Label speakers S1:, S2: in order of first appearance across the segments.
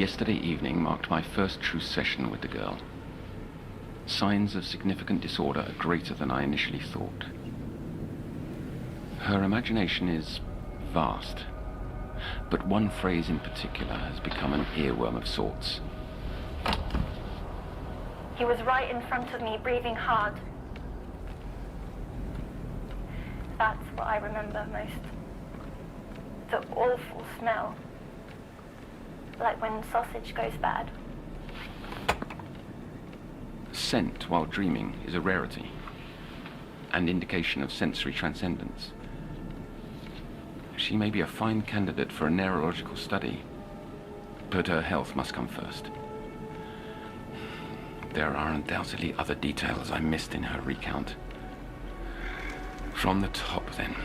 S1: Yesterday evening marked my first true session with the girl. Signs of significant disorder are greater than I initially thought. Her imagination is vast, but one phrase in particular has become an earworm of sorts.
S2: He was right in front of me, breathing hard. That's what I remember most. The awful smell. Like when sausage goes bad.
S1: Scent while dreaming is a rarity, and indication of sensory transcendence. She may be a fine candidate for a neurological study, but her health must come first. There are undoubtedly other details I missed in her recount. From the top, then.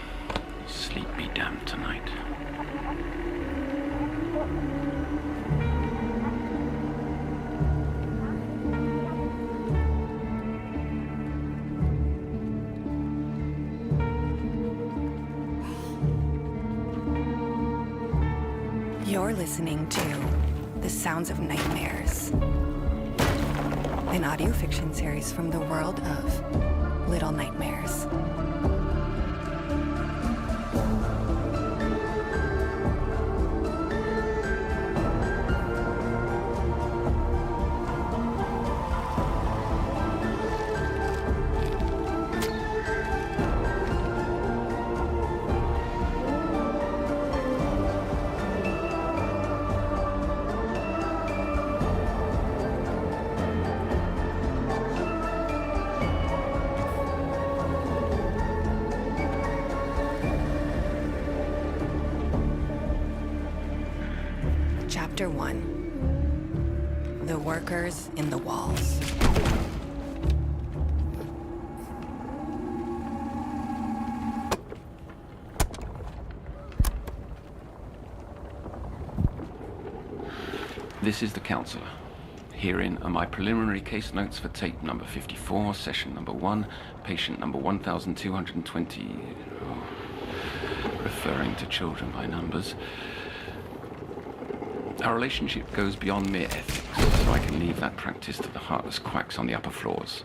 S1: Sleep be damned tonight.
S3: You're listening to The Sounds of Nightmares, an audio fiction series from the world of Little Nightmares. Chapter 1. The Workers in the Walls.
S1: This is the counselor. Herein are my preliminary case notes for tape number 54, session number 1, patient number 1220. Referring to children by numbers. Our relationship goes beyond mere ethics, so I can leave that practice to the heartless quacks on the upper floors.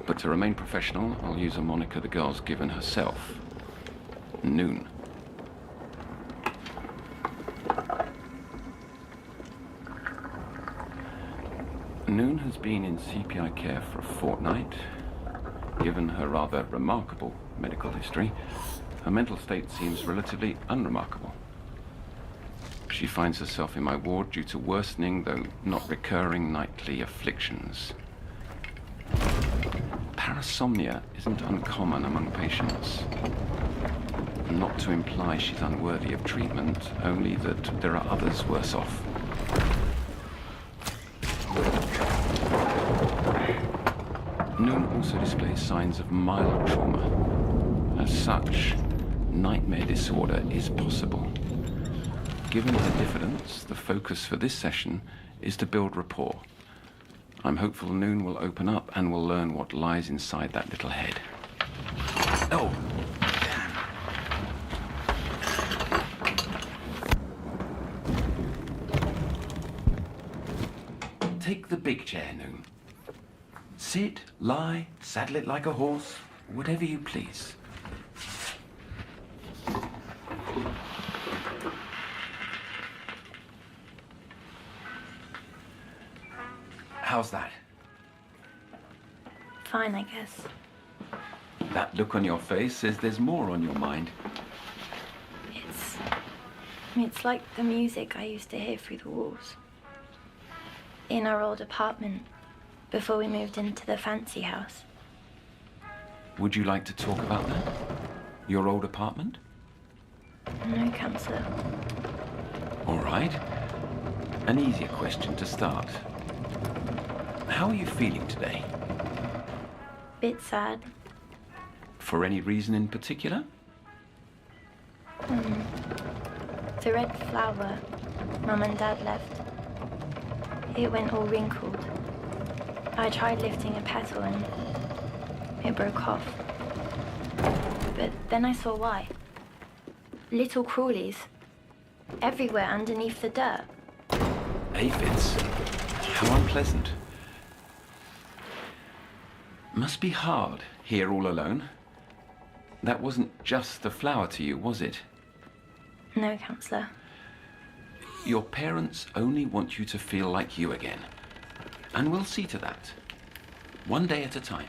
S1: But to remain professional, I'll use a moniker the girl's given herself. Noon. Noon has been in CPI care for a fortnight. Given her rather remarkable medical history, her mental state seems relatively unremarkable. She finds herself in my ward due to worsening, though not recurring, nightly afflictions. Parasomnia isn't uncommon among patients. Not to imply she's unworthy of treatment, only that there are others worse off. Noon also displays signs of mild trauma. As such, nightmare disorder is possible. Given her diffidence, the focus for this session is to build rapport. I'm hopeful Noon will open up and will learn what lies inside that little head. Oh, damn. Take the big chair, Noon. Sit, lie, saddle it like a horse, whatever you please. How's that?
S2: Fine, I guess.
S1: That look on your face says there's more on your mind.
S2: It's like the music I used to hear through the walls. In our old apartment, before we moved into the fancy house.
S1: Would you like to talk about that? Your old apartment?
S2: No, Counselor.
S1: All right. An easier question to start. How are you feeling today?
S2: Bit sad.
S1: For any reason in particular?
S2: The red flower Mum and Dad left. It went all wrinkled. I tried lifting a petal and it broke off. But then I saw why. Little crawlies. Everywhere underneath the dirt.
S1: aphids. How unpleasant. Must be hard here all alone. That wasn't just the flower to you, was it?
S2: No, Counselor.
S1: Your parents only want you to feel like you again. And we'll see to that. One day at a time.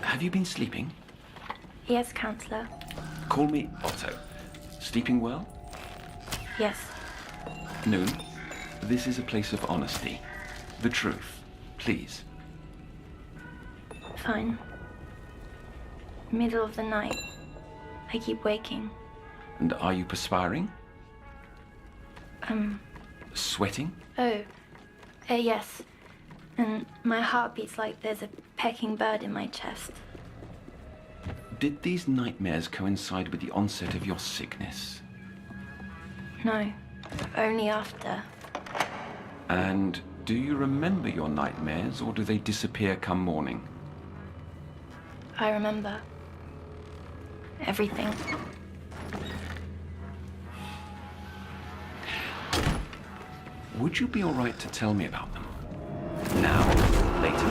S1: Have you been sleeping?
S2: Yes, Counselor.
S1: Call me Otto. Sleeping well?
S2: Yes.
S1: Noon, this is a place of honesty. The truth. Please.
S2: Fine. Middle of the night. I keep waking.
S1: And are you perspiring? Sweating?
S2: Oh. Yes. And my heart beats like there's a pecking bird in my chest.
S1: Did these nightmares coincide with the onset of your sickness?
S2: No. Only after.
S1: And do you remember your nightmares, or do they disappear come morning?
S2: I remember. Everything.
S1: Would you be all right to tell me about them? Now? Later?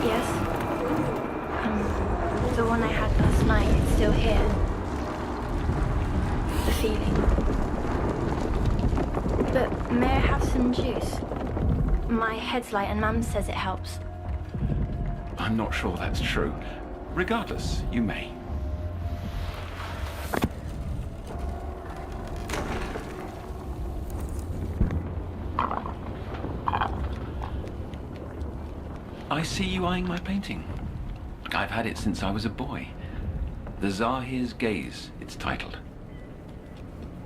S2: Yes. The one I had last night is still here. The feeling. But may I have some juice? My head's light and Mum says it helps.
S1: I'm not sure that's true. Regardless, you may. I see you eyeing my painting. I've had it since I was a boy. The Zahir's Gaze, it's titled.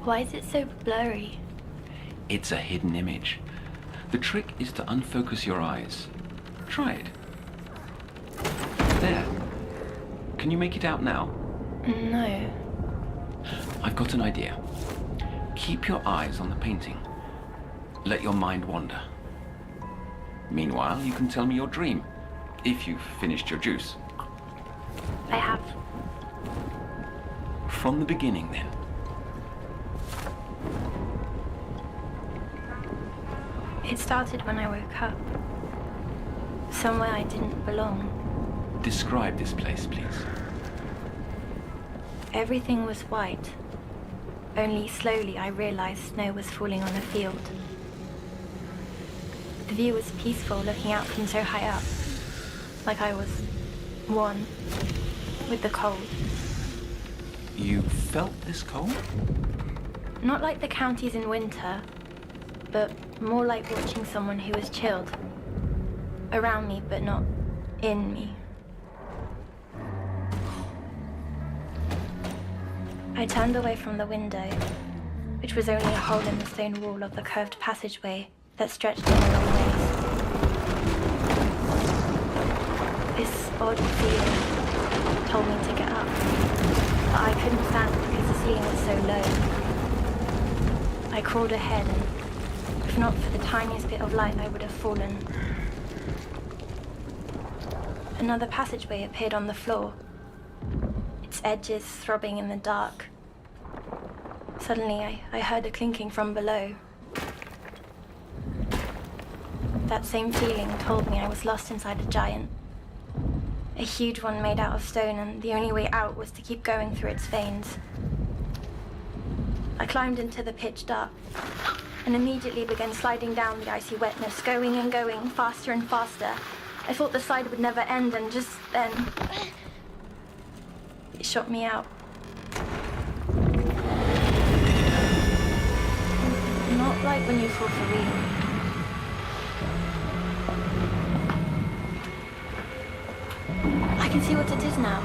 S2: Why is it so blurry?
S1: It's a hidden image. The trick is to unfocus your eyes. Try it. There. Can you make it out now?
S2: No.
S1: I've got an idea. Keep your eyes on the painting. Let your mind wander. Meanwhile, you can tell me your dream, if you've finished your juice.
S2: I have.
S1: From the beginning, then.
S2: It started when I woke up. Somewhere I didn't belong.
S1: Describe this place, please.
S2: Everything was white. Only slowly I realized snow was falling on the field. The view was peaceful, looking out from so high up. Like I was one with the cold.
S1: You felt this cold?
S2: Not like the counties in winter, but more like watching someone who was chilled. Around me, but not in me. I turned away from the window, which was only a hole in the stone wall of the curved passageway that stretched in a long ways. This odd feeling told me to get up, but I couldn't stand because the ceiling was so low. I crawled ahead, and if not for the tiniest bit of light, I would have fallen. Another passageway appeared on the floor, its edges throbbing in the dark. Suddenly, I heard a clinking from below. That same feeling told me I was lost inside a giant. A huge one made out of stone, and the only way out was to keep going through its veins. I climbed into the pitch dark, and immediately began sliding down the icy wetness, going and going, faster and faster. I thought the slide would never end, and just then, it shot me out. Not like when you fall for real. I can see what it is now.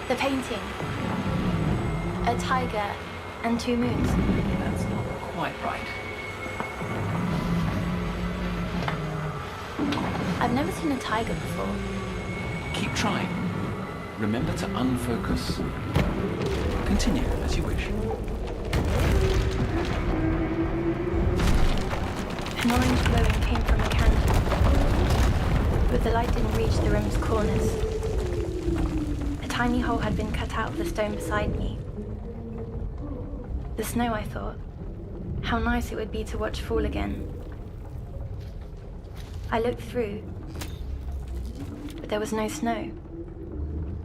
S2: The painting. A tiger and two moons.
S1: That's not quite right.
S2: I've never seen a tiger before.
S1: Keep trying. Remember to unfocus. Continue as you wish.
S2: An orange glowing came from a candle, but the light didn't reach the room's corners. A tiny hole had been cut out of the stone beside me. The snow, I thought. How nice it would be to watch fall again. I looked through, but there was no snow.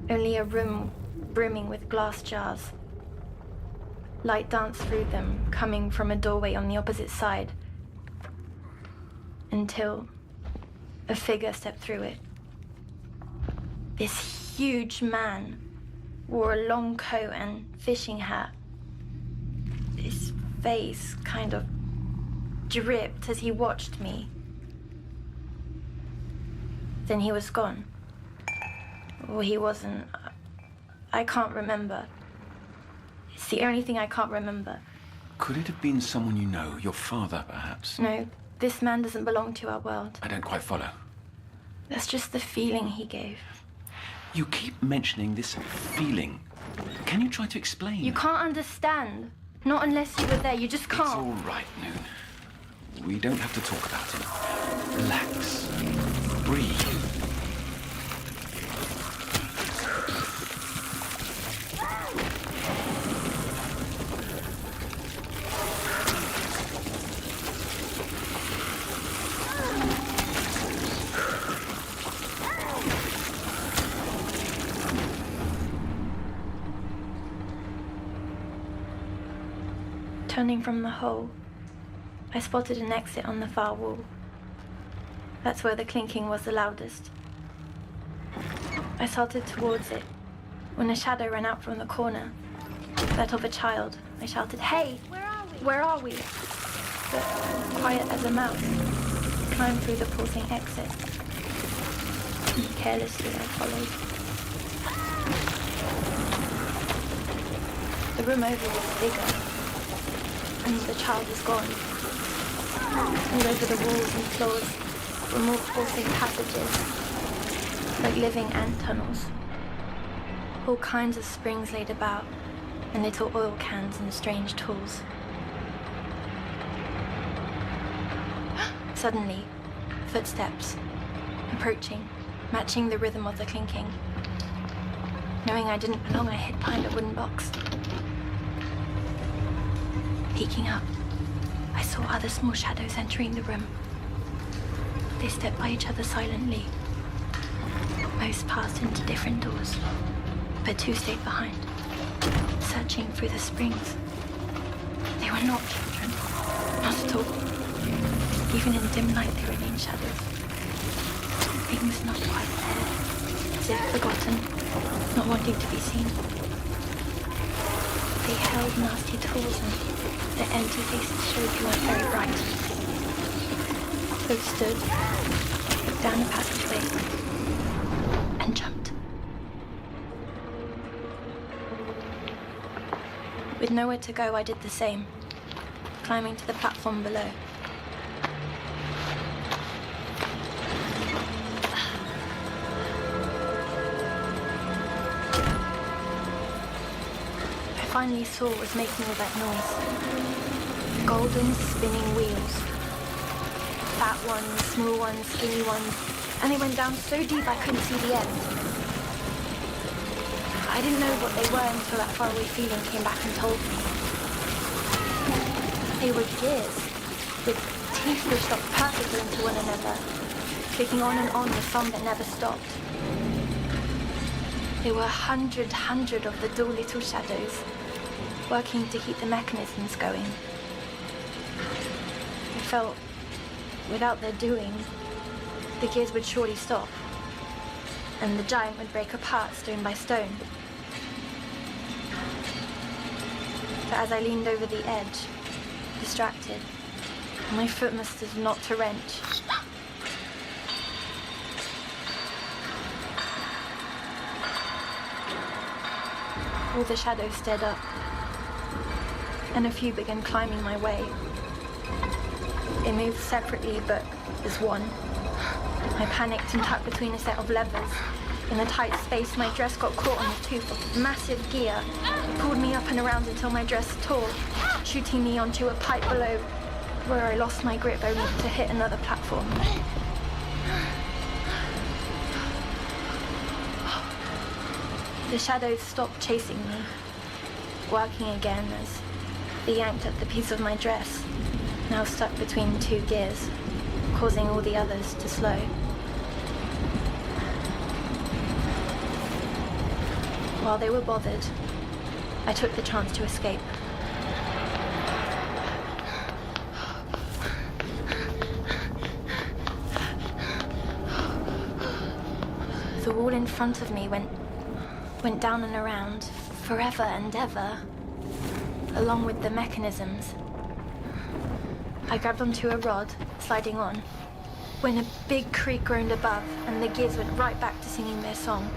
S2: Only a room brimming with glass jars. Light danced through them, coming from a doorway on the opposite side, until a figure stepped through it. This huge man wore a long coat and fishing hat. His face kind of dripped as he watched me. Then he was gone. Or he wasn't. I can't remember. It's the only thing I can't remember.
S1: Could it have been someone you know? Your father, perhaps?
S2: No, this man doesn't belong to our world.
S1: I don't quite follow.
S2: That's just the feeling he gave.
S1: You keep mentioning this feeling. Can you try to explain?
S2: You can't understand. Not unless you were there. You just can't.
S1: It's all right, Noon. We don't have to talk about him. Relax. Breathe.
S2: Turning from the hole, I spotted an exit on the far wall. That's where the clinking was the loudest. I started towards it when a shadow ran out from the corner. That of a child. I shouted, "Hey! Where are we?" But quiet as a mouse, climbed through the pulsing exit. And carelessly I followed. The room over was bigger. And the child was gone. All over the walls and floors were more pulsing passages, like living ant tunnels. All kinds of springs laid about, and little oil cans and strange tools. Suddenly, footsteps, approaching, matching the rhythm of the clinking. Knowing I didn't belong, I hid behind a wooden box. Peeking up, I saw other small shadows entering the room. They stepped by each other silently. Most passed into different doors, but two stayed behind, searching through the springs. They were not children, not at all. Even in dim light, they remained shadows. Things not quite there, as if forgotten, not wanting to be seen. They held nasty tools and their empty faces showed they weren't very bright. Both stood, looked down the passageway, and jumped. With nowhere to go, I did the same, climbing to the platform below. I finally saw what was making all that noise. Golden spinning wheels. Fat ones, small ones, skinny ones, and they went down so deep I couldn't see the end. I didn't know what they were until that faraway feeling came back and told me. They were gears, with teeth which locked perfectly into one another, clicking on and on with some that never stopped. There were hundred of the dull little shadows, working to keep the mechanisms going. I felt, without their doing, the gears would surely stop, and the giant would break apart stone by stone. But as I leaned over the edge, distracted, my foot must have knocked a wrench. All the shadows stared up, and a few began climbing my way. They moved separately, but as one. I panicked and tucked between a set of levers. In the tight space, my dress got caught on the tooth of massive gear. It pulled me up and around until my dress tore, shooting me onto a pipe below, where I lost my grip only to hit another platform. The shadows stopped chasing me, working again as They yanked at the piece of my dress, now stuck between two gears, causing all the others to slow. While they were bothered, I took the chance to escape. The wall in front of me went down and around, forever and ever, along with the mechanisms. I grabbed onto a rod, sliding on, when a big creak groaned above, and the gears went right back to singing their song.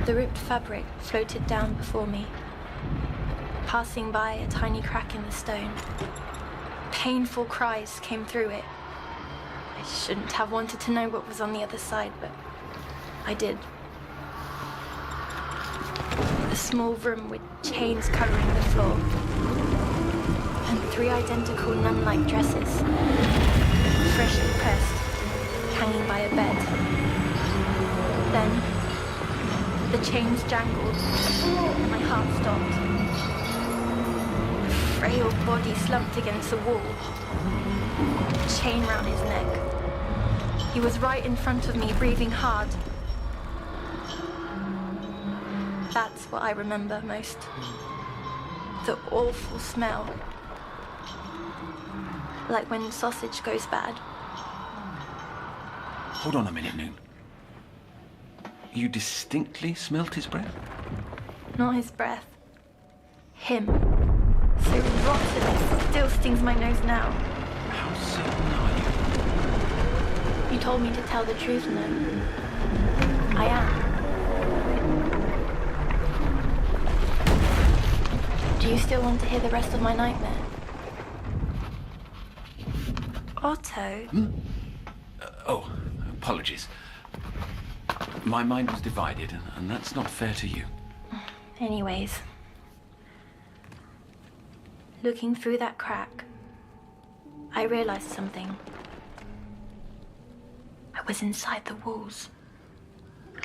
S2: The ripped fabric floated down before me, passing by a tiny crack in the stone. Painful cries came through it. I shouldn't have wanted to know what was on the other side, but I did. A small room with chains covering the floor, and 3 identical nun-like dresses, freshly pressed, hanging by a bed. Then, the chains jangled, and my heart stopped. A frail body slumped against the wall, a chain round his neck. He was right in front of me, breathing hard. That's what I remember most. The awful smell. Like when sausage goes bad.
S1: Hold on a minute, Noon. You distinctly smelt his breath?
S2: Not his breath. Him. So rotten it still stings my nose now.
S1: How certain are you?
S2: You told me to tell the truth, Noon. I am. Do you still want to hear the rest of my nightmare? Otto?
S1: Oh, apologies. My mind was divided, and that's not fair to you.
S2: Anyways. Looking through that crack, I realized something. I was inside the walls,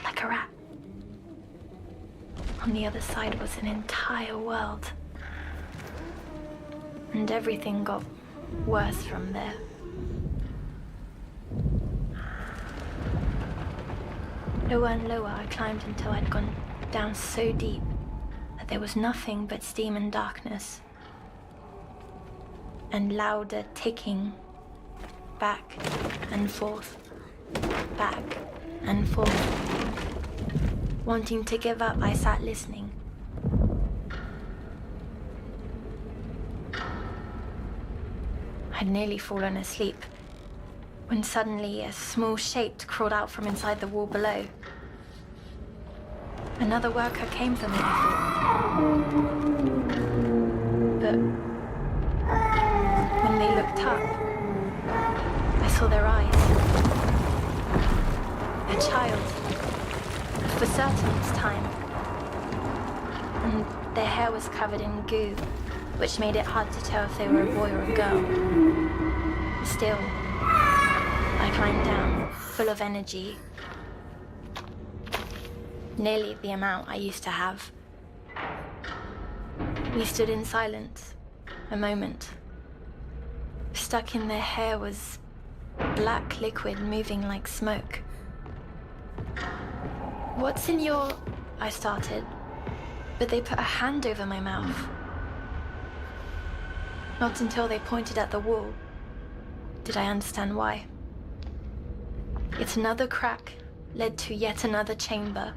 S2: like a rat. On the other side was an entire world. And everything got worse from there. Lower and lower I climbed until I'd gone down so deep that there was nothing but steam and darkness. And louder ticking, back and forth, back and forth. Wanting to give up, I sat listening. I'd nearly fallen asleep when suddenly a small shape crawled out from inside the wall below. Another worker came for me, I thought. But when they looked up, I saw their eyes. A child, for certain this time. And their hair was covered in goo, which made it hard to tell if they were a boy or a girl. Still, I climbed down, full of energy. Nearly the amount I used to have. We stood in silence, a moment. Stuck in their hair was black liquid moving like smoke. "What's in your..." I started, but they put a hand over my mouth. Not until they pointed at the wall did I understand why. Yet another crack led to yet another chamber.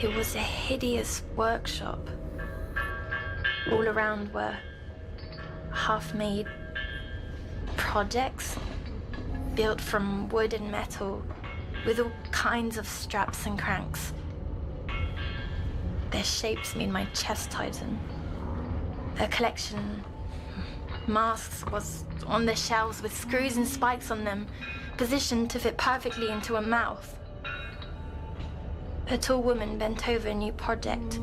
S2: It was a hideous workshop. All around were half-made projects built from wood and metal with all kinds of straps and cranks. Their shapes made my chest tighten. A collection masks was on the shelves with screws and spikes on them, positioned to fit perfectly into a mouth. A tall woman bent over a new project,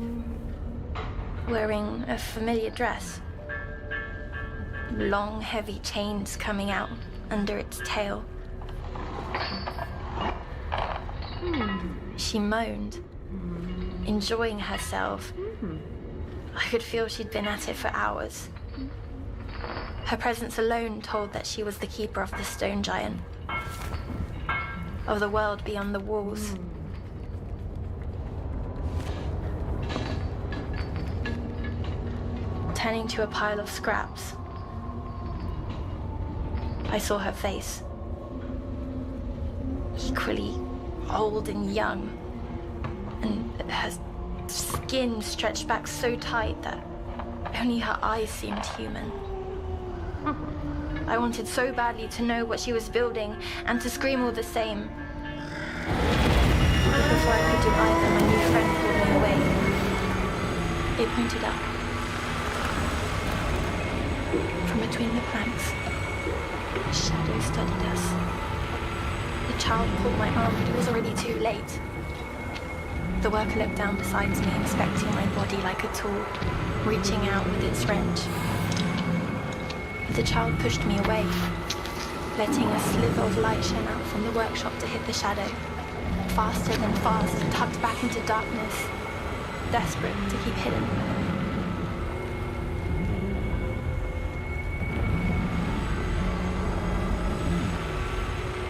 S2: wearing a familiar dress. Long, heavy chains coming out under its tail. She moaned, enjoying herself. I could feel she'd been at it for hours. Her presence alone told that she was the keeper of the stone giant, of the world beyond the walls. Turning to a pile of scraps, I saw her face. Equally old and young, and her skin stretched back so tight that only her eyes seemed human. I wanted so badly to know what she was building and to scream all the same. But before I could do either, my new friend pulled me away. It pointed up. From between the planks, a shadow studied us. The child pulled my arm, but it was already too late. The worker looked down beside me, inspecting my body like a tool, reaching out with its wrench. The child pushed me away, letting a sliver of light shine out from the workshop to hit the shadow. Faster than fast, tugged back into darkness, desperate to keep hidden.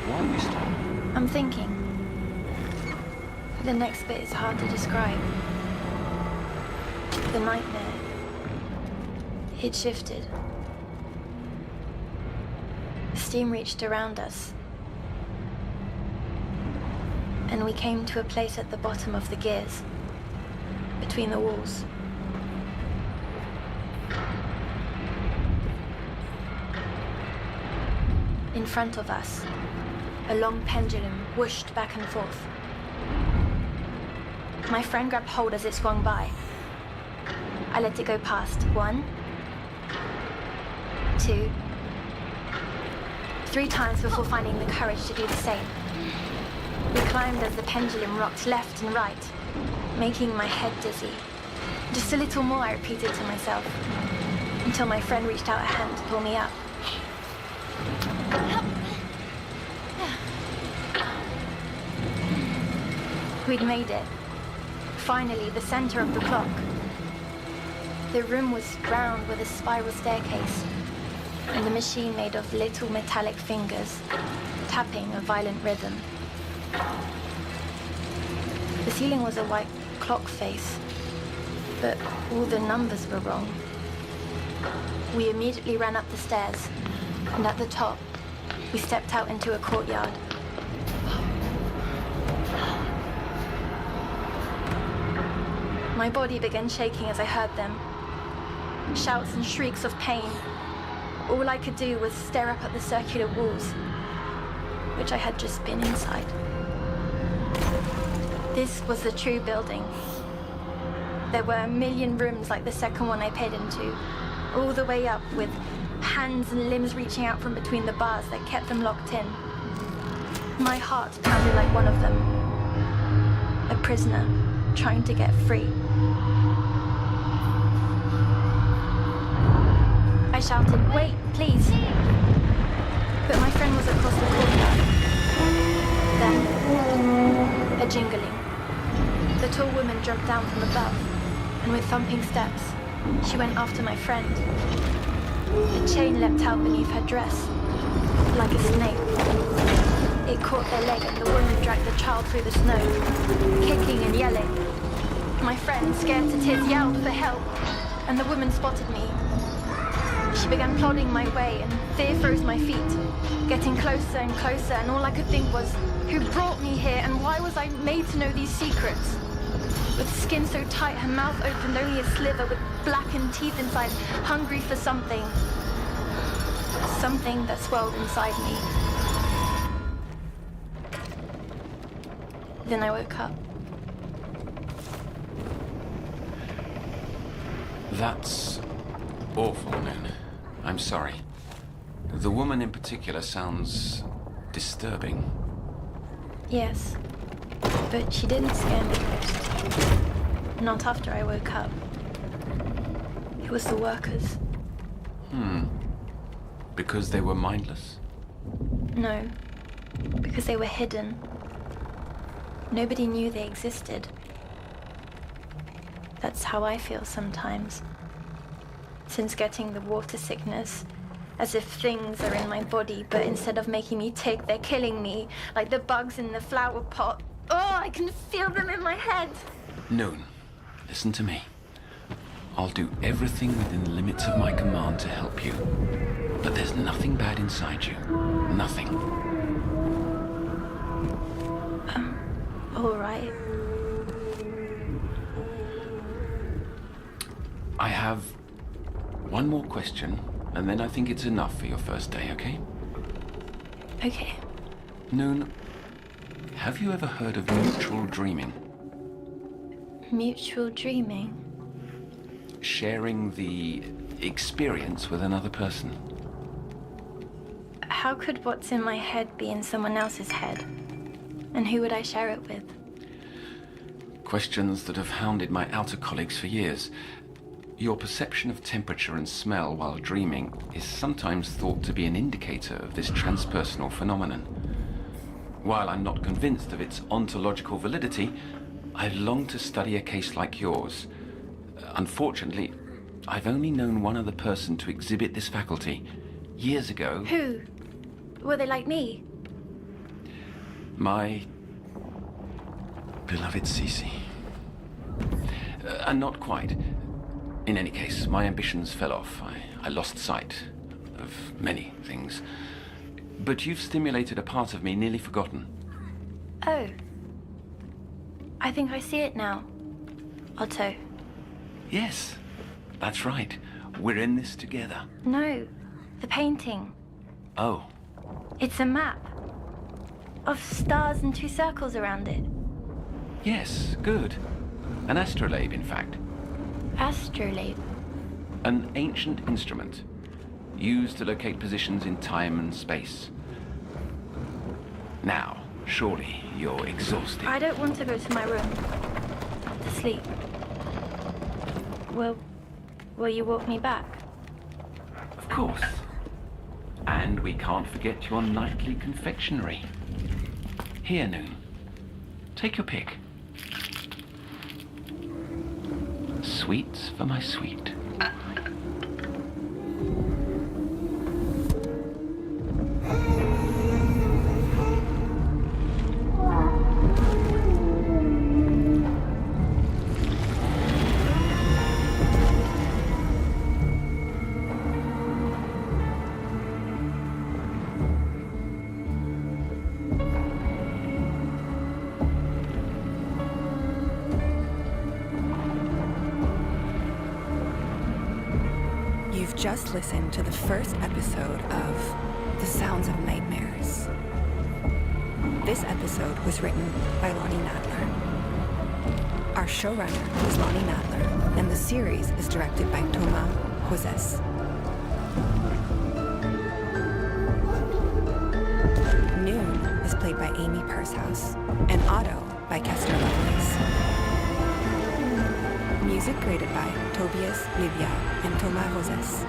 S1: Why we stop?
S2: I'm thinking. The next bit is hard to describe. The nightmare. It shifted. Steam reached around us, and we came to a place at the bottom of the gears, between the walls. In front of us, a long pendulum whooshed back and forth. My friend grabbed hold as it swung by. I let it go past. 1, 2, 3 times before finding the courage to do the same. We climbed as the pendulum rocked left and right, making my head dizzy. Just a little more, I repeated to myself, until my friend reached out a hand to pull me up. We'd made it. Finally, the center of the clock. The room was round with a spiral staircase, and the machine made of little metallic fingers, tapping a violent rhythm. The ceiling was a white clock face, but all the numbers were wrong. We immediately ran up the stairs, and at the top, we stepped out into a courtyard. My body began shaking as I heard them. Shouts and shrieks of pain. All I could do was stare up at the circular walls, which I had just been inside. This was the true building. There were a million rooms like the second one I peered into, all the way up with hands and limbs reaching out from between the bars that kept them locked in. My heart pounded like one of them, a prisoner trying to get free. I shouted, "Wait, please!" But my friend was across the courtyard. Then, a jingling. The tall woman jumped down from above, and with thumping steps, she went after my friend. The chain leapt out beneath her dress, like a snake. It caught their leg, and the woman dragged the child through the snow, kicking and yelling. My friend, scared to tears, yelled for help, and the woman spotted me. She began plodding my way, and fear froze my feet, getting closer and closer, and all I could think was, who brought me here, and why was I made to know these secrets? With skin so tight, her mouth opened only a sliver, with blackened teeth inside, hungry for something. Something that swelled inside me. Then I woke up.
S1: That's awful, Noon. I'm sorry. The woman in particular sounds disturbing.
S2: Yes, but she didn't scare me most. Not after I woke up. It was the workers.
S1: Because they were mindless?
S2: No, because they were hidden. Nobody knew they existed. That's how I feel sometimes. Since getting the water sickness, as if things are in my body, but instead of making me tick, they're killing me, like the bugs in the flower pot. Oh, I can feel them in my head.
S1: Noon, listen to me. I'll do everything within the limits of my command to help you. But there's nothing bad inside you. Nothing.
S2: All right.
S1: I have one more question, and then I think it's enough for your first day, okay?
S2: Okay.
S1: Noon, have you ever heard of mutual dreaming?
S2: Mutual dreaming?
S1: Sharing the experience with another person.
S2: How could what's in my head be in someone else's head? And who would I share it with?
S1: Questions that have hounded my outer colleagues for years. Your perception of temperature and smell while dreaming is sometimes thought to be an indicator of this transpersonal phenomenon. While I'm not convinced of its ontological validity, I've longed to study a case like yours. Unfortunately, I've only known one other person to exhibit this faculty. Years ago...
S2: Who? Were they like me?
S1: My beloved Cece. And not quite. In any case, my ambitions fell off. I lost sight of many things. But you've stimulated a part of me nearly forgotten.
S2: Oh. I think I see it now. Otto.
S1: Yes, that's right. We're in this together.
S2: No, the painting.
S1: Oh.
S2: It's a map. Of stars and two circles around it.
S1: Yes, good. An astrolabe, in fact.
S2: Astrolabe?
S1: An ancient instrument used to locate positions in time and space. Now, surely you're exhausted.
S2: I don't want to go to my room. To sleep. Will you walk me back?
S1: Of course. And we can't forget your nightly confectionery. Here, Noon. Take your pick. Sweets for my sweet.
S3: Just listened to the first episode of The Sounds of Nightmares. This episode was written by Lonnie Nadler. Our showrunner is Lonnie Nadler, and the series is directed by Thomas Joses. Noon is played by Amy Purshouse, and Otto by Kester Lovelace. Music created by Tobias Livia and Thomas Joses.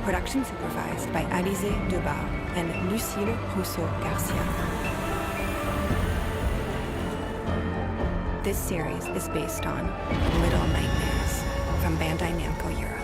S3: Production supervised by Alizé Debar and Lucille Rousseau-Garcia. This series is based on Little Nightmares from Bandai Namco Europe.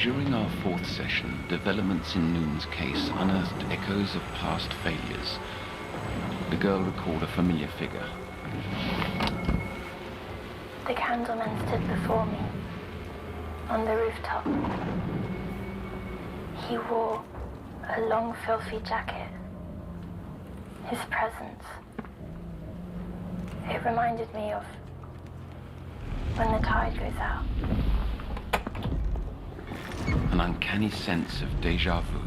S1: During our fourth session, developments in Noon's case unearthed echoes of past failures. The girl recalled a familiar figure.
S2: The candleman stood before me, on the rooftop. He wore a long, filthy jacket. His presence. It reminded me of when the tide goes out.
S1: An uncanny sense of déjà vu.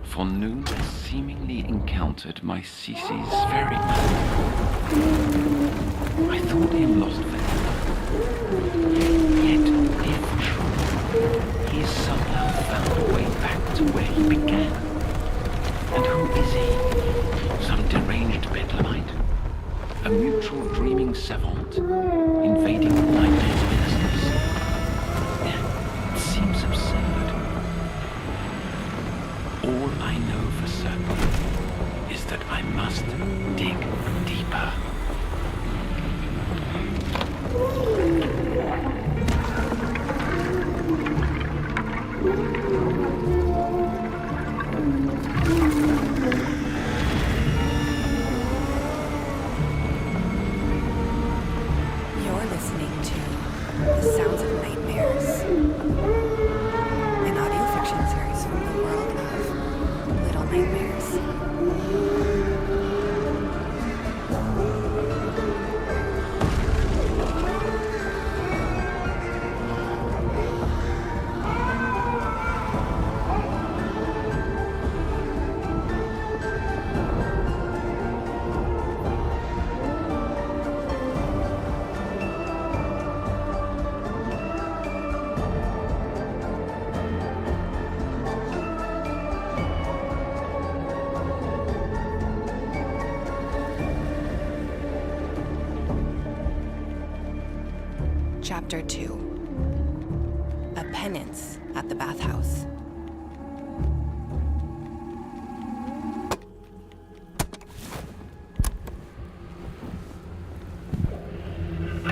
S1: For Noon had seemingly encountered my Cece's very I thought him lost forever. Yet, if true, he has somehow found a way back to where he began. And who is he? Some deranged bedlamite? A mutual dreaming savant invading nightmares of innocence? It seems absurd. All I know for certain is that I must dig deeper.
S3: You're listening to The Sounds of Nightmares, an audio fiction series from the world of Little Nightmares. Chapter 2. A Penance at the Bathhouse.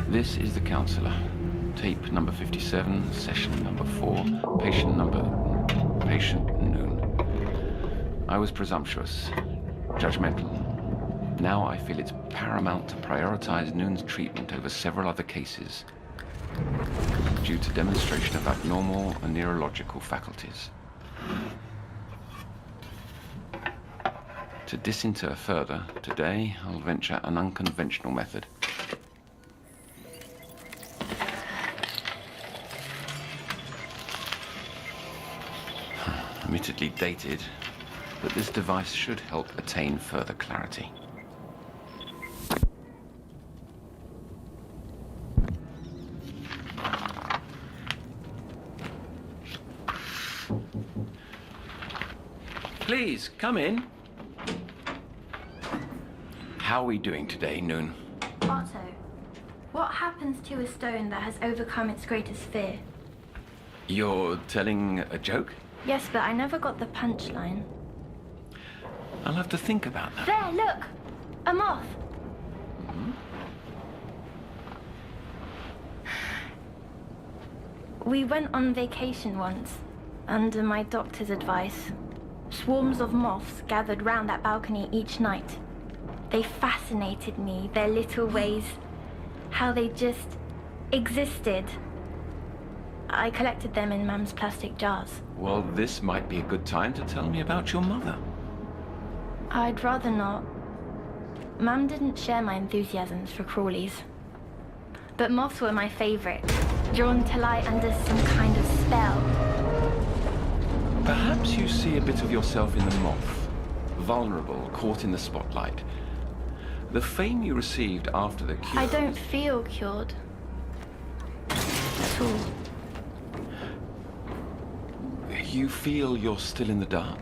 S1: This is the counselor. Tape number 57, session number 4, patient noon. I was presumptuous, judgmental. Now I feel it's paramount to prioritize Noon's treatment over several other cases due to demonstration of abnormal and neurological faculties. To disinter further, today I'll venture an unconventional method. Admittedly dated, but this device should help attain further clarity. Please, come in. How are we doing today, Noon?
S2: Otto, what happens to a stone that has overcome its greatest fear?
S1: You're telling a joke?
S2: Yes, but I never got the punchline.
S1: I'll have to think about that.
S2: There, look! A moth! We went on vacation once, under my doctor's advice. Swarms of moths gathered round that balcony each night. They fascinated me, their little ways, how they just existed. I collected them in Mum's plastic jars.
S1: Well, this might be a good time to tell me about your mother.
S2: I'd rather not. Mum didn't share my enthusiasms for crawlies. But moths were my favorite, drawn to lie under some kind of spell.
S1: Perhaps you see a bit of yourself in the moth, vulnerable, caught in the spotlight. The fame you received after the cure...
S2: I don't feel cured. At all.
S1: You feel you're still in the dark?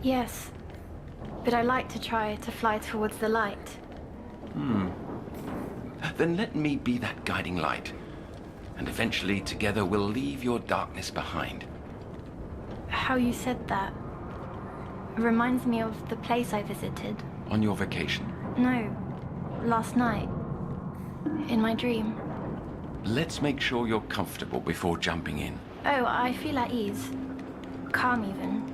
S2: Yes. But I like to try to fly towards the light.
S1: Then let me be that guiding light. And eventually, together, we'll leave your darkness behind.
S2: How you said that reminds me of the place I visited.
S1: On your vacation?
S2: No, last night. In my dream.
S1: Let's make sure you're comfortable before jumping in.
S2: Oh, I feel at ease. Calm even.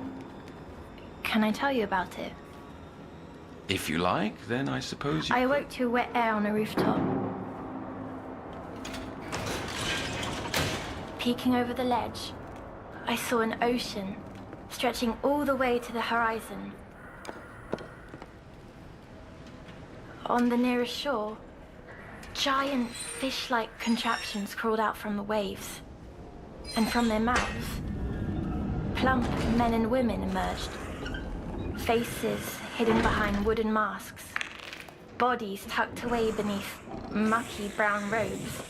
S2: Can I tell you about it?
S1: If you like, then I suppose you...
S2: I awoke to wet air on a rooftop. Peeking over the ledge, I saw an ocean stretching all the way to the horizon. On the nearest shore, giant fish-like contraptions crawled out from the waves. And from their mouths, plump men and women emerged. Faces hidden behind wooden masks. bodies tucked away beneath mucky brown robes.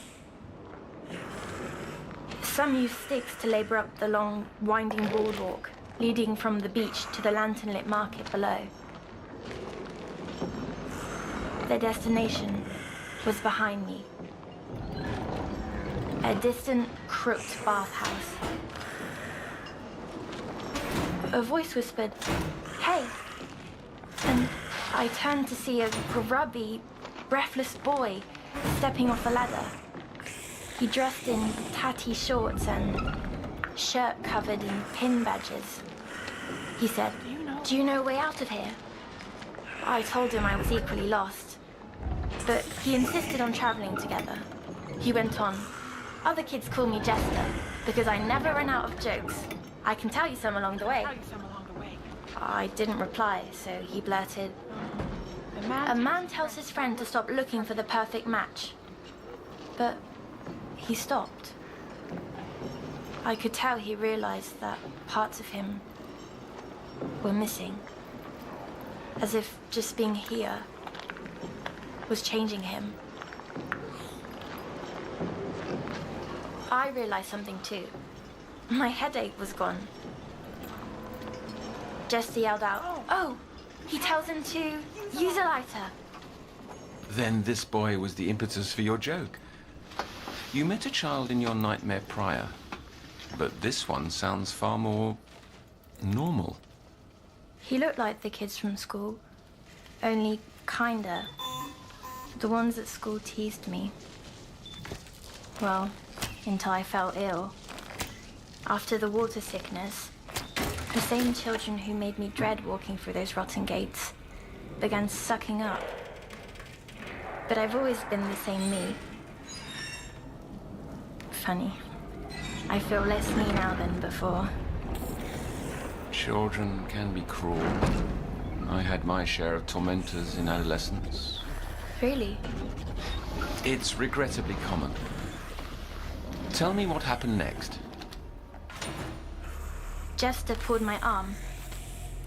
S2: Some used sticks to labour up the long, winding boardwalk leading from the beach to the lantern-lit market below. Their destination was behind me. A distant, crooked bathhouse. A voice whispered, "Hey!" And I turned to see a grubby, breathless boy stepping off a ladder. He dressed in tatty shorts and shirt covered in pin badges. He said, "Do you know a way out of here?" I told him I was equally lost, but he insisted on traveling together. He went on, "Other kids call me Jester because I never run out of jokes. I can tell you some along the way." I didn't reply, so he blurted, "A man tells his friend to stop looking for the perfect match." But he stopped. I could tell he realized that parts of him were missing. As if just being here was changing him. I realized something too. My headache was gone. Jester yelled out, "Oh, he tells him to use a lighter."
S1: Then this boy was the impetus for your joke. You met a child in your nightmare prior, but this one sounds far more normal.
S2: He looked like the kids from school, only kinder. The ones at school teased me. Well, until I fell ill. After the water sickness, the same children who made me dread walking through those rotten gates began sucking up. But I've always been the same me. Funny. I feel less me now than before.
S1: Children can be cruel. I had my share of tormentors in adolescence.
S2: Really?
S1: It's regrettably common. Tell me what happened next.
S2: Jester pulled my arm.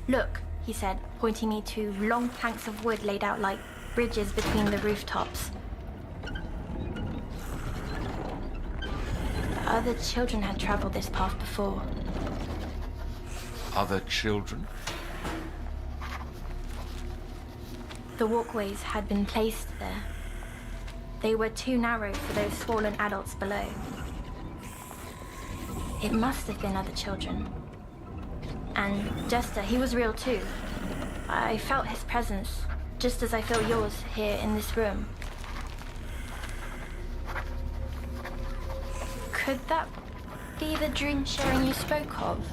S2: "Look," he said, pointing me to long planks of wood laid out like bridges between the rooftops. Other children had traveled this path before.
S1: Other children?
S2: The walkways had been placed there. They were too narrow for those swollen adults below. It must have been other children. And Jester, he was real too. I felt his presence, just as I feel yours here in this room. Could that be the dream sharing you spoke of?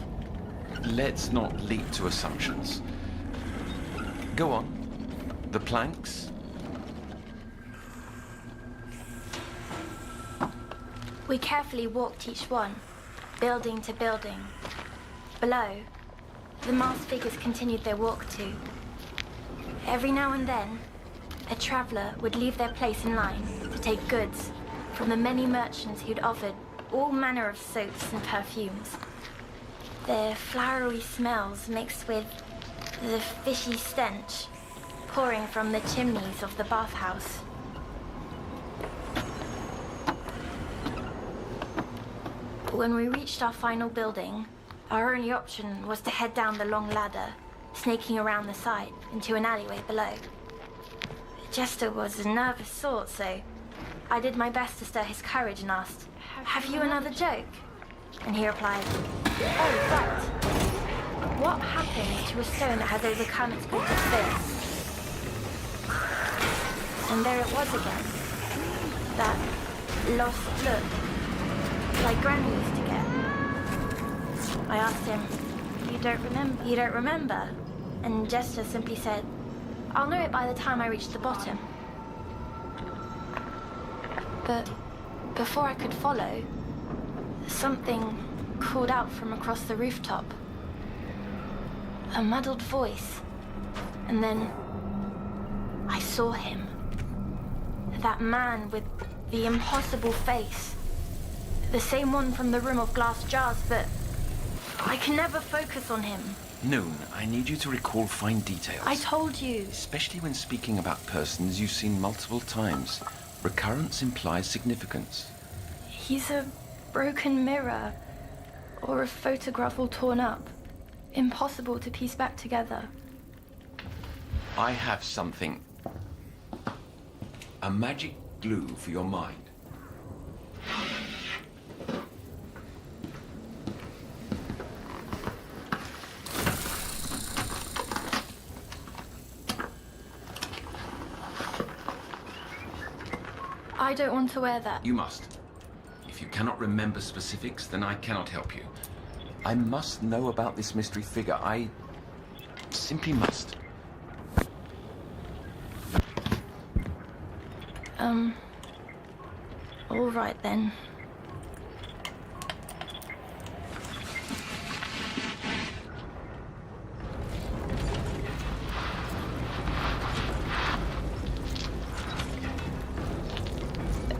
S1: Let's not leap to assumptions. Go on. The planks?
S2: We carefully walked each one, building to building. Below, the masked figures continued their walk too. Every now and then, a traveler would leave their place in line to take goods from the many merchants who'd offered all manner of soaps and perfumes. Their flowery smells mixed with the fishy stench pouring from the chimneys of the bathhouse. When we reached our final building, our only option was to head down the long ladder, snaking around the side into an alleyway below. Jester was a nervous sort, so I did my best to stir his courage and asked, "Have you another joke?" And he replied, "Oh, right. What happens to a stone that has overcome its greatest fear?" And there it was again. That lost look, like Granny used to get. I asked him, "You don't remember?" "You don't remember?" And Jester simply said, "I'll know it by the time I reach the bottom." But before I could follow, something called out from across the rooftop. A muddled voice. And then I saw him. That man with the impossible face. The same one from the room of glass jars, but I can never focus on him.
S1: Noon, I need you to recall fine details.
S2: I told you.
S1: Especially when speaking about persons you've seen multiple times. Recurrence implies significance.
S2: He's a broken mirror, or a photograph all torn up. Impossible to piece back together.
S1: I have something. A magic glue for your mind.
S2: I don't want to wear that.
S1: You must. If you cannot remember specifics, then I cannot help you. I must know about this mystery figure. I simply must.
S2: All right then.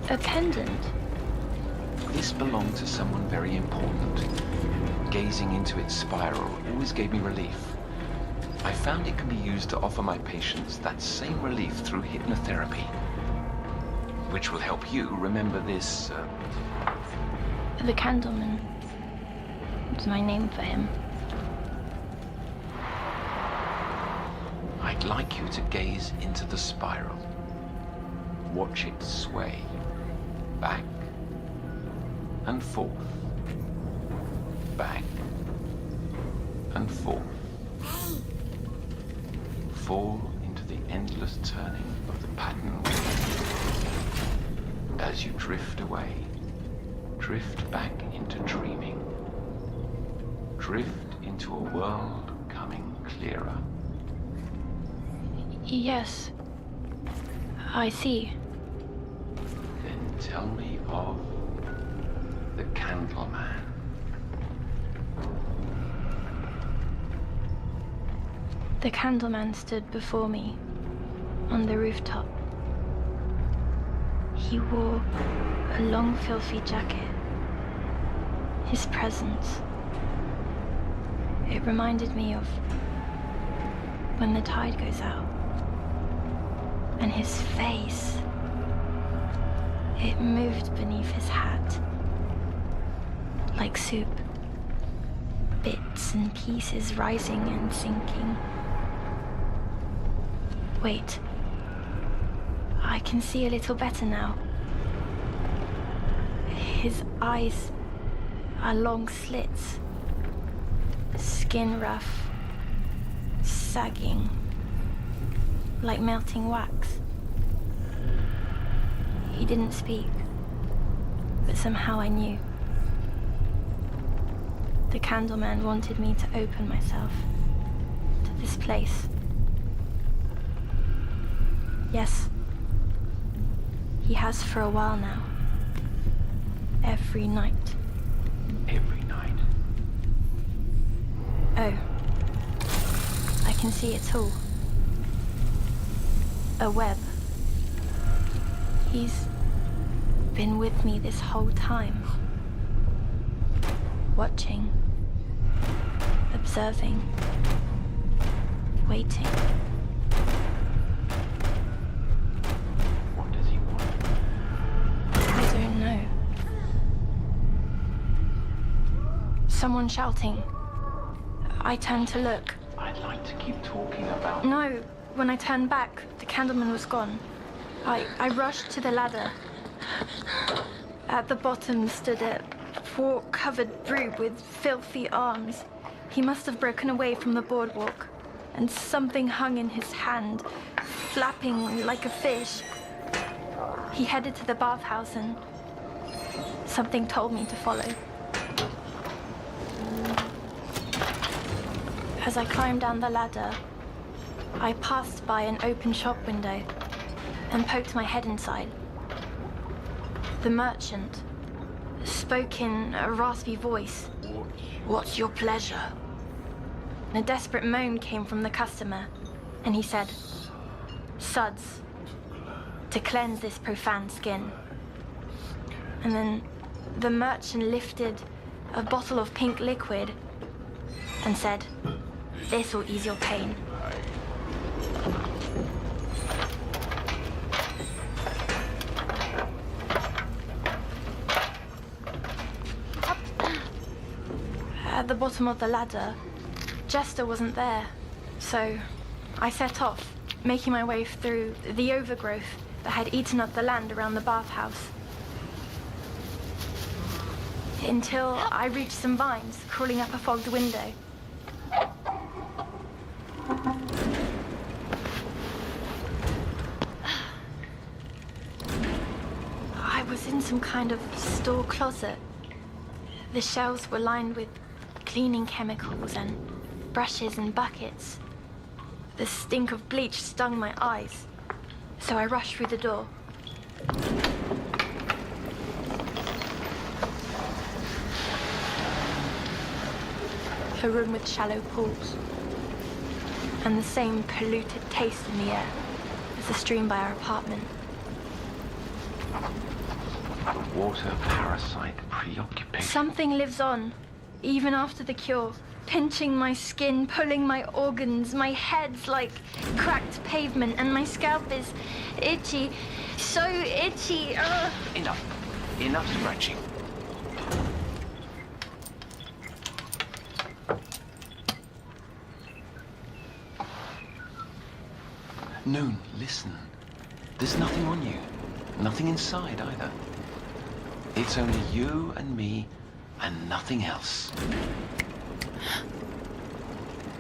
S2: A pendant?
S1: This belonged to someone very important. Gazing into its spiral always gave me relief. I found it can be used to offer my patients that same relief through hypnotherapy, which will help you remember this,
S2: The Candleman. It's my name for him.
S1: I'd like you to gaze into the spiral. Watch it sway, back and forth, back and forth. Fall into the endless turning of the pattern. As you drift away, drift back into dreaming. Drift into a world coming clearer.
S2: Yes. I see.
S1: Then tell me of the Candleman.
S2: The Candleman stood before me, on the rooftop. He wore a long, filthy jacket. His presence. It reminded me of when the tide goes out. And his face. It moved beneath his hat. Like soup. Bits and pieces rising and sinking. Wait. I can see a little better now. His eyes are long slits. Skin rough. Sagging. Like melting wax. He didn't speak, but somehow I knew. The Candleman wanted me to open myself to this place. Yes, he has for a while now. Every night.
S1: Every night.
S2: Oh, I can see it all. A web. He's been with me this whole time. Watching. Observing. Waiting.
S1: What does he want?
S2: I don't know. Someone shouting. I turned to look.
S1: I'd like to keep talking about...
S2: No, when I turned back, the Candleman was gone. I rushed to the ladder. At the bottom stood a fork-covered brute with filthy arms. He must have broken away from the boardwalk, and something hung in his hand, flapping like a fish. He headed to the bathhouse and something told me to follow. As I climbed down the ladder, I passed by an open shop window and poked my head inside. The merchant spoke in a raspy voice. "What's your pleasure?" A desperate moan came from the customer, and he said, "Suds, to cleanse this profane skin." And then the merchant lifted a bottle of pink liquid and said, This'll ease your pain. At the bottom of the ladder, Jester wasn't there, so I set off, making my way through the overgrowth that had eaten up the land around the bathhouse. Until I reached some vines crawling up a fogged window. I was in some kind of store closet. The shelves were lined with cleaning chemicals and brushes and buckets. The stink of bleach stung my eyes, so I rushed through the door. A room with shallow pools, and the same polluted taste in the air as the stream by our apartment.
S1: Water parasite preoccupation.
S2: Something lives on, even after the cure, pinching my skin, pulling my organs. My head's like cracked pavement, and my scalp is itchy, so itchy. Ugh.
S1: Enough scratching. Noon, listen. There's nothing on you. Nothing inside either. It's only you and me and nothing else.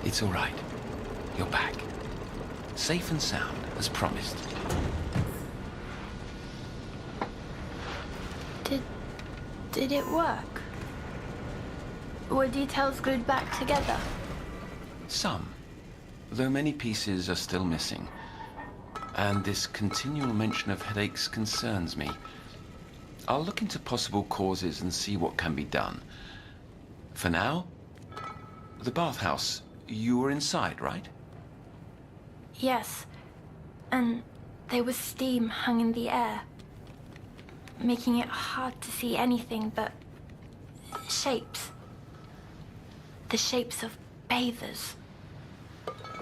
S1: It's all right. You're back. Safe and sound, as promised.
S2: Did it work? Were details glued back together?
S1: Some, though many pieces are still missing. And this continual mention of headaches concerns me. I'll look into possible causes and see what can be done. For now, the bathhouse, you were inside, right?
S2: Yes, and there was steam hung in the air, making it hard to see anything but shapes. The shapes of bathers,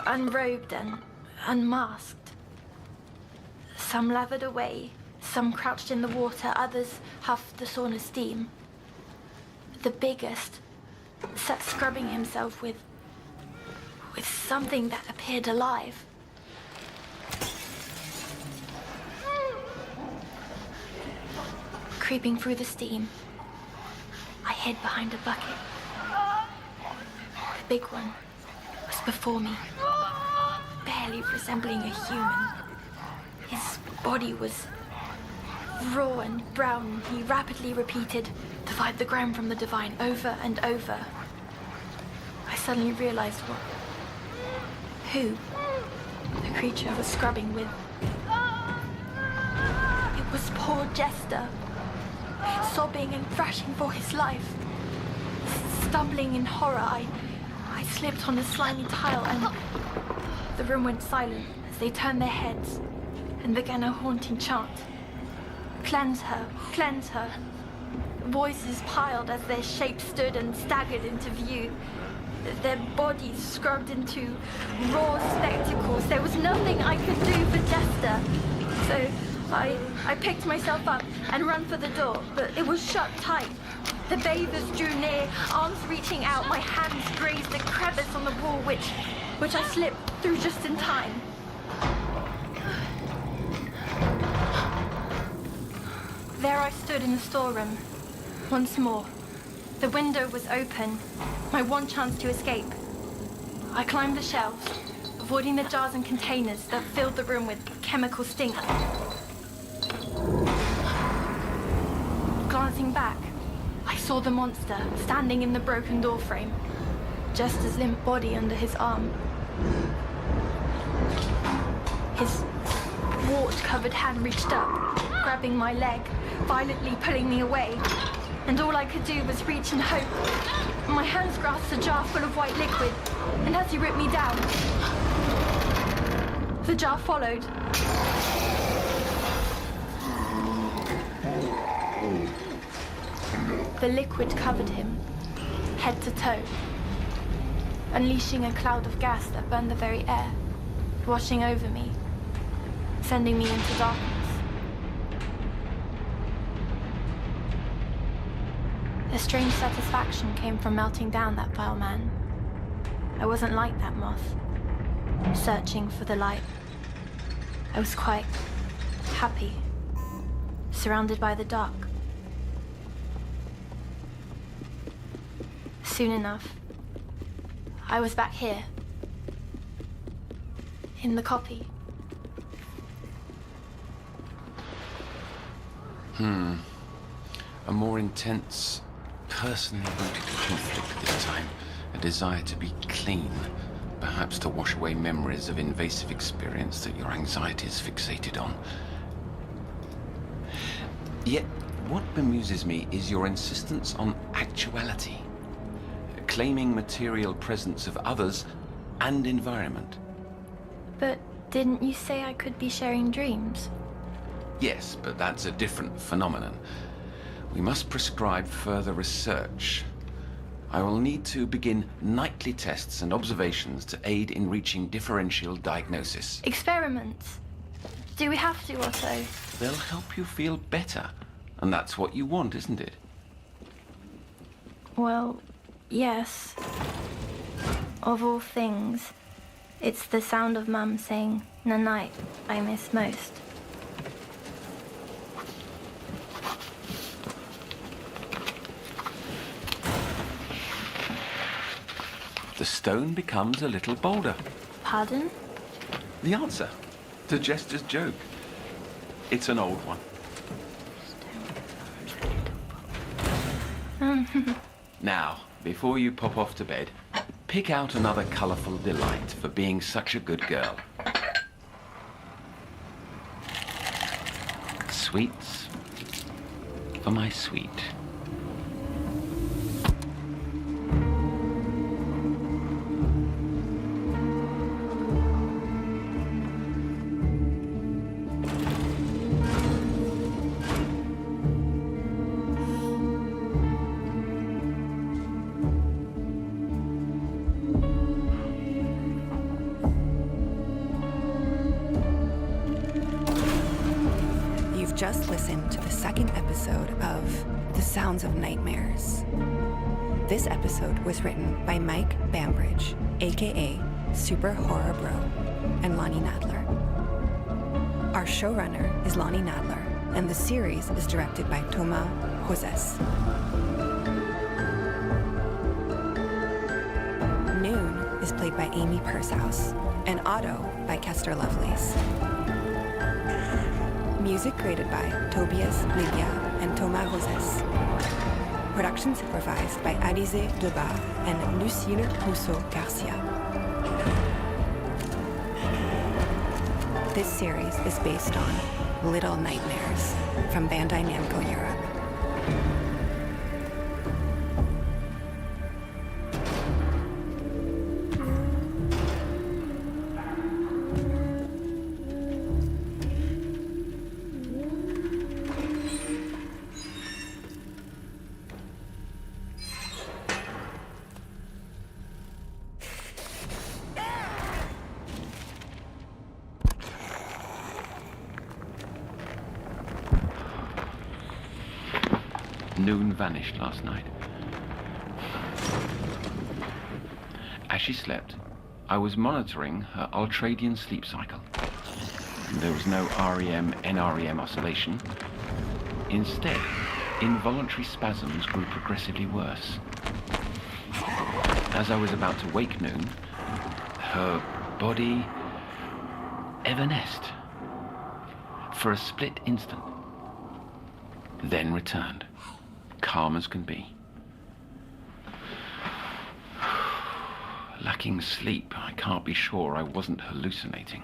S2: unrobed and unmasked. Some lathered away, some crouched in the water, others huffed the sauna steam. The biggest sat scrubbing himself with something that appeared alive. Creeping through the steam, I hid behind a bucket. The big one was before me, barely resembling a human. His body was raw and brown. He rapidly repeated, "Divide the ground from the divine," over and over. I suddenly realized who the creature was scrubbing with. It was poor Jester, sobbing and thrashing for his life. Stumbling in horror, I slipped on the slimy tile, and the room went silent as they turned their heads and began a haunting chant. Cleanse her, cleanse her. Voices piled as their shapes stood and staggered into view. Their bodies scrubbed into raw spectacles. There was nothing I could do for Jester. So I picked myself up and ran for the door, but it was shut tight. The bathers drew near, arms reaching out. My hands grazed a crevice on the wall, which I slipped through just in time. There I stood in the storeroom, once more. The window was open, my one chance to escape. I climbed the shelves, avoiding the jars and containers that filled the room with chemical stink. Glancing back, I saw the monster standing in the broken doorframe, Jester's limp body under his arm. His wart-covered hand reached up, grabbing my leg, violently pulling me away, and all I could do was reach and hope. My hands grasped a jar full of white liquid, and as he ripped me down, the jar followed. The liquid covered him, head to toe. unleashing a cloud of gas that burned the very air, washing over me, sending me into darkness. A strange satisfaction came from melting down that vile man. I wasn't like that moth, searching for the light. I was quite happy, surrounded by the dark. Soon enough, I was back here, in the copy.
S1: A more intense, personally rooted conflict this time. A desire to be clean. Perhaps to wash away memories of invasive experience that your anxiety is fixated on. Yet, what bemuses me is your insistence on actuality. Claiming material presence of others and environment.
S2: But didn't you say I could be sharing dreams?
S1: Yes, but that's a different phenomenon. We must prescribe further research. I will need to begin nightly tests and observations to aid in reaching differential diagnosis.
S2: Experiments? Do we have to, Otto?
S1: They'll help you feel better. And that's what you want, isn't it?
S2: Well, yes. Of all things, it's the sound of Mum saying "Nanite" I miss most.
S1: The stone becomes a little bolder.
S2: Pardon?
S1: The answer to Jester's joke. It's an old one. Now, before you pop off to bed, pick out another colourful delight for being such a good girl. Sweets for my sweet.
S3: Just listened to the second episode of The Sounds of Nightmares. This episode was written by Mike Bambridge, aka Super Horror Bro, and Lonnie Nadler. Our showrunner is Lonnie Nadler, and the series is directed by Thomas Joses. Noon is played by Amy Purshouse, and Otto by Kester Lovelace. Music created by Tobias Livia and Thomas Joses. Production supervised by Alize Debar and Lucille Rousseau-Garcia. This series is based on Little Nightmares from Bandai Namco Europe.
S1: Noon vanished last night. As she slept, I was monitoring her ultradian sleep cycle. There was no REM-NREM oscillation. Instead, involuntary spasms grew progressively worse. As I was about to wake Noon, her body evanesced for a split instant, then returned, calm as can be. Lacking sleep, I can't be sure I wasn't hallucinating.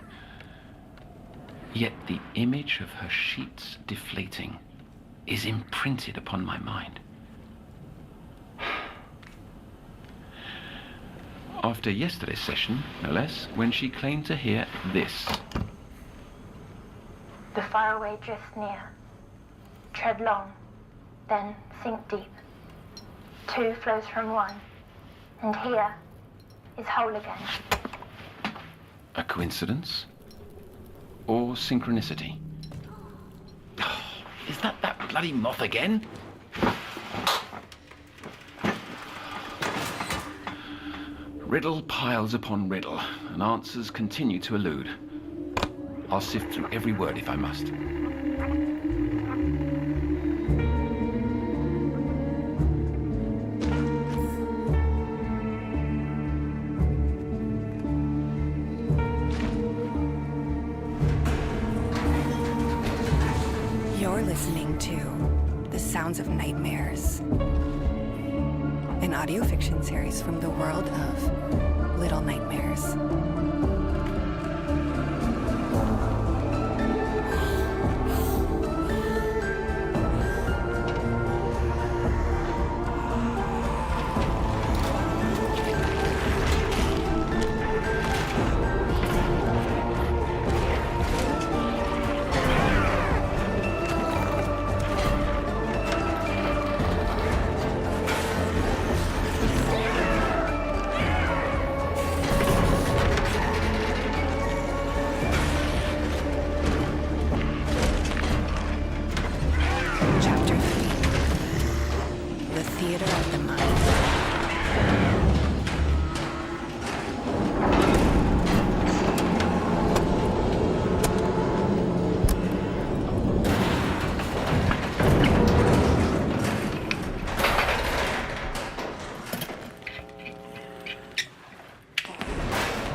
S1: Yet the image of her sheets deflating is imprinted upon my mind. After yesterday's session, no less, when she claimed to hear this.
S2: The faraway drifts near. Tread long, then sink deep. Two flows from one, and here, is whole again.
S1: A coincidence? Or synchronicity? Is that bloody moth again? Riddle piles upon riddle, and answers continue to elude. I'll sift through every word if I must.
S3: You're listening to The Sounds of Nightmares, an audio fiction series from the world of Little Nightmares.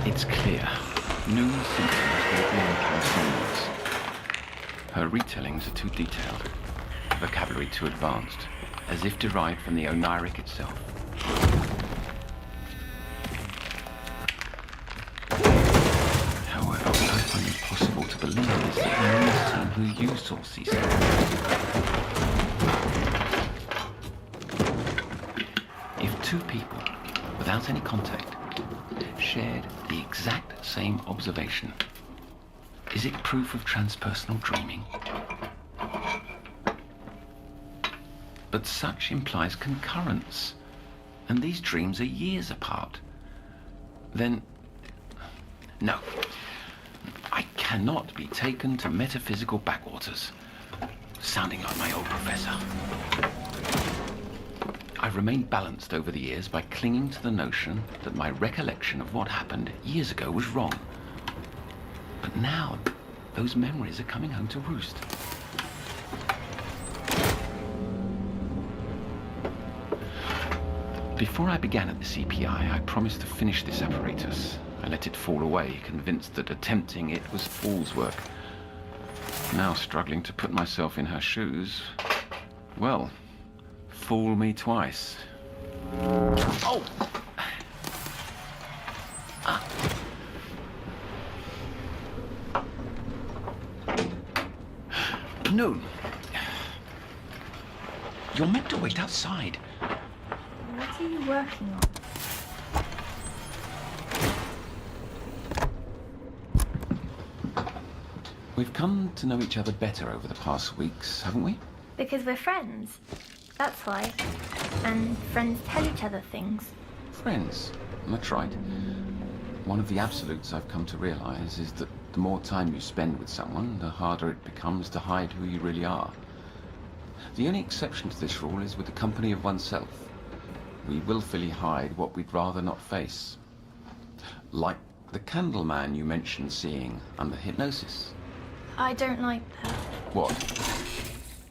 S1: It's clear. New symptoms don't mean calcinoids. Her retellings are too detailed, vocabulary too advanced, as if derived from the Oniric itself. However, what I find impossible to believe is that the news team who you source these if two people, without any contact, shared the exact same observation, is it proof of transpersonal dreaming? But such implies concurrence, and these dreams are years apart. Then, no, I cannot be taken to metaphysical backwaters, sounding like my old professor. I've remained balanced over the years by clinging to the notion that my recollection of what happened years ago was wrong. But now, those memories are coming home to roost. Before I began at the CPI, I promised to finish this apparatus. I let it fall away, convinced that attempting it was fool's work. Now struggling to put myself in her shoes, well, fool me twice. Oh! Noon. You're meant to wait outside.
S2: What are you working on?
S1: We've come to know each other better over the past weeks, haven't we?
S2: Because we're friends. That's why. And friends tell each other things.
S1: Friends. That's right. One of the absolutes I've come to realize is that the more time you spend with someone, the harder it becomes to hide who you really are. The only exception to this rule is with the company of oneself. We willfully hide what we'd rather not face. Like the candle man you mentioned seeing under hypnosis.
S2: I don't like that.
S1: What?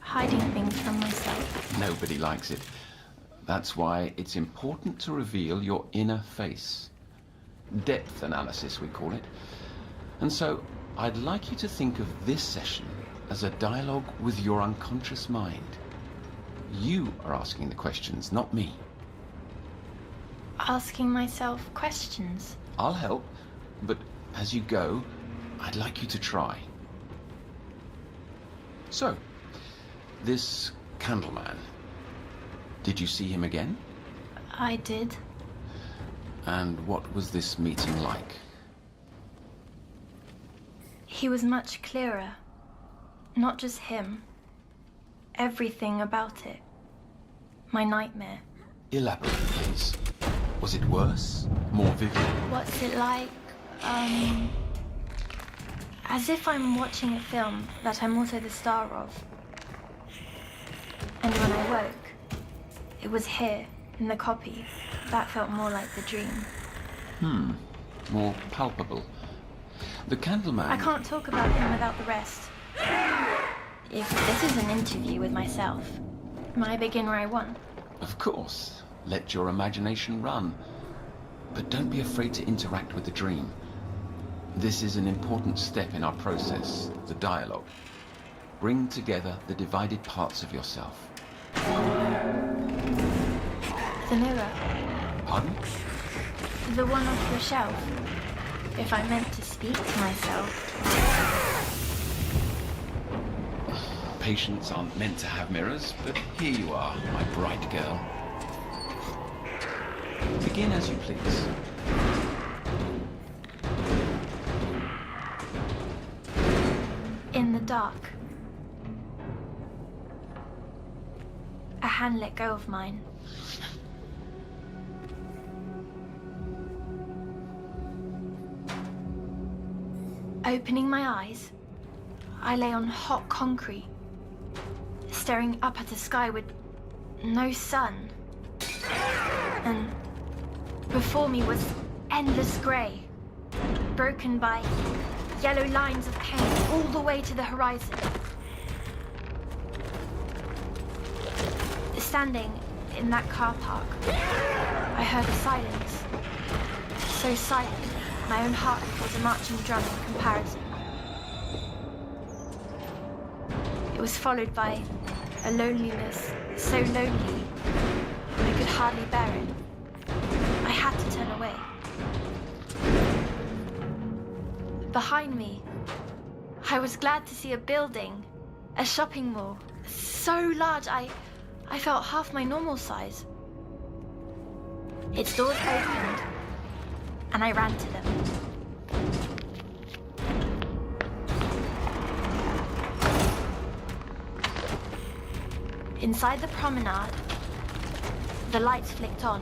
S2: Hiding things from myself.
S1: Nobody likes it. That's why it's important to reveal your inner face. Depth analysis, we call it. And so, I'd like you to think of this session as a dialogue with your unconscious mind. You are asking the questions, not me.
S2: Asking myself questions.
S1: I'll help, but as you go, I'd like you to try. So, this candleman, did you see him again?
S2: I did.
S1: And what was this meeting like?
S2: He was much clearer. Not just him. Everything about it. My nightmare.
S1: Elaborate, please.
S4: Was it worse? More vivid?
S2: What's it like? As if I'm watching a film that I'm also the star of. And when I woke, it was here, in the copy. That felt more like the dream.
S4: More palpable. The Candleman...
S2: I can't talk about him without the rest. If this is an interview with myself, may I begin where I want?
S4: Of course. Let your imagination run. But don't be afraid to interact with the dream. This is an important step in our process, the dialogue. Bring together the divided parts of yourself.
S2: The mirror.
S4: Pardon?
S2: The one off your shelf. If I meant to speak to myself.
S4: Patients aren't meant to have mirrors, but here you are, my bright girl. Begin as you please.
S2: In the dark. A hand let go of mine. Opening my eyes, I lay on hot concrete, staring up at the sky with no sun. And before me was endless grey, broken by yellow lines of paint all the way to the horizon. Standing in that car park, I heard a silence. So silent, my own heart was a marching drum in comparison. It was followed by a loneliness so lonely, I could hardly bear it. I had to turn away. Behind me, I was glad to see a building, a shopping mall, so large I felt half my normal size. Its doors opened, and I ran to them. Inside the promenade, the lights flicked on,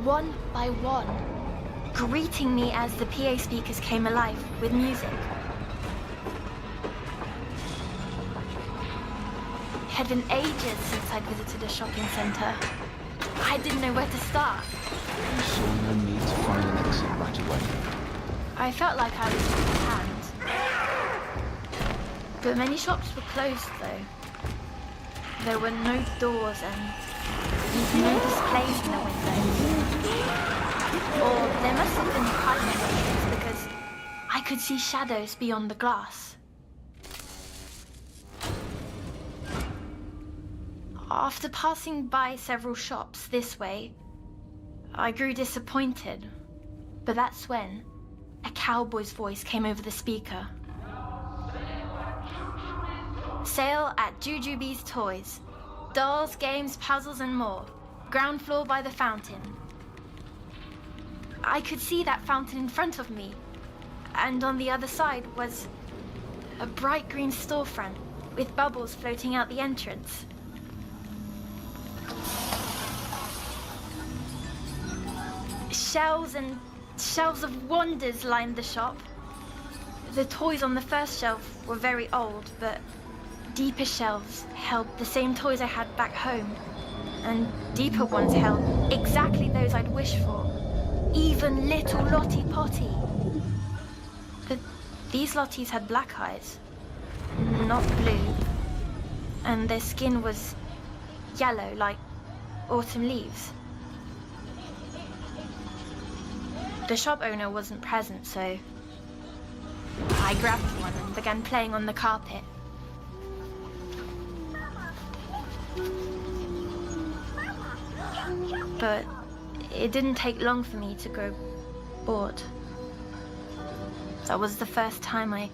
S2: one by one, greeting me as the PA speakers came alive with music. It had been ages since I'd visited a shopping centre. I didn't know where to start.
S4: You saw no need to find an exit right away.
S2: I felt like I was in good hands. But many shops were closed, though. There were no doors and no displays in the windows. Or there must have been hiding windows because I could see shadows beyond the glass. After passing by several shops this way, I grew disappointed. But that's when a cowboy's voice came over the speaker. Sale at Jujubee's Toys. Dolls, games, puzzles and more. Ground floor by the fountain. I could see that fountain in front of me. And on the other side was a bright green storefront with bubbles floating out the entrance. Shelves and shelves of wonders lined the shop. The toys on the first shelf were very old, but deeper shelves held the same toys I had back home, and deeper ones held exactly those I'd wished for, even little Lottie Potty. But these Lotties had black eyes, not blue, and their skin was yellow like autumn leaves. The shop owner wasn't present, so I grabbed one and began playing on the carpet. But it didn't take long for me to grow bored. That was the first time I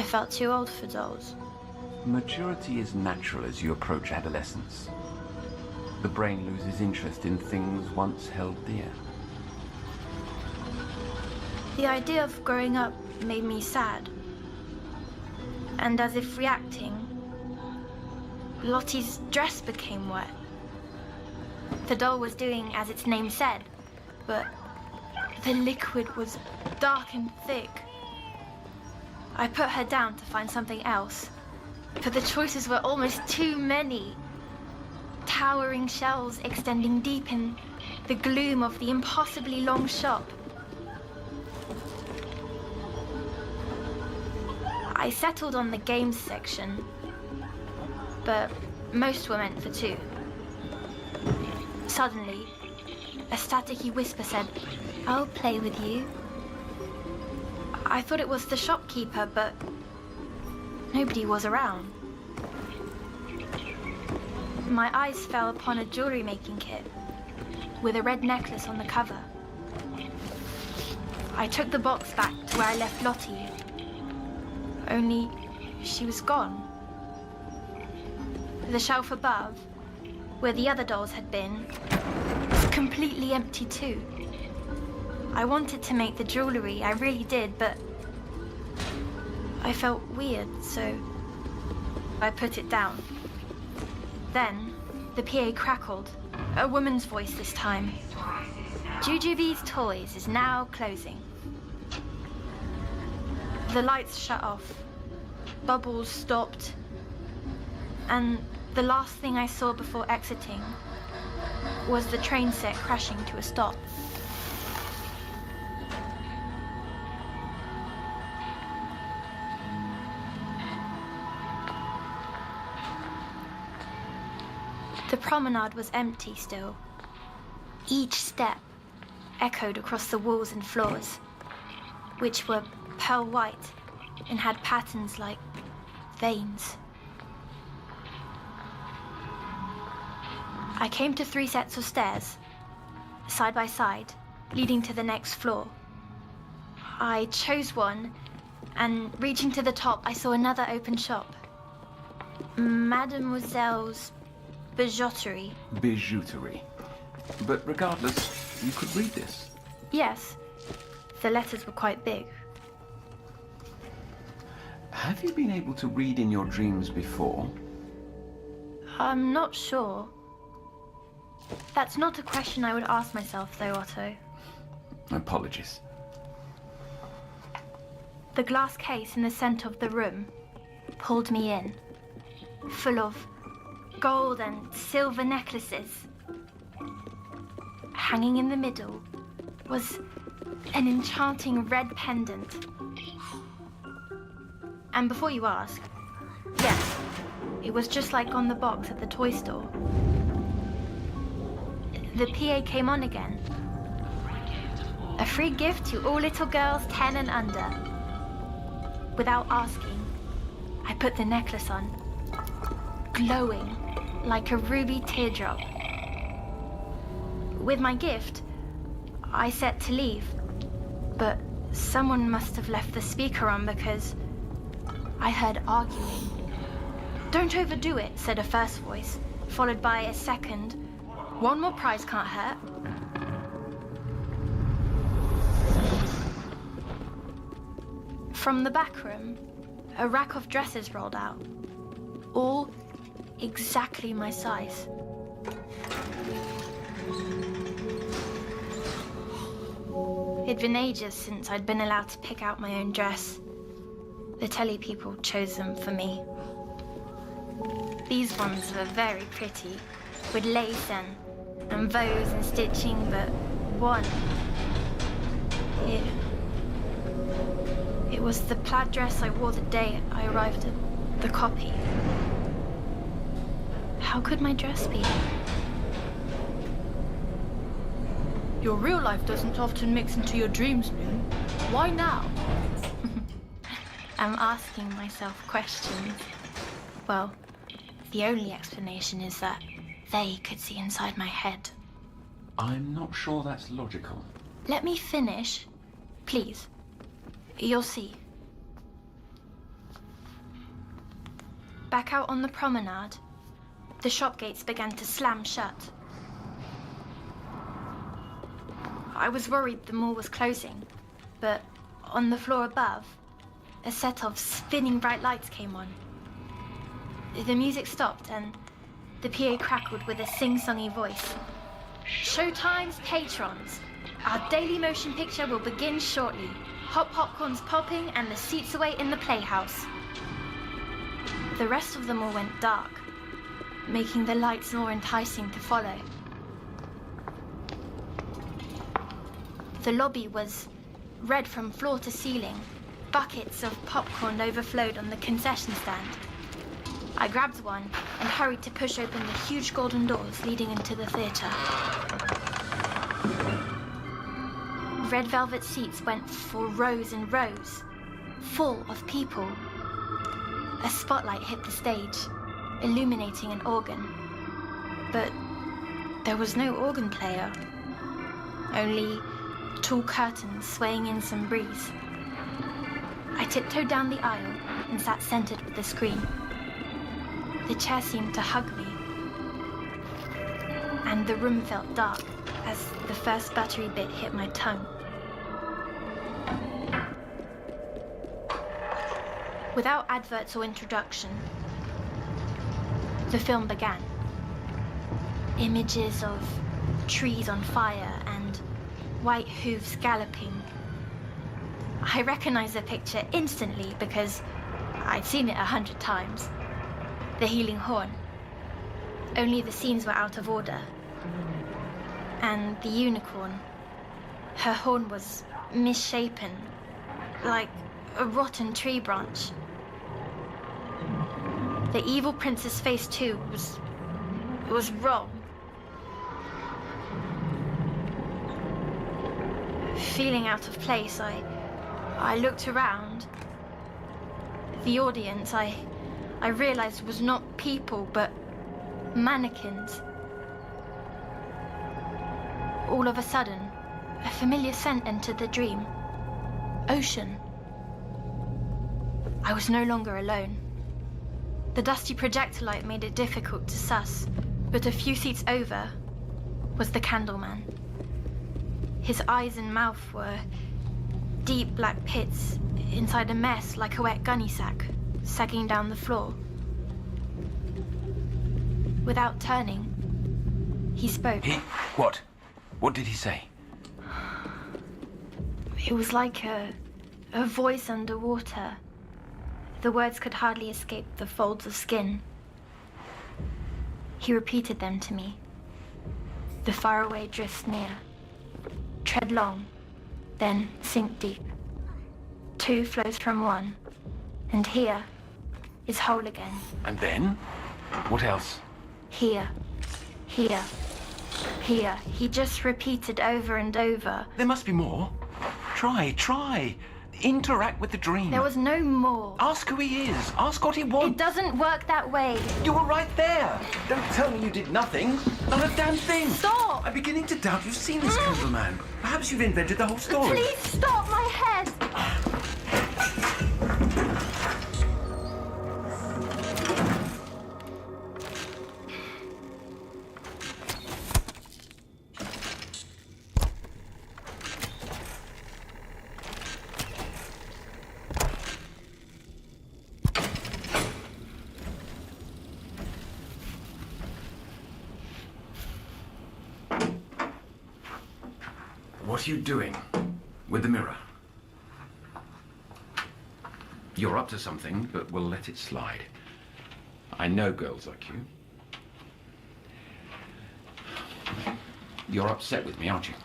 S2: felt too old for dolls.
S1: Maturity is natural as you approach adolescence. The brain loses interest in things once held dear.
S2: The idea of growing up made me sad. And as if reacting, Lottie's dress became wet. The doll was doing as its name said, but the liquid was dark and thick. I put her down to find something else, but the choices were almost too many. Towering shelves extending deep in the gloom of the impossibly long shop. I settled on the games section, but most were meant for two. Suddenly, a staticky whisper said, "I'll play with you." I thought it was the shopkeeper, but nobody was around. My eyes fell upon a jewelry making kit with a red necklace on the cover. I took the box back to where I left Lottie, only she was gone. The shelf above, where the other dolls had been, was completely empty too. I wanted to make the jewelry, I really did, but I felt weird, so I put it down. Then the PA crackled, a woman's voice this time. "Jujubee's Toys is now closing." The lights shut off, bubbles stopped, and the last thing I saw before exiting was the train set crashing to a stop. The promenade was empty still. Each step echoed across the walls and floors, which were pearl white and had patterns like veins. I came to 3 sets of stairs, side by side, leading to the next floor. I chose one, and reaching to the top, I saw another open shop. Mademoiselle's Bijouterie.
S1: Bijouterie. But regardless, you could read this.
S2: Yes, the letters were quite big.
S1: Have you been able to read in your dreams before?
S2: I'm not sure. That's not a question I would ask myself, though, Otto.
S1: Apologies.
S2: The glass case in the center of the room pulled me in, full of gold and silver necklaces. Hanging in the middle was an enchanting red pendant. And before you ask, yes, it was just like on the box at the toy store. The PA came on again. A free gift to all little girls 10 and under. Without asking, I put the necklace on, glowing like a ruby teardrop. With my gift, I set to leave, but someone must have left the speaker on because I heard arguing. "Don't overdo it," said a first voice, followed by a second. "One more prize can't hurt." From the back room, a rack of dresses rolled out, all exactly my size. It'd been ages since I'd been allowed to pick out my own dress. The telly people chose them for me. These ones were very pretty, with lace and bows and stitching, but one, it was the plaid dress I wore the day I arrived at the copy. How could my dress be?
S5: Your real life doesn't often mix into your dreams, Moon. Why now?
S2: I'm asking myself questions. Well, the only explanation is that they could see inside my head.
S1: I'm not sure that's logical.
S2: Let me finish, please. You'll see. Back out on the promenade, the shop gates began to slam shut. I was worried the mall was closing, but on the floor above, a set of spinning bright lights came on. The music stopped and the PA crackled with a sing-songy voice. "Showtime's patrons, Our daily motion picture will begin shortly. Hot popcorn's popping and the seats await in the playhouse. The rest of them all went dark, making the lights more enticing to follow. The lobby was red from floor to ceiling. Buckets of popcorn overflowed on the concession stand. I grabbed one and hurried to push open the huge golden doors leading into the theatre. Red velvet seats went for rows and rows, full of people. A spotlight hit the stage, illuminating an organ. But there was no organ player, only tall curtains swaying in some breeze. I tiptoed down the aisle and sat centered with the screen. The chair seemed to hug me, and the room felt dark as the first buttery bit hit my tongue. Without adverts or introduction, the film began. Images of trees on fire and white hooves galloping. I recognized the picture instantly because I'd seen it 100 times. The healing horn. Only the scenes were out of order. And the unicorn. Her horn was misshapen, like a rotten tree branch. The evil prince's face, too, was wrong. Feeling out of place, I looked around. The audience, I realized was not people, but mannequins. All of a sudden, a familiar scent entered the dream. Ocean. I was no longer alone. The dusty projector light made it difficult to suss, but a few seats over was the Candleman. His eyes and mouth were deep black pits inside a mess like a wet gunny sack, sagging down the floor. Without turning, he spoke.
S1: What? What did he say?
S2: It was like a voice underwater. The words could hardly escape the folds of skin. He repeated them to me. The faraway drifts near. Tread long, then sink deep. Two flows from one, and here is whole again.
S1: And then? What else?
S2: Here, here, here. He just repeated over and over.
S1: There must be more. Try. Interact with the dream.
S2: There was no more.
S1: Ask who he is. Ask what he wants.
S2: It doesn't work that way.
S1: You were right there. Don't tell me you did nothing. Not a damn thing.
S2: Stop!
S1: I'm beginning to doubt you've seen this Candleman. Perhaps you've invented the whole story.
S2: Please stop my head!
S1: What are you doing with the mirror? You're up to something, but we'll let it slide. I know girls like you. You're upset with me, aren't you?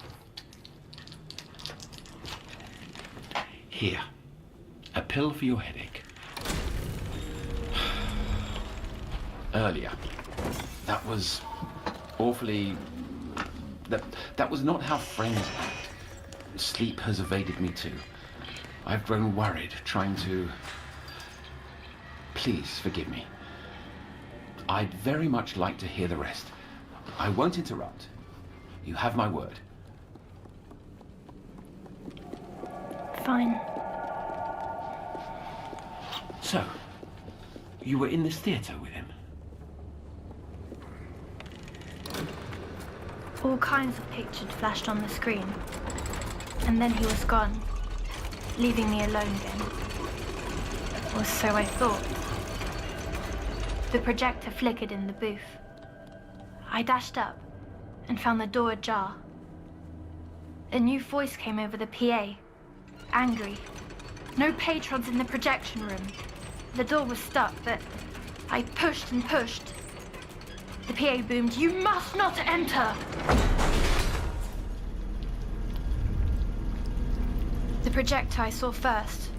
S1: Here, a pill for your headache. Earlier, that was awfully... That was not how friends act. Sleep has evaded me too. I've grown worried, trying to... Please forgive me. I'd very much like to hear the rest. I won't interrupt. You have my word.
S2: Fine.
S1: So, you were in this theatre with him?
S2: All kinds of pictures flashed on the screen. And then he was gone, leaving me alone again. Or so I thought. The projector flickered in the booth. I dashed up and found the door ajar. a new voice came over the PA. Angry. No patrons in the projection room. The door was stuck, but I pushed and pushed. The PA boomed, "You must not enter!" The projector I saw first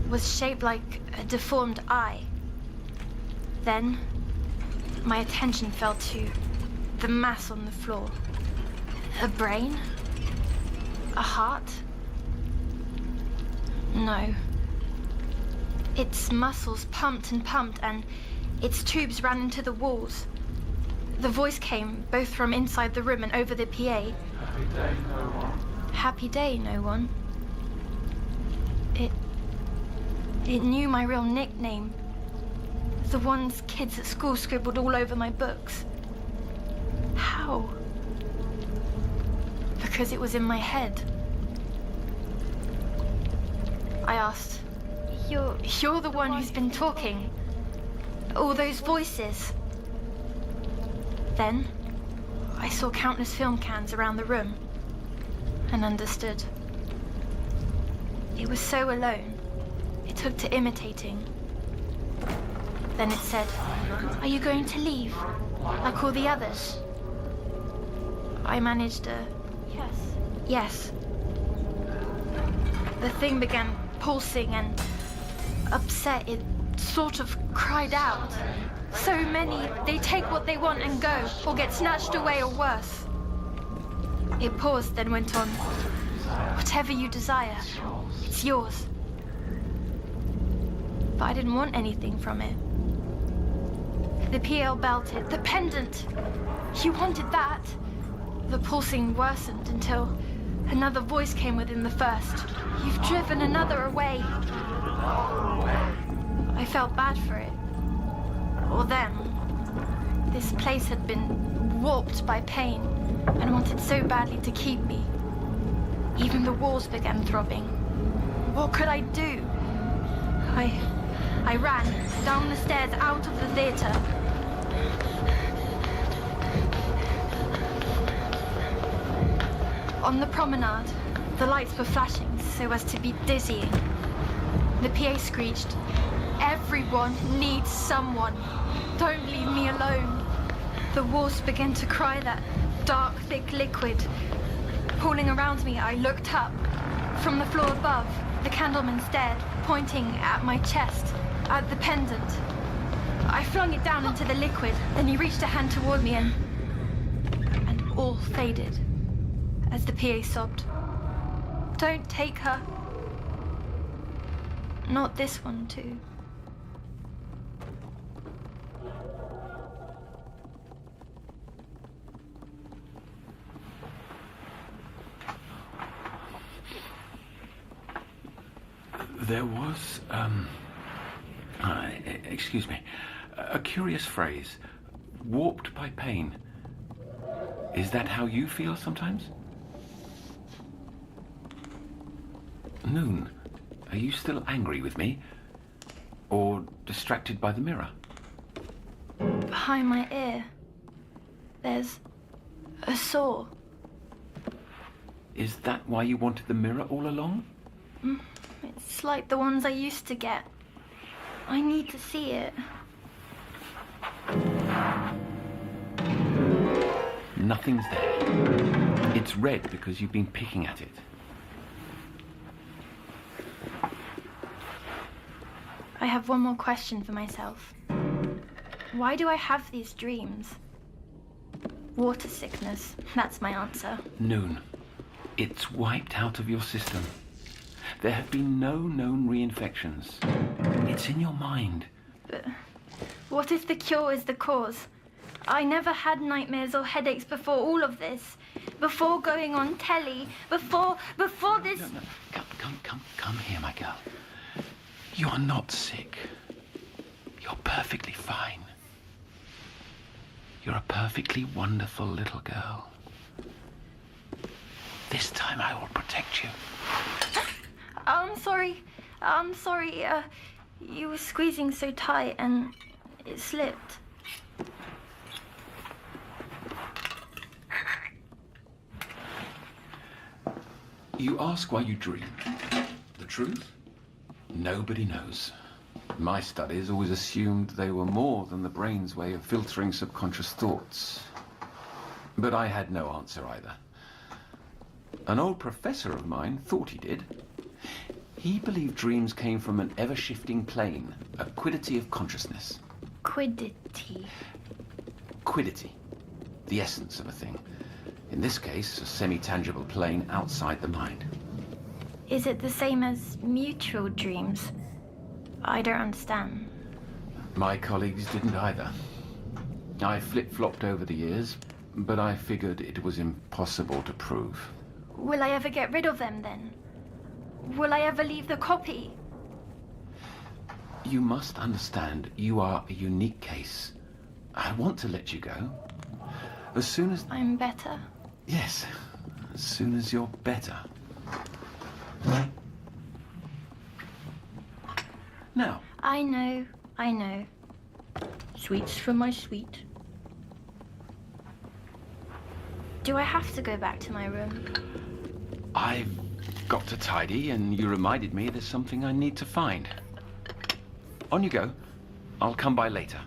S2: was shaped like a deformed eye. Then, my attention fell to the mass on the floor. A brain? A heart? No. Its muscles pumped and pumped, and its tubes ran into the walls. The voice came both from inside the room and over the PA.
S1: Happy day, no one.
S2: Happy day, no one. It knew my real nickname. The ones kids at school scribbled all over my books. How? Because it was in my head. I asked, You're the one who's been talking. All those voices. Then, I saw countless film cans around the room and understood. It was so alone. It took to imitating. Then it said, "Are you going to leave, like all the others?" I managed a yes. The thing began pulsing and upset. It sort of cried out. So many, they take what they want and go, or get snatched away, or worse. It paused, then went on. "Whatever you desire, it's yours." But I didn't want anything from it. The PL belted, "The pendant! You wanted that!" The pulsing worsened until another voice came within the first. "You've driven another away." I felt bad for it. Or them. This place had been warped by pain and wanted so badly to keep me. Even the walls began throbbing. What could I do? I ran down the stairs out of the theater. On the promenade, the lights were flashing so as to be dizzying. The PA screeched, "Everyone needs someone. Don't leave me alone." The walls began to cry that dark, thick liquid. Pulling around me, I looked up. From the floor above, the candleman stared, pointing at my chest, at the pendant. I flung it down into the liquid, then he reached a hand toward me and all faded as the PA sobbed, "Don't take her. Not this one, too."
S1: There was, excuse me, a curious phrase, warped by pain. Is that how you feel sometimes? Noon, are you still angry with me? Or distracted by the mirror?
S2: Behind my ear, there's a saw.
S1: Is that why you wanted the mirror all along?
S2: It's like the ones I used to get. I need to see it.
S1: Nothing's there. It's red because you've been picking at it.
S2: I have one more question for myself. Why do I have these dreams? Water sickness, that's my answer.
S1: Noon, it's wiped out of your system. There have been no known reinfections. It's in your mind.
S2: But what if the cure is the cause? I never had nightmares or headaches before all of this. Before going on telly. Before this...
S1: No. Come here, my girl. You are not sick. You're perfectly fine. You're a perfectly wonderful little girl. This time I will protect you.
S2: I'm sorry. You were squeezing so tight and it slipped.
S4: You ask why you dream. The truth? Nobody knows. My studies always assumed they were more than the brain's way of filtering subconscious thoughts. But I had no answer either. An old professor of mine thought he did. He believed dreams came from an ever-shifting plane, a quiddity of consciousness.
S2: Quiddity.
S4: Quiddity, the essence of a thing. In this case, a semi-tangible plane outside the mind.
S2: Is it the same as mutual dreams? I don't understand.
S4: My colleagues didn't either. I flip-flopped over the years, but I figured it was impossible to prove.
S2: Will I ever get rid of them then? Will I ever leave the copy?
S4: You must understand, you are a unique case. I want to let you go. As soon as...
S2: I'm better.
S4: Yes, as soon as you're better. Now.
S2: I know.
S5: Sweets for my sweet.
S2: Do I have to go back to my room?
S4: I've got to tidy, and you reminded me there's something I need to find. On you go. I'll come by later.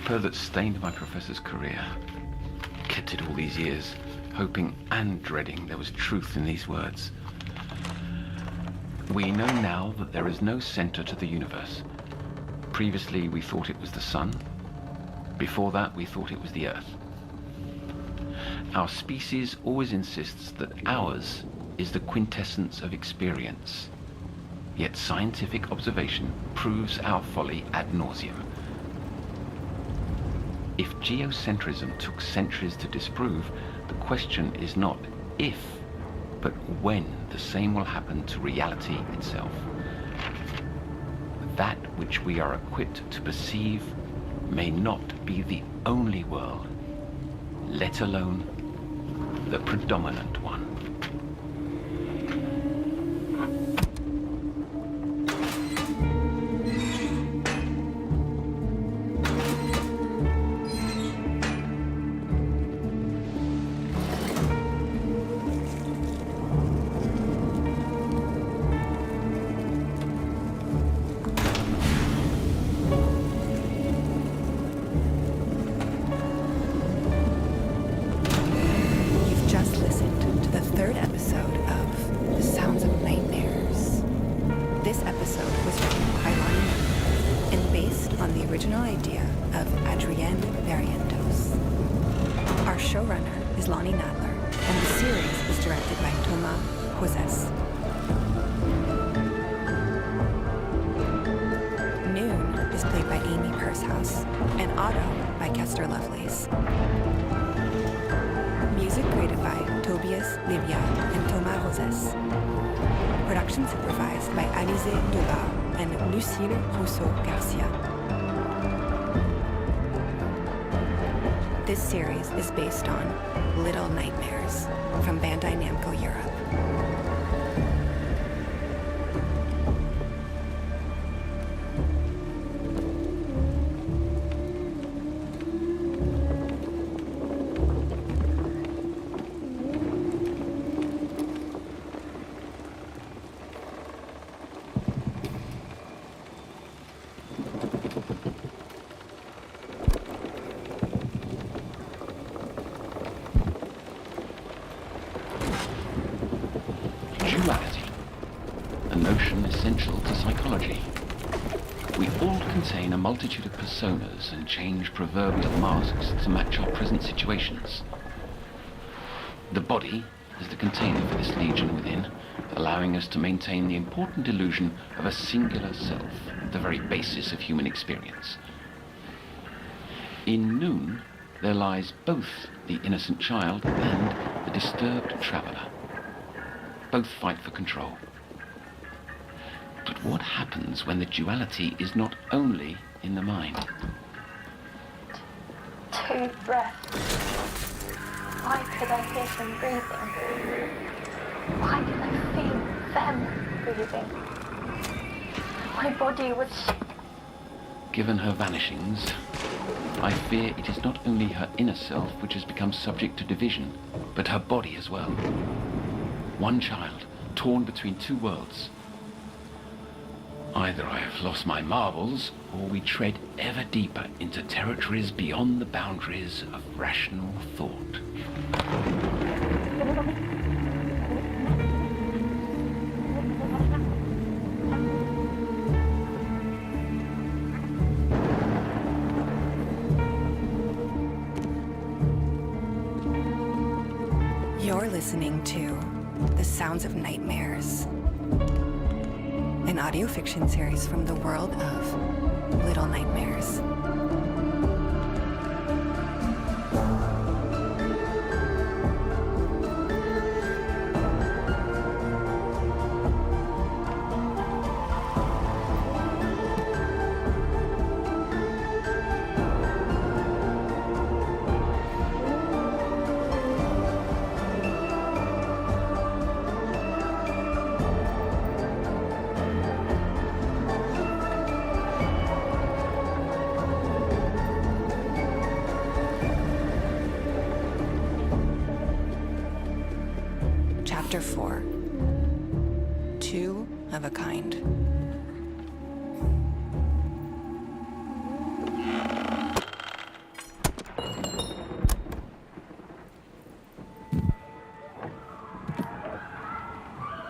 S4: That stained my professor's career. Kept it all these years, hoping and dreading there was truth in these words. We know now that there is no center to the universe. Previously, we thought it was the sun. Before that, we thought it was the earth. Our species always insists that ours is the quintessence of experience. Yet scientific observation proves our folly ad nauseum. If geocentrism took centuries to disprove, the question is not if, but when the same will happen to reality itself. That which we are equipped to perceive may not be the only world, let alone the predominant one.
S3: This series is based on Little Nightmares from Bandai Namco Europe.
S4: Duality, a notion essential to psychology. We all contain a multitude of personas and change proverbial masks to match our present situations. The body is the container for this legion within, allowing us to maintain the important illusion of a singular self, the very basis of human experience. In Noon, there lies both the innocent child and the disturbed traveler. Both fight for control. But what happens when the duality is not only in the mind?
S2: 2 breaths. Why could I hear them breathing? Why could I feel them breathing? My body was...
S1: Given her vanishings, I fear it is not only her inner self which has become subject to division, but her body as well. One child, torn between two worlds. Either I have lost my marbles, or we tread ever deeper into territories beyond the boundaries of rational thought.
S3: You're listening to The Sounds of Nightmares, an audio fiction series from the world of Little Nightmares. Chapter 4. Two of a Kind.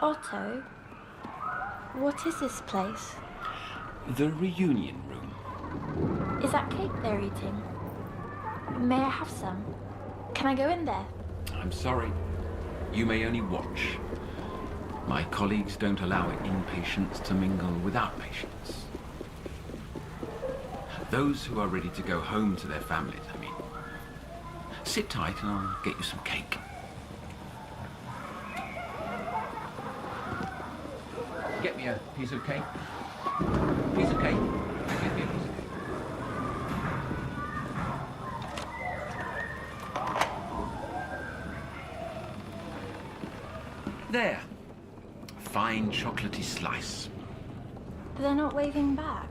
S2: Otto, what is this place?
S1: The reunion room.
S2: Is that cake they're eating? May I have some? Can I go in there?
S1: I'm sorry. You may only watch. My colleagues don't allow inpatients to mingle with outpatients. Those who are ready to go home to their families, I mean. Sit tight and I'll get you some cake. Get me a piece of cake. Piece of cake. Get me a piece of cake. There. Fine chocolatey slice.
S2: They're not waving back.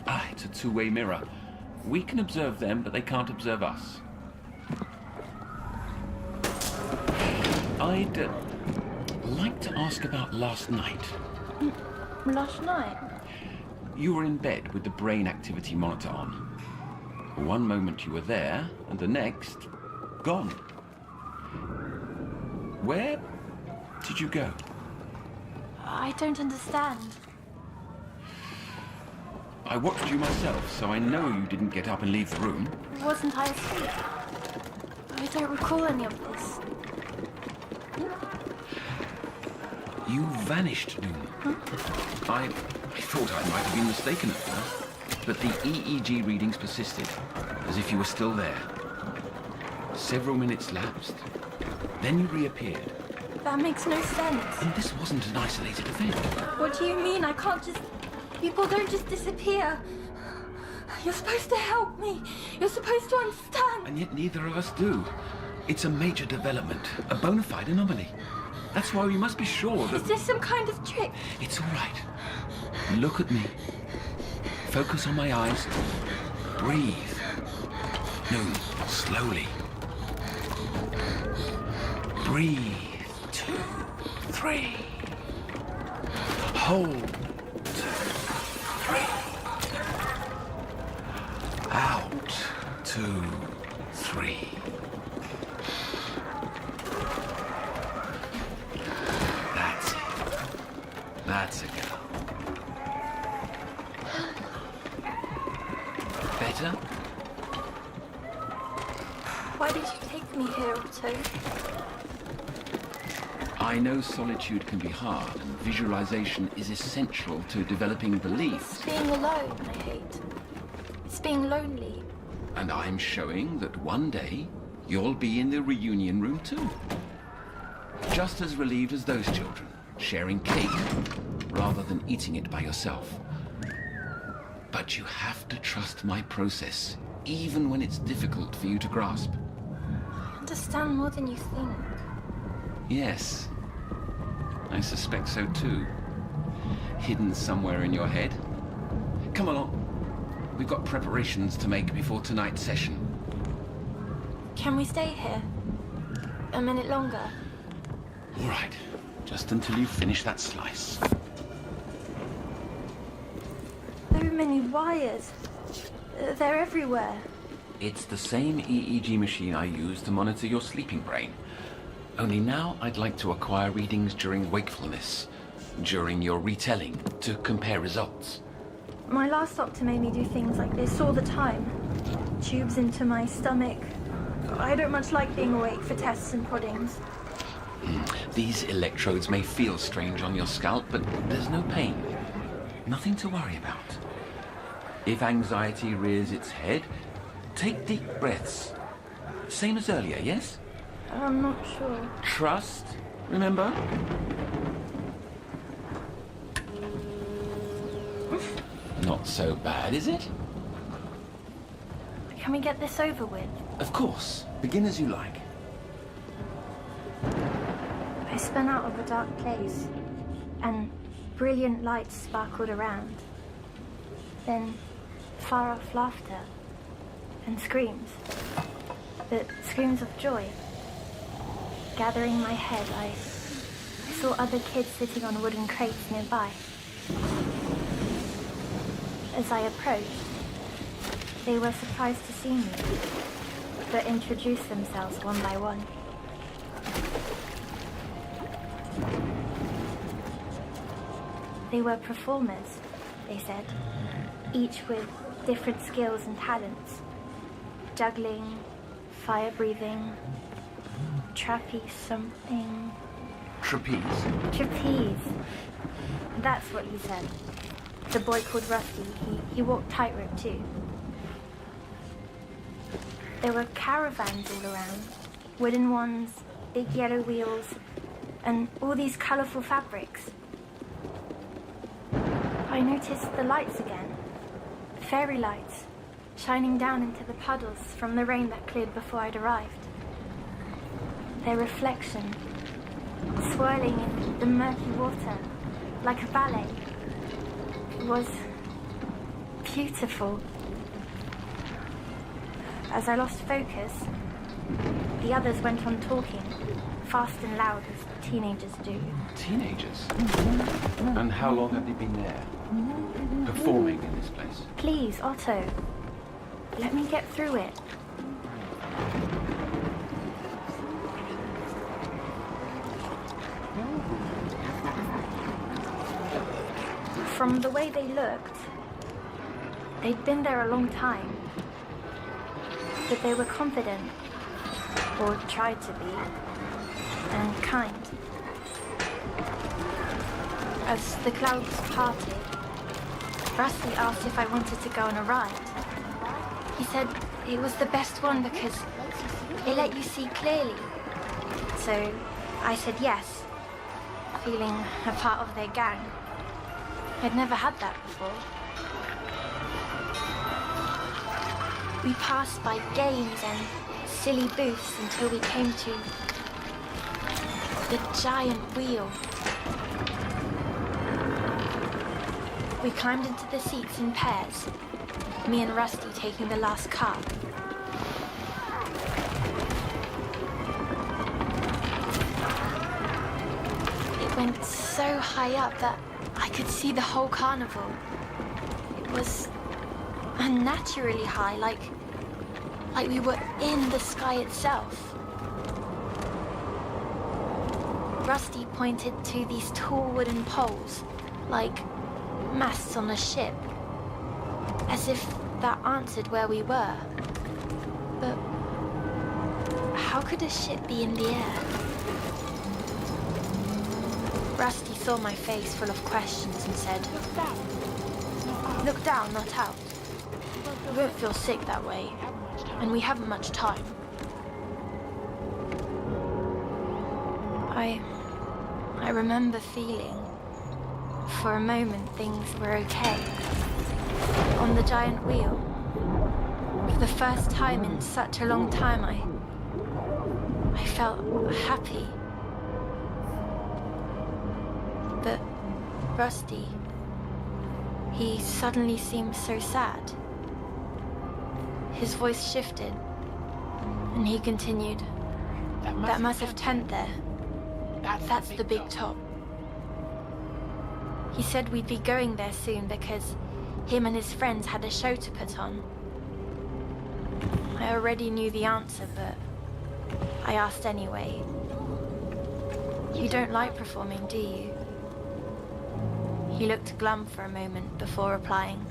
S1: Ah, it's a two-way mirror. We can observe them, but they can't observe us. I'd like to ask about last night.
S2: Last night?
S1: You were in bed with the brain activity monitor on. One moment you were there, and the next, gone. Where did you go?
S2: I don't understand.
S1: I watched you myself, so I know you didn't get up and leave the room.
S2: Wasn't I asleep? I don't recall any of this.
S1: You vanished, Noon. I thought I might have been mistaken at first, but the EEG readings persisted, as if you were still there. Several minutes lapsed, then you reappeared.
S2: That makes no sense.
S1: And this wasn't an isolated event.
S2: What do you mean? I can't just... People don't just disappear. You're supposed to help me. You're supposed to understand.
S1: And yet neither of us do. It's a major development, a bona fide anomaly. That's why we must be sure that...
S2: Is this some kind of trick?
S1: It's all right. Look at me. Focus on my eyes. Breathe. No, slowly. Breathe. 2, 3. Hold. 2, 3. Out. 2, 3. That's it. That's a girl. Better?
S2: Why did you take me here, Otto?
S1: I know solitude can be hard, and visualization is essential to developing beliefs.
S2: It's being alone, I hate. It's being lonely.
S1: And I'm showing that one day, you'll be in the reunion room too. Just as relieved as those children, sharing cake, rather than eating it by yourself. But you have to trust my process, even when it's difficult for you to grasp.
S2: I understand more than you think.
S1: Yes. I suspect so too. Hidden somewhere in your head. Come along. We've got preparations to make before tonight's session.
S2: Can we stay here? A minute longer?
S1: All right. Just until you finish that slice.
S2: So many wires. They're everywhere.
S1: It's the same EEG machine I use to monitor your sleeping brain. Only now I'd like to acquire readings during wakefulness, during your retelling, to compare results.
S2: My last doctor made me do things like this all the time. Tubes into my stomach. I don't much like being awake for tests and proddings.
S1: These electrodes may feel strange on your scalp, but there's no pain. Nothing to worry about. If anxiety rears its head, take deep breaths. Same as earlier, yes?
S2: I'm not sure.
S1: Trust, remember? Not so bad, is it?
S2: Can we get this over with?
S1: Of course. Begin as you like.
S2: I spun out of a dark place, and brilliant lights sparkled around. Then far-off laughter and screams, but screams of joy. Gathering my head, I saw other kids sitting on wooden crates nearby. As I approached, they were surprised to see me, but introduced themselves one by one. They were performers, they said, each with different skills and talents. Juggling, fire breathing, trapeze something.
S1: Trapeze.
S2: Trapeze. That's what he said. The boy called Rusty, he walked tightrope too. There were caravans all around. Wooden ones, big yellow wheels, and all these colourful fabrics. I noticed the lights again. Fairy lights, shining down into the puddles from the rain that cleared before I'd arrived. Their reflection, swirling in the murky water, like a ballet, was beautiful. As I lost focus, the others went on talking, fast and loud as teenagers do.
S1: Teenagers? And how long have they been there? Performing in this place?
S2: Please, Otto, let me get through it. From the way they looked, they'd been there a long time. But they were confident, or tried to be, and kind. As the clouds parted, Rusty asked if I wanted to go on a ride. He said it was the best one because it let you see clearly. So I said yes, feeling a part of their gang. I'd never had that before. We passed by games and silly booths until we came to the giant wheel. We climbed into the seats in pairs, me and Rusty taking the last car. It went so high up that I could see the whole carnival. It was unnaturally high, like we were in the sky itself. Rusty pointed to these tall wooden poles, like masts on a ship, as if that answered where we were. But how could a ship be in the air? Rusty saw my face full of questions and said, "Look down, not out. You won't feel sick that way, and we haven't much time." I remember feeling, for a moment, things were okay. On the giant wheel, for the first time in such a long time, I felt happy. But Rusty, he suddenly seemed so sad. His voice shifted, and he continued, "That massive tent there, that's the big top." He said we'd be going there soon because him and his friends had a show to put on. I already knew the answer, but I asked anyway. You don't like performing, do you? He looked glum for a moment before replying,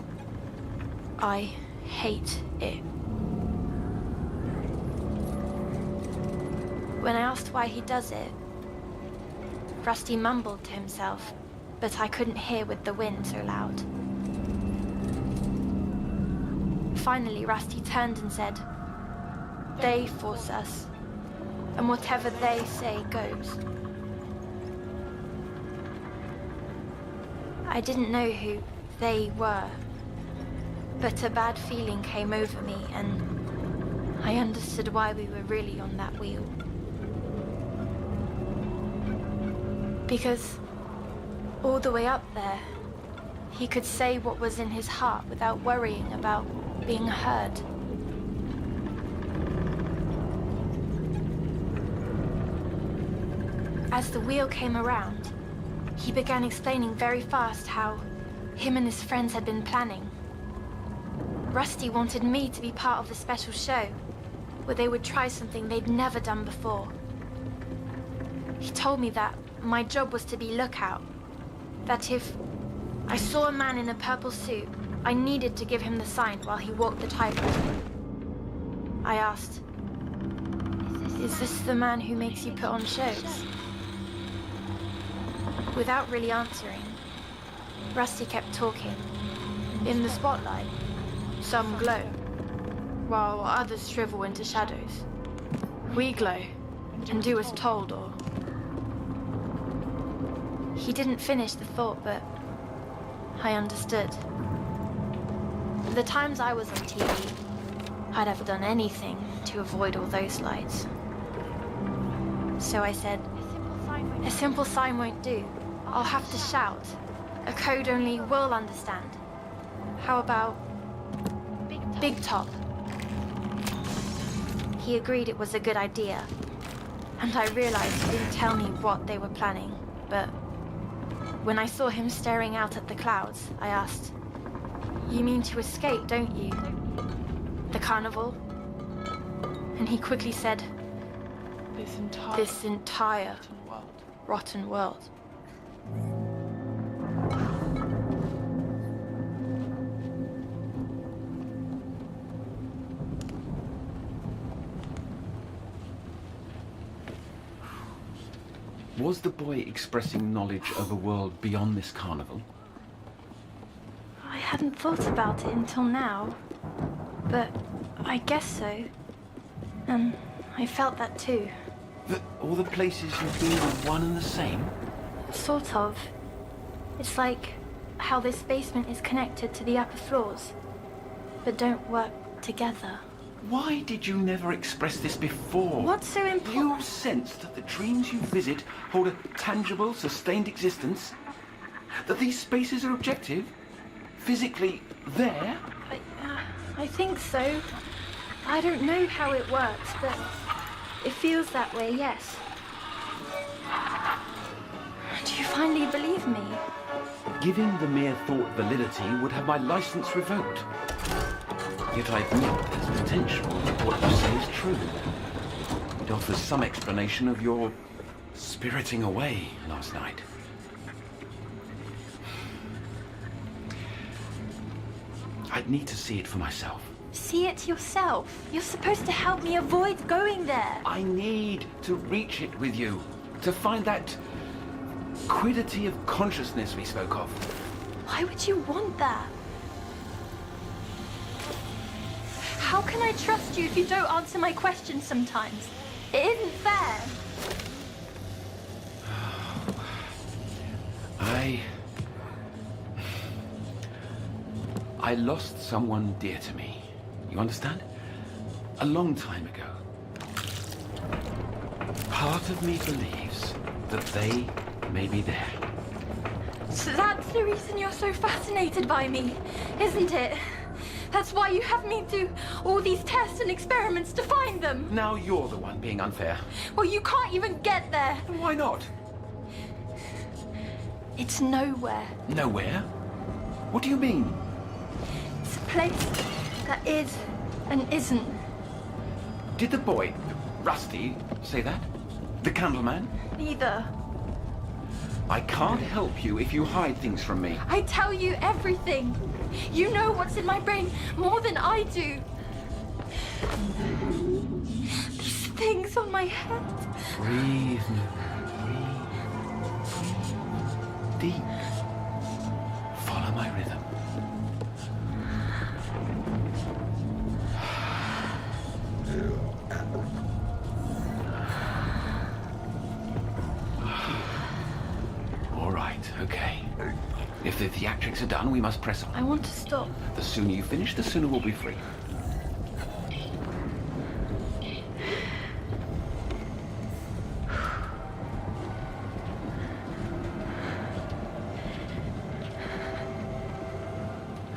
S2: "I hate it." When I asked why he does it, Rusty mumbled to himself, but I couldn't hear with the wind so loud. Finally, Rusty turned and said, "They force us, and whatever they say goes." I didn't know who they were, but a bad feeling came over me, and I understood why we were really on that wheel. Because all the way up there, he could say what was in his heart without worrying about being heard. As the wheel came around, he began explaining very fast how him and his friends had been planning. Rusty wanted me to be part of the special show, where they would try something they'd never done before. He told me that my job was to be lookout, that if I saw a man in a purple suit, I needed to give him the sign while he walked the tightrope. I asked, "Is this the man who makes you put on shows?" Without really answering, Rusty kept talking. In the spotlight, some glow, while others shrivel into shadows. We glow and do as told, or... He didn't finish the thought, but I understood. The times I was on TV, I'd have done anything to avoid all those lights. So I said, "A simple sign won't do. I'll have to shout. A code only we'll understand. How about Big Top?" He agreed it was a good idea, and I realized he didn't tell me what they were planning, but when I saw him staring out at the clouds, I asked, "You mean to escape, don't you? The carnival?" And he quickly said, This entire rotten world.
S1: Was the boy expressing knowledge of a world beyond this carnival?
S2: I hadn't thought about it until now, but I guess so. I felt that too.
S1: That all the places you've been are one and the same?
S2: Sort of. It's like how this basement is connected to the upper floors, but don't work together.
S1: Why did you never express this before?
S2: What's so important?
S1: You sense that the dreams you visit hold a tangible, sustained existence? That these spaces are objective? Physically there?
S2: I think so. I don't know how it works, but it feels that way, yes. Do you finally believe me?
S1: Giving the mere thought validity would have my license revoked. Yet I admit there's potential that what you say is true. It offers some explanation of your spiriting away last night. I'd need to see it for myself.
S2: See it yourself. You're supposed to help me avoid going there.
S1: I need to reach it with you, to find that quiddity of consciousness we spoke of.
S2: Why would you want that? How can I trust you if you don't answer my questions sometimes? It isn't fair.
S1: I lost someone dear to me. You understand? A long time ago.
S4: Part of me believes that they may be there.
S2: So that's the reason you're so fascinated by me, isn't it? That's why you have me do all these tests and experiments to find them.
S4: Now you're the one being unfair.
S2: Well, you can't even get there.
S4: Why not?
S2: It's nowhere.
S4: Nowhere? What do you mean?
S2: It's a place that is and isn't.
S4: Did the boy, Rusty, say that? The candleman?
S2: Neither.
S4: I can't help you if you hide things from me.
S2: I tell you everything. You know what's in my brain more than I do. These things on my head.
S4: Breathe, breathe. Deep. Follow my rhythm. All right, okay. If the theatrics are done, we must press on.
S2: I want to stop.
S4: The sooner you finish, the sooner we'll be free.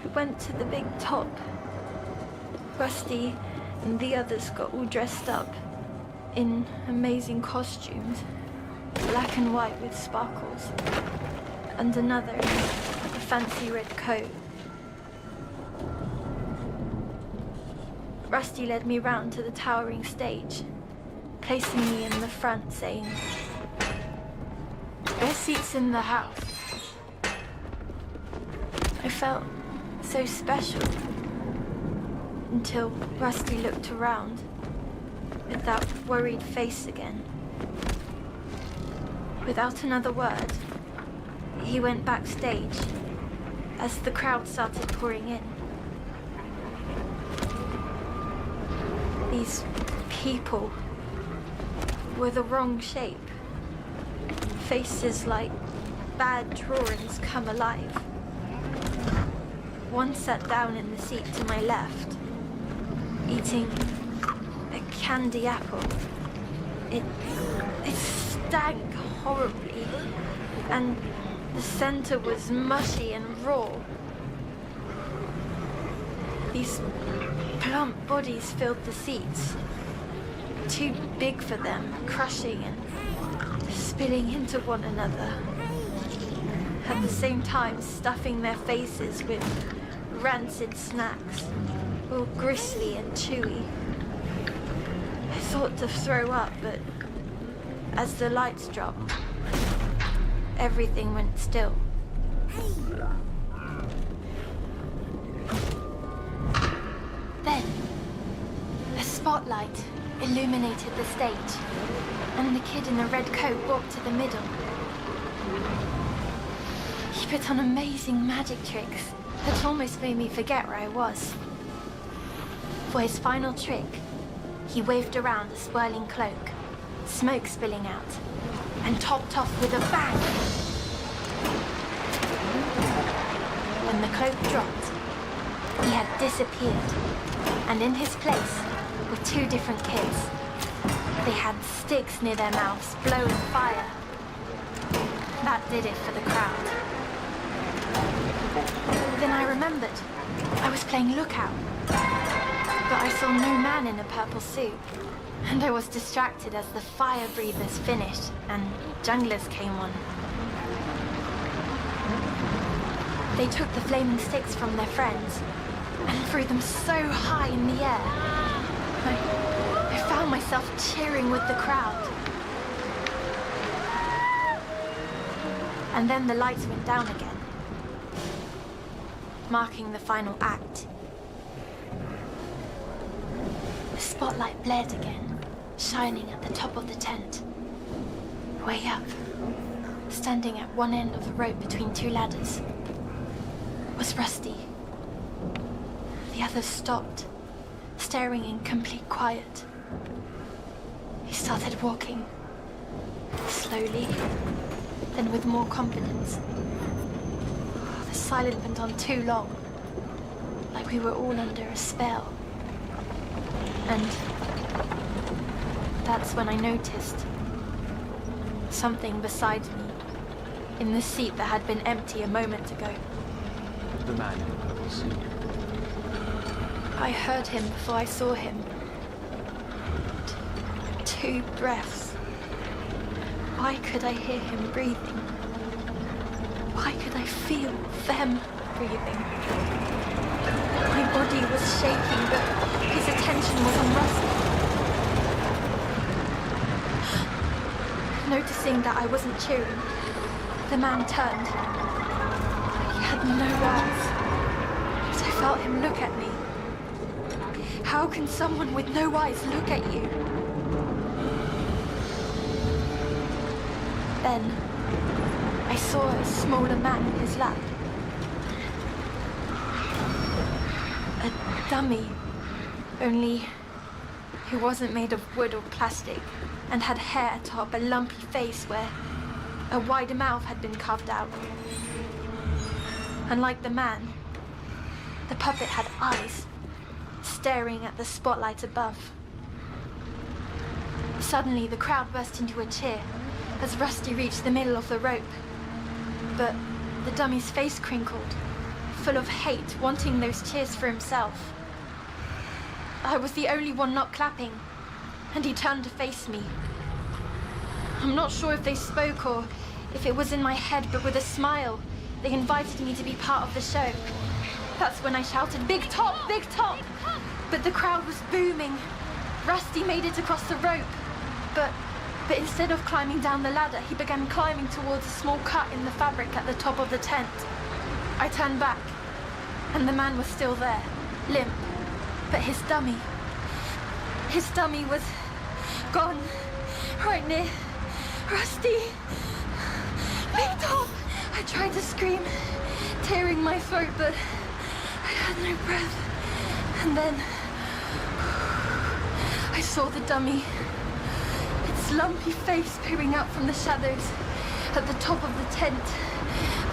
S2: We went to the big top. Rusty and the others got all dressed up in amazing costumes, black and white with sparkles, and another in a fancy red coat. Rusty led me round to the towering stage, placing me in the front, saying, "Best seats in the house." I felt so special until Rusty looked around with that worried face again. Without another word, he went backstage as the crowd started pouring in. These people were the wrong shape. Faces like bad drawings come alive. One sat down in the seat to my left, eating a candy apple. It stank horribly, and the center was mushy and raw. These plump bodies filled the seats, too big for them, crushing and spilling into one another, at the same time stuffing their faces with rancid snacks, all gristly and chewy. I thought to throw up, but as the lights dropped, everything went still. Then, a spotlight illuminated the stage, and the kid in the red coat walked to the middle. He put on amazing magic tricks that almost made me forget where I was. For his final trick, he waved around a swirling cloak, smoke spilling out, and topped off with a bang. When the cloak dropped, he had disappeared, and in his place were two different kids. They had sticks near their mouths, blowing fire. That did it for the crowd. Then I remembered I was playing lookout, but I saw no man in a purple suit, and I was distracted as the fire breathers finished and junglers came on. They took the flaming sticks from their friends and threw them so high in the air. I found myself cheering with the crowd. And then the lights went down again, marking the final act. The spotlight blared again, shining at the top of the tent. Way up, standing at one end of the rope between two ladders, was Rusty. The others stopped, staring in complete quiet. He started walking, slowly, then with more confidence. The silence went on too long, like we were all under a spell. And that's when I noticed something beside me, in the seat that had been empty a moment ago.
S4: The man in the purple suit.
S2: I heard him before I saw him. Two breaths. Why could I hear him breathing? Why could I feel them breathing? My body was shaking, but his attention was on Rusty. Noticing that I wasn't cheering, the man turned. He had no eyes, but I felt him look at me. How can someone with no eyes look at you? Then, I saw a smaller man in his lap. A dummy, only he wasn't made of wood or plastic and had hair atop a lumpy face where a wider mouth had been carved out. Unlike the man, the puppet had eyes, staring at the spotlight above. Suddenly, the crowd burst into a cheer as Rusty reached the middle of the rope. But the dummy's face crinkled, full of hate, wanting those cheers for himself. I was the only one not clapping, and he turned to face me. I'm not sure if they spoke or if it was in my head, but with a smile, they invited me to be part of the show. That's when I shouted, "Big top! Big top!" But the crowd was booming. Rusty made it across the rope, but instead of climbing down the ladder, he began climbing towards a small cut in the fabric at the top of the tent. I turned back, and the man was still there, limp, but his dummy was gone, right near Rusty. Big top! I tried to scream, tearing my throat, but I had no breath. And then I saw the dummy, its lumpy face peering out from the shadows at the top of the tent,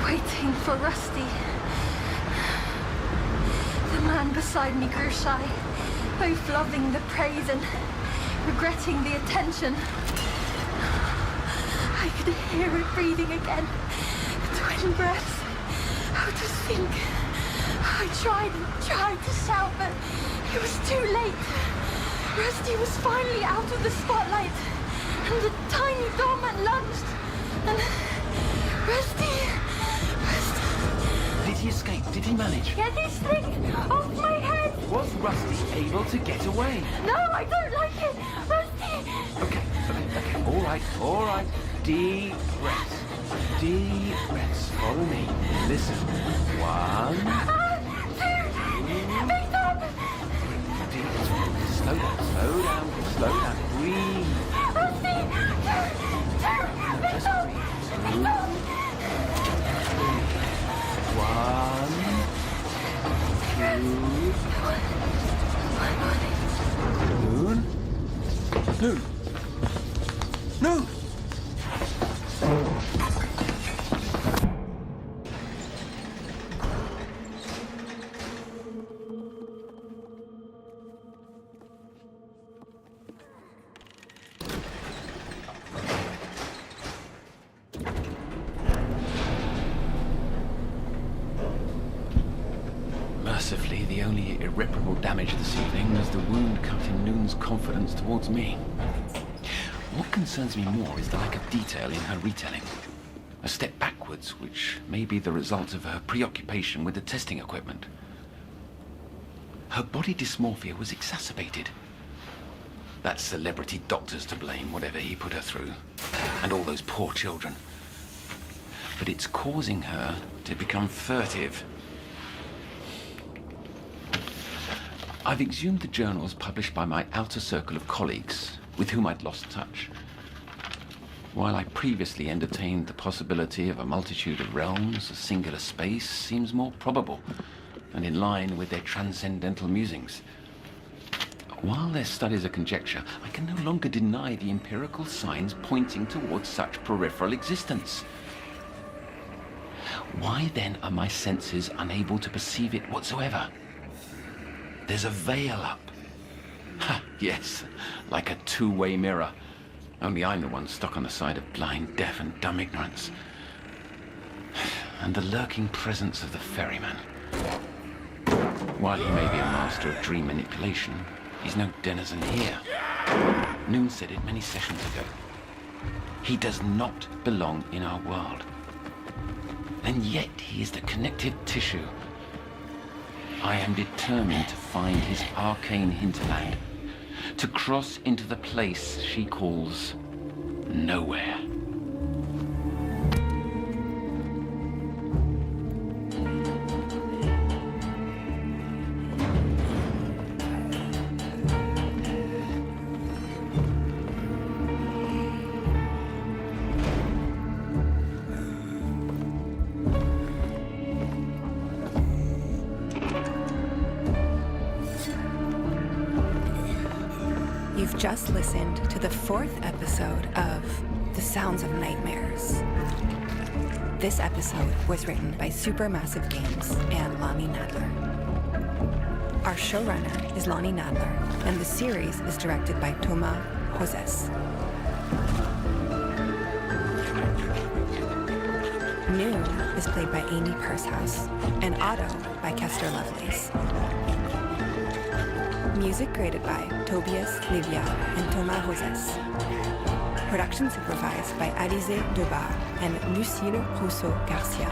S2: waiting for Rusty. The man beside me grew shy, both loving the praise and regretting the attention. I could hear it breathing again, twin breaths, out of sync. I tried and tried to shout, but it was too late. Rusty was finally out of the spotlight, and the tiny doormat lunged, and Rusty...
S4: Did he escape? Did he manage?
S2: Get this thing off my head!
S4: Was Rusty able to get away?
S2: No, I don't like it! Rusty!
S4: Okay. All right. Deep breaths. Deep breaths. Follow me. Listen. 1,
S2: 2, big top!
S4: deep. Slow down. Breathe.
S2: Rusty! 2, big top! Big top!
S4: 1, 2. Noon!
S1: Mercifully, the only irreparable damage this evening was the wound cut in Noon's confidence towards me. What concerns me more is the lack of detail in her retelling. A step backwards, which may be the result of her preoccupation with the testing equipment. Her body dysmorphia was exacerbated. That celebrity doctor's to blame, whatever he put her through. And all those poor children. But it's causing her to become furtive. I've exhumed the journals published by my outer circle of colleagues, with whom I'd lost touch. While I previously entertained the possibility of a multitude of realms, a singular space seems more probable and in line with their transcendental musings. While their studies are conjecture, I can no longer deny the empirical signs pointing towards such peripheral existence. Why then are my senses unable to perceive it whatsoever? There's a veil up. Ha, yes, like a two-way mirror. Only I'm the one stuck on the side of blind, deaf, and dumb ignorance. And the lurking presence of the ferryman. While he may be a master of dream manipulation, he's no denizen here. Noon said it many sessions ago. He does not belong in our world. And yet he is the connective tissue. I am determined to find his arcane hinterland, to cross into the place she calls nowhere.
S3: You've just listened to the 4th episode of The Sounds of Nightmares. This episode was written by Supermassive Games and Lonnie Nadler. Our showrunner is Lonnie Nadler, and the series is directed by Thomas Joses. Noon is played by Amy Pursehouse, and Otto by Kester Lovelace. Music created by Tobias Livia and Thomas Joses. Production supervised by Alizé Debar and Lucille Rousseau-Garcia.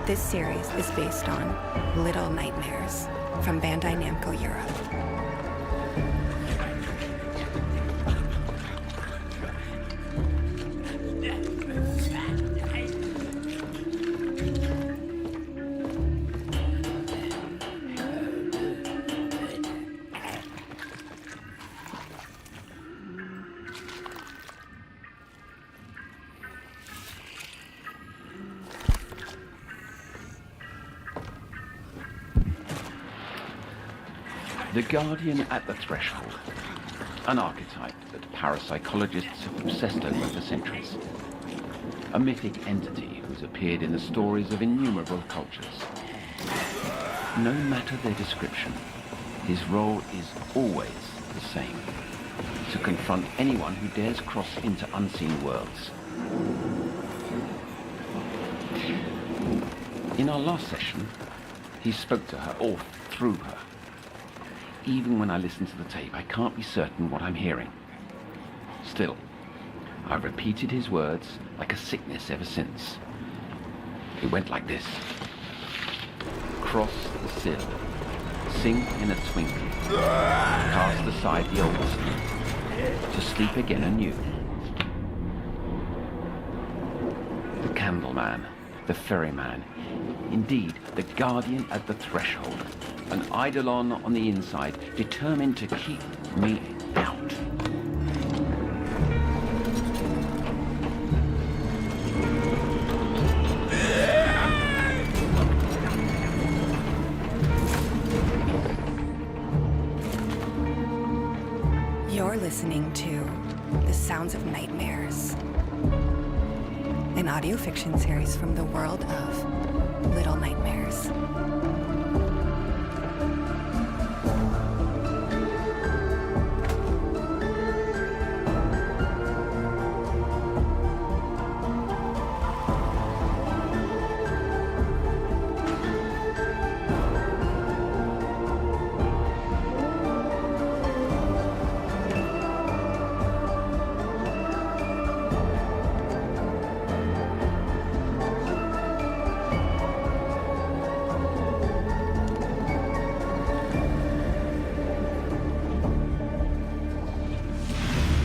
S3: This series is based on Little Nightmares from Bandai Namco Europe.
S1: The Guardian at the Threshold. An archetype that parapsychologists have obsessed over for centuries. A mythic entity who's appeared in the stories of innumerable cultures. No matter their description, his role is always the same. To confront anyone who dares cross into unseen worlds. In our last session, he spoke to her, or through her. Even when I listen to the tape, I can't be certain what I'm hearing. Still, I've repeated his words like a sickness ever since. It went like this. Cross the sill, sink in a twinkle, cast aside the old sleep, to sleep again anew. The Candleman, the Ferryman, indeed the Guardian at the Threshold. An eidolon on the inside, determined to keep me out.
S3: You're listening to The Sounds of Nightmares, an audio fiction series from the world of Little Nightmares.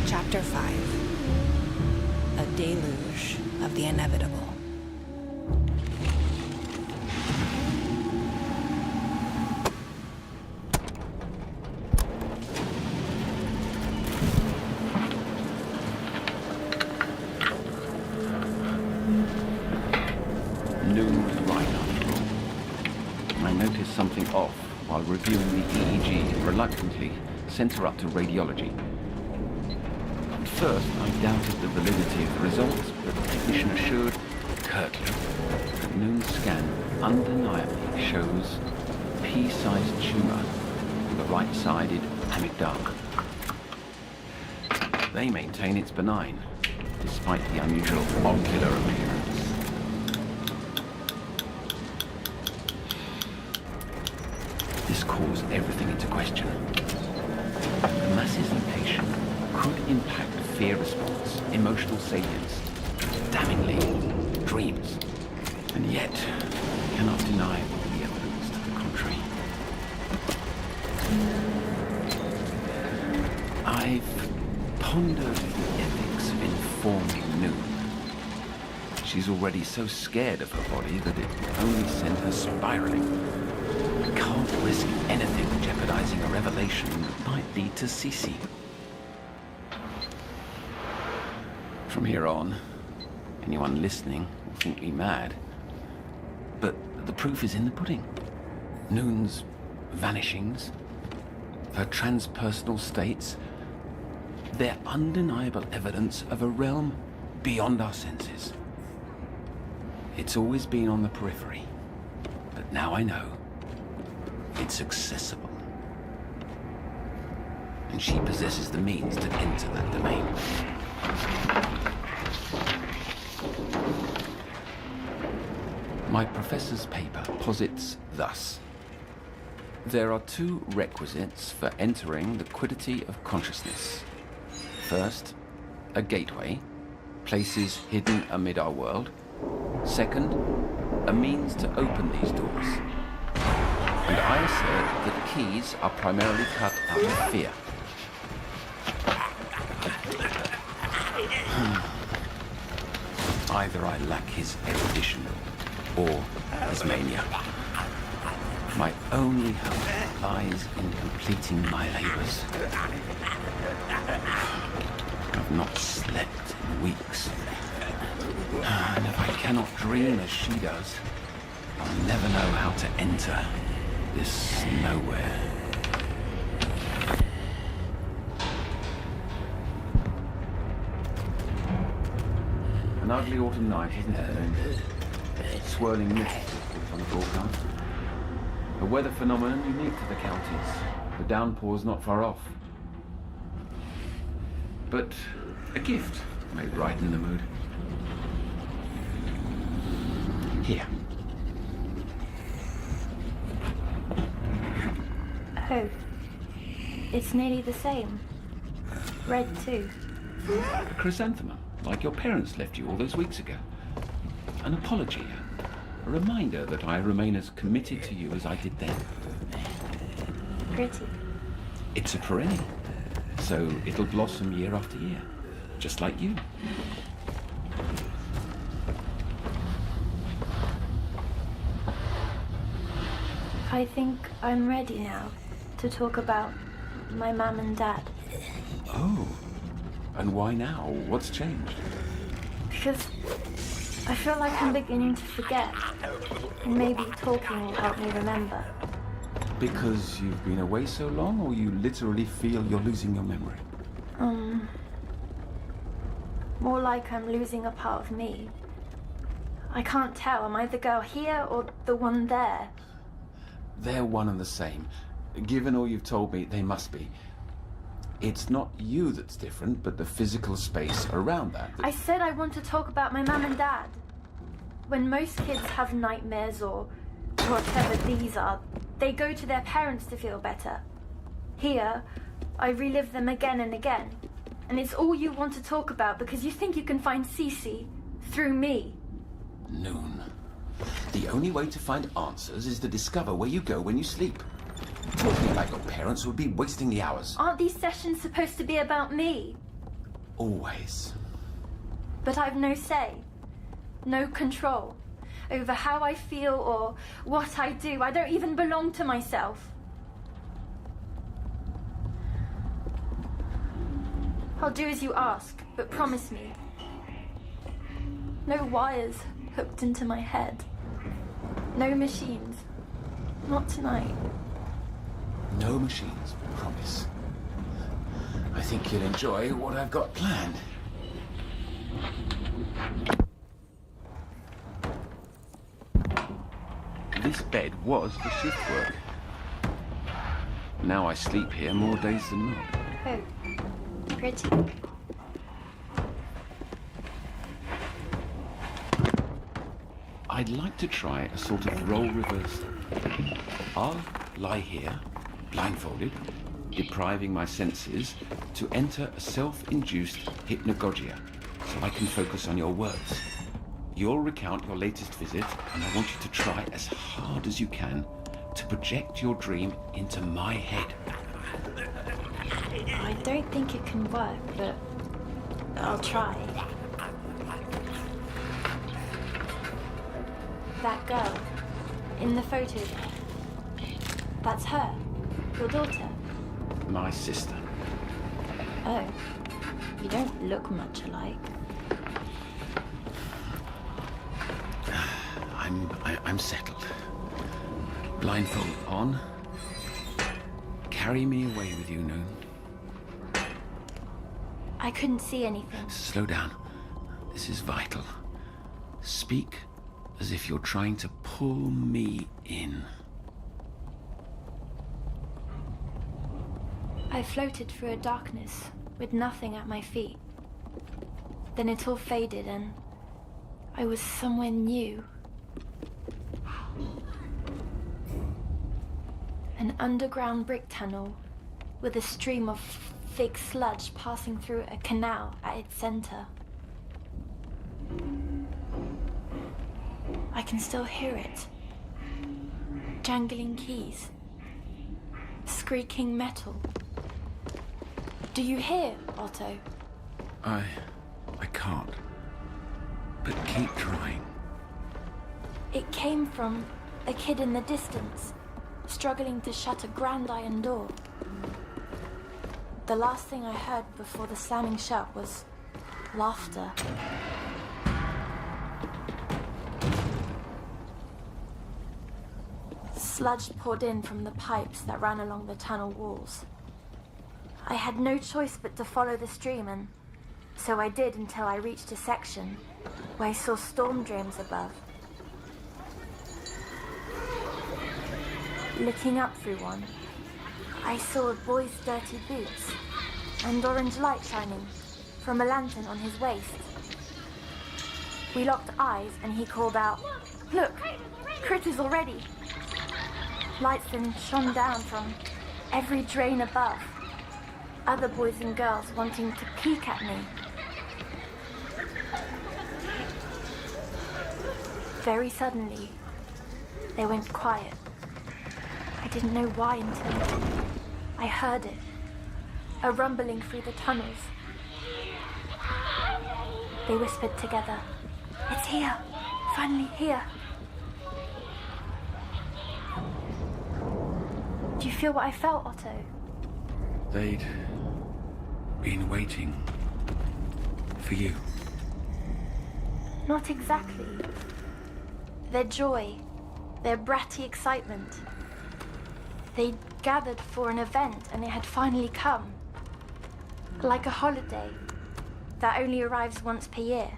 S3: Chapter 5. A Deluge of the Inevitable.
S1: Noon was right after all. I noticed something off while reviewing the EEG, reluctantly sent her up to radiology. At first, I doubted the validity of the results, but the technician assured, curtly, that Noon's scan undeniably shows a pea-sized tumor on the right-sided amygdala. They maintain it's benign, despite the unusual ocular appearance. This calls everything into question. The mass's location could impact fear response, emotional salience, damningly, dreams. And yet, cannot deny all the evidence to the contrary. I've pondered the ethics of informing Noon. She's already so scared of her body that it only sent her spiraling. I can't risk anything jeopardizing a revelation that might lead to Cece. From here on, anyone listening will think me mad. But the proof is in the pudding. Noon's vanishings, her transpersonal states, they're undeniable evidence of a realm beyond our senses. It's always been on the periphery, but now I know it's accessible. And she possesses the means to enter that domain. My professor's paper posits thus. There are two requisites for entering the quiddity of consciousness. First, a gateway, places hidden amid our world. Second, a means to open these doors. And I assert that keys are primarily cut out of fear. Either I lack his erudition or his mania. My only hope lies in completing my labors. I've not slept in weeks. And if I cannot dream as she does, I'll never know how to enter this nowhere. An ugly autumn night, isn't it? Swirling mist on the broadcast. A weather phenomenon unique to the counties. The downpour's not far off. But a gift may brighten the mood. Here.
S2: Oh, it's nearly the same. Red too.
S1: A chrysanthemum, like your parents left you all those weeks ago. An apology, a reminder that I remain as committed to you as I did then.
S2: Pretty.
S1: It's a perennial, so it'll blossom year after year, just like you.
S2: I think I'm ready now to talk about my mum and dad.
S1: Oh, and why now? What's changed?
S2: Because I feel like I'm beginning to forget. And maybe talking will help me remember.
S1: Because you've been away so long, or you literally feel you're losing your memory?
S2: More like I'm losing a part of me. I can't tell. Am I the girl here or the one there?
S1: They're one and the same. Given all you've told me, they must be. It's not you that's different, but the physical space around that.
S2: I said I want to talk about my mum and dad. When most kids have nightmares or whatever these are, they go to their parents to feel better. Here, I relive them again and again. And it's all you want to talk about because you think you can find Cece through me.
S4: Noon. The only way to find answers is to discover where you go when you sleep. Talking about your parents would be wasting the hours.
S2: Aren't these sessions supposed to be about me?
S4: Always.
S2: But I've no say, no control over how I feel or what I do. I don't even belong to myself. I'll do as you ask, but promise me. No wires hooked into my head. No machines. Not tonight.
S4: No machines, promise. I think you'll enjoy what I've got planned.
S1: This bed was for shift work. Now I sleep here more days than not.
S2: Oh, pretty.
S4: I'd like to try a sort of role reversal. I'll lie here, blindfolded, depriving my senses to enter a self-induced hypnagogia so I can focus on your words. You'll recount your latest visit, and I want you to try as hard as you can to project your dream into my head.
S2: I don't think it can work, but I'll try. That girl in the photo there, that's her, your daughter.
S4: My sister.
S2: Oh, you don't look much alike.
S4: I'm settled. Blindfold on. Carry me away with you, Noon.
S2: I couldn't see anything.
S4: Slow down. This is vital. Speak as if you're trying to pull me in.
S2: I floated through a darkness with nothing at my feet. Then it all faded and I was somewhere new. An underground brick tunnel with a stream of thick sludge passing through a canal at its center. I can still hear it. Jangling keys. Squeaking metal. Do you hear, Otto?
S4: I can't. But keep trying.
S2: It came from a kid in the distance, struggling to shut a grand iron door. The last thing I heard before the slamming shut was laughter. Sludge poured in from the pipes that ran along the tunnel walls. I had no choice but to follow the stream, and so I did until I reached a section where I saw storm drains above. Looking up through one, I saw a boy's dirty boots and orange light shining from a lantern on his waist. We locked eyes and he called out, "Look, critters already!" Lights then shone down from every drain above, other boys and girls wanting to peek at me. Very suddenly, they went quiet. I didn't know why until I heard it, a rumbling through the tunnels. They whispered together, "It's here, finally here." Do you feel what I felt, Otto?
S4: They'd been waiting for you.
S2: Not exactly. Their joy, their bratty excitement. They'd gathered for an event and it had finally come. Like a holiday that only arrives once per year.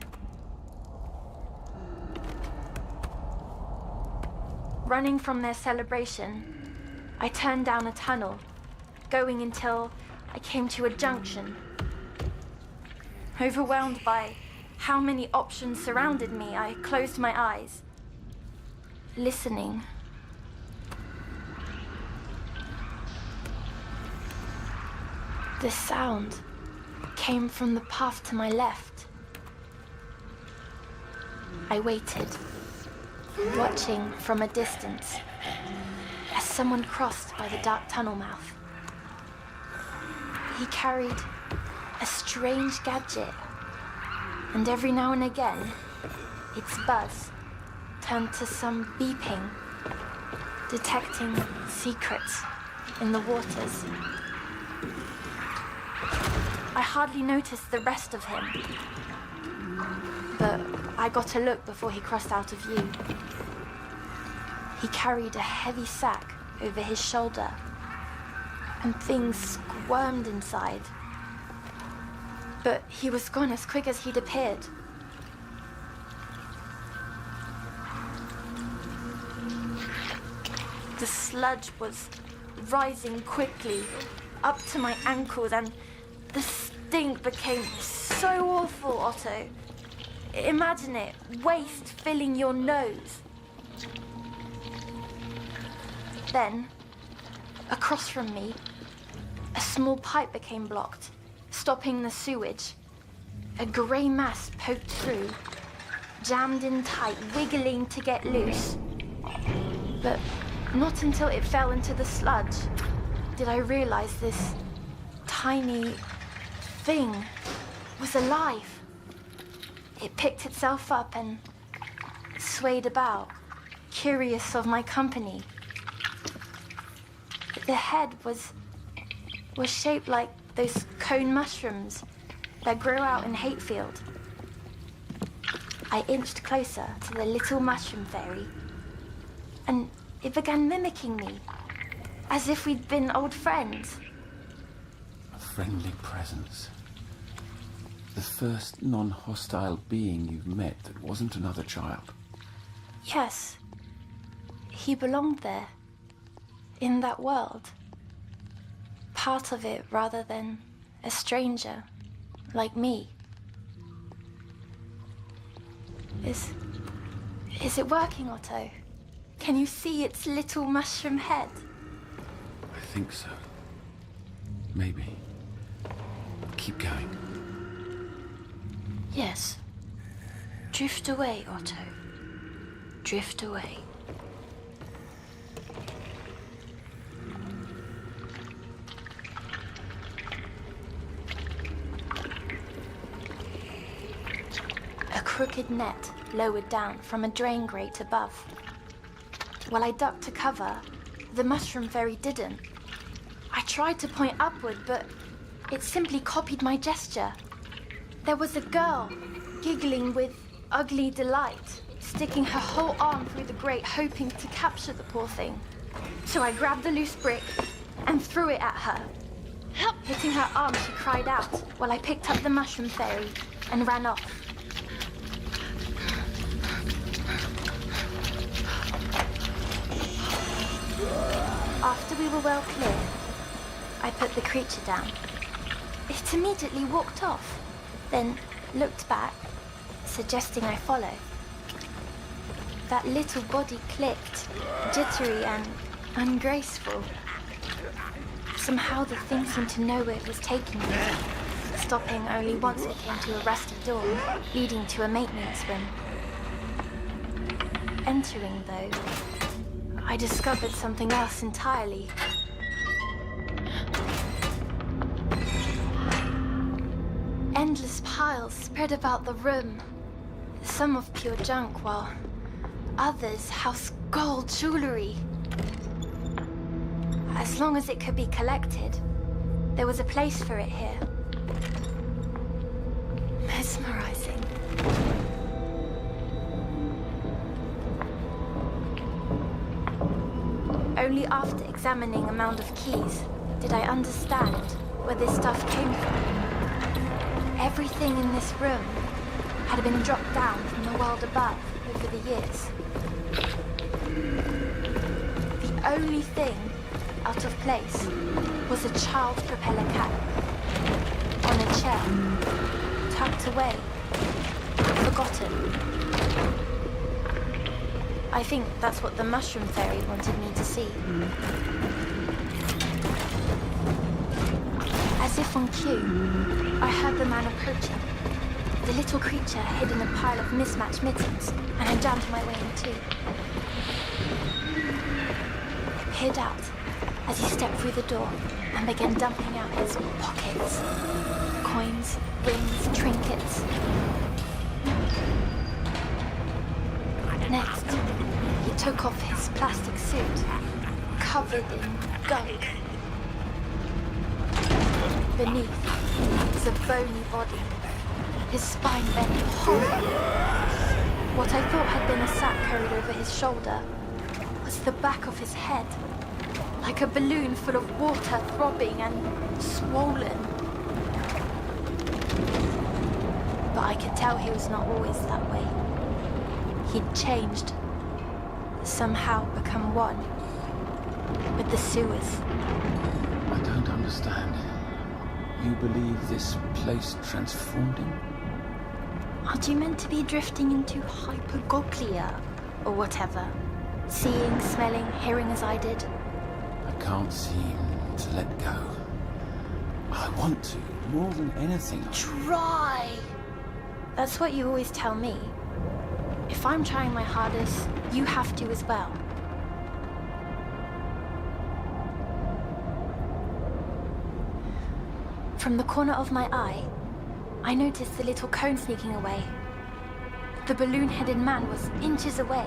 S2: Running from their celebration, I turned down a tunnel, going until I came to a junction. Overwhelmed by how many options surrounded me, I closed my eyes, listening. The sound came from the path to my left. I waited, watching from a distance as someone crossed by the dark tunnel mouth. He carried a strange gadget, and every now and again, its buzz turned to some beeping, detecting secrets in the waters. I hardly noticed the rest of him, but I got a look before he crossed out of view. He carried a heavy sack over his shoulder, and things squirmed inside. But he was gone as quick as he'd appeared. The sludge was rising quickly, up to my ankles, and the stink became so awful, Otto. Imagine it, waste filling your nose. Then, across from me, a small pipe became blocked, stopping the sewage. A grey mass poked through, jammed in tight, wiggling to get loose. But not until it fell into the sludge did I realize this tiny thing was alive. It picked itself up and swayed about, curious of my company. The head was shaped like those cone mushrooms that grow out in Hatefield. I inched closer to the little mushroom fairy, and it began mimicking me, as if we'd been old friends.
S4: A friendly presence. The first non-hostile being you've met that wasn't another child.
S2: Yes, he belonged there, in that world. Part of it rather than a stranger, like me. Is it working, Otto? Can you see its little mushroom head?
S4: I think so. Maybe. Keep going.
S2: Yes. Drift away, Otto. Drift away. A crooked net lowered down from a drain grate above. While I ducked to cover, the mushroom fairy didn't. I tried to point upward, but it simply copied my gesture. There was a girl, giggling with ugly delight, sticking her whole arm through the grate, hoping to capture the poor thing. So I grabbed the loose brick and threw it at her. Hitting her arm, she cried out, while I picked up the mushroom fairy and ran off. After we were well clear, I put the creature down. It immediately walked off, then looked back, suggesting I follow. That little body clicked, jittery and ungraceful. Somehow the thing seemed to know where it was taking me, stopping only once it came to a rusty door leading to a maintenance room. Entering, though, I discovered something else entirely. Endless piles spread about the room, some of pure junk, while others house gold jewelry. As long as it could be collected, there was a place for it here. Mesmerizing. Only after examining a mound of keys did I understand where this stuff came from. Everything in this room had been dropped down from the world above over the years. The only thing out of place was a child's propeller cap on a chair, tucked away, forgotten. I think that's what the mushroom fairy wanted me to see. As if on cue, I heard the man approaching. The little creature hid in a pile of mismatched mittens, and I jammed my way in too. He peered out as he stepped through the door and began dumping out his pockets. Coins, rings, trinkets. Next, he took off his plastic suit, covered in gunk. Beneath was a bony body, his spine bent horribly. What I thought had been a sack carried over his shoulder was the back of his head, like a balloon full of water throbbing and swollen. But I could tell he was not always that way. He'd changed, somehow become one with the sewers.
S4: I don't understand. You believe this place transformed him?
S2: Aren't you meant to be drifting into hypogoglia or whatever? Seeing, smelling, hearing as I did?
S4: I can't seem to let go. I want to, more than anything.
S2: Try! That's what you always tell me. If I'm trying my hardest, you have to as well. From the corner of my eye, I noticed the little cone sneaking away. The balloon-headed man was inches away,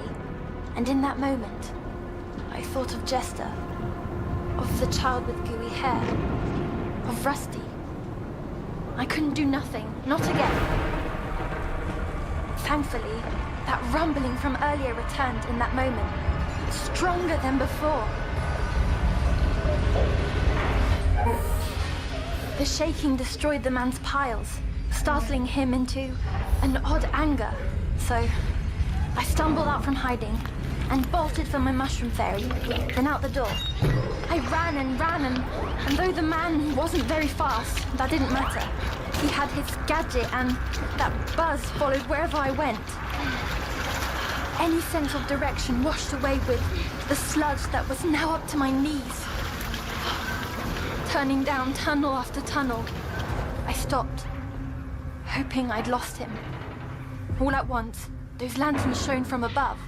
S2: and in that moment, I thought of Jester, of the child with gooey hair, of Rusty. I couldn't do nothing, not again. Thankfully, that rumbling from earlier returned in that moment, stronger than before. The shaking destroyed the man's piles, startling him into an odd anger. So I stumbled out from hiding and bolted for my mushroom fairy, then out the door. I ran and though the man wasn't very fast, that didn't matter. He had his gadget and that buzz followed wherever I went. Any sense of direction washed away with the sludge that was now up to my knees. Turning down tunnel after tunnel, I stopped, hoping I'd lost him. All at once, those lanterns shone from above.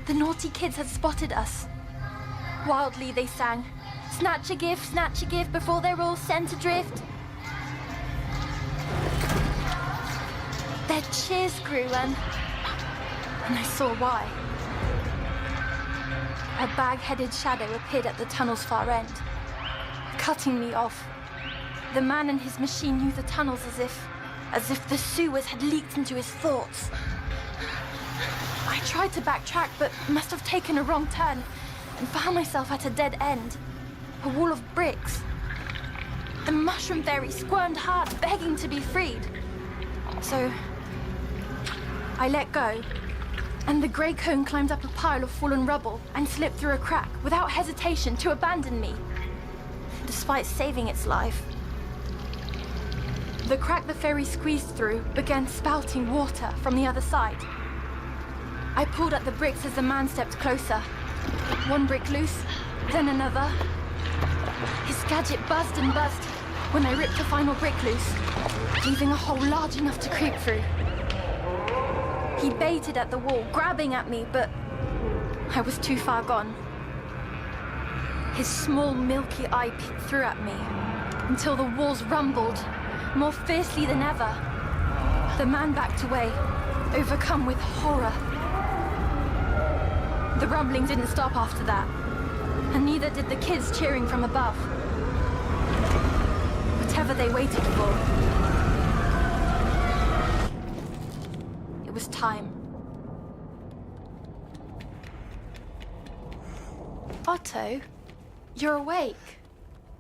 S2: The naughty kids had spotted us. Wildly they sang, snatch a gift before they're all sent adrift. Their cheers grew and I saw why. A bag-headed shadow appeared at the tunnel's far end, cutting me off. The man and his machine knew the tunnels as if the sewers had leaked into his thoughts. I tried to backtrack, but must have taken a wrong turn and found myself at a dead end. A wall of bricks. The mushroom fairy squirmed hard, begging to be freed. So I let go, and the grey cone climbed up a pile of fallen rubble and slipped through a crack without hesitation to abandon me, despite saving its life. The crack the fairy squeezed through began spouting water from the other side. I pulled at the bricks as the man stepped closer. One brick loose, then another. His gadget buzzed and buzzed when I ripped the final brick loose, leaving a hole large enough to creep through. He baited at the wall, grabbing at me, but I was too far gone. His small, milky eye peeked through at me until the walls rumbled more fiercely than ever. The man backed away, overcome with horror. The rumbling didn't stop after that, and neither did the kids cheering from above. Whatever they waited for, it was time. Otto, you're awake.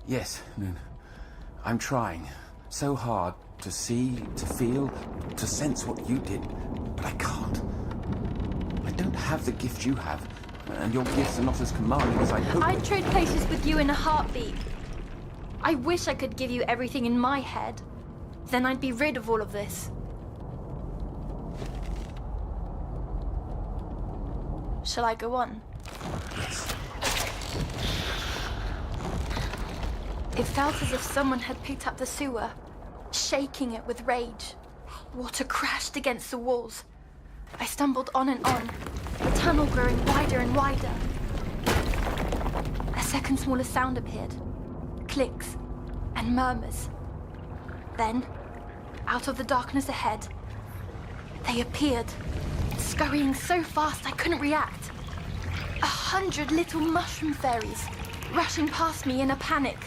S4: Yes, Noon. I'm trying so hard to see, to feel, to sense what you did, but I can't. I don't have the gift you have, and your gifts are not as commanding as I hoped.
S2: I'd trade places with you in a heartbeat. I wish I could give you everything in my head. Then I'd be rid of all of this. Shall I go on?
S4: Yes.
S2: It felt as if someone had picked up the sewer, shaking it with rage. Water crashed against the walls. I stumbled on and on, the tunnel growing wider and wider. A second smaller sound appeared. Clicks and murmurs. Then, out of the darkness ahead, they appeared, scurrying so fast I couldn't react. 100 little mushroom fairies, rushing past me in a panic,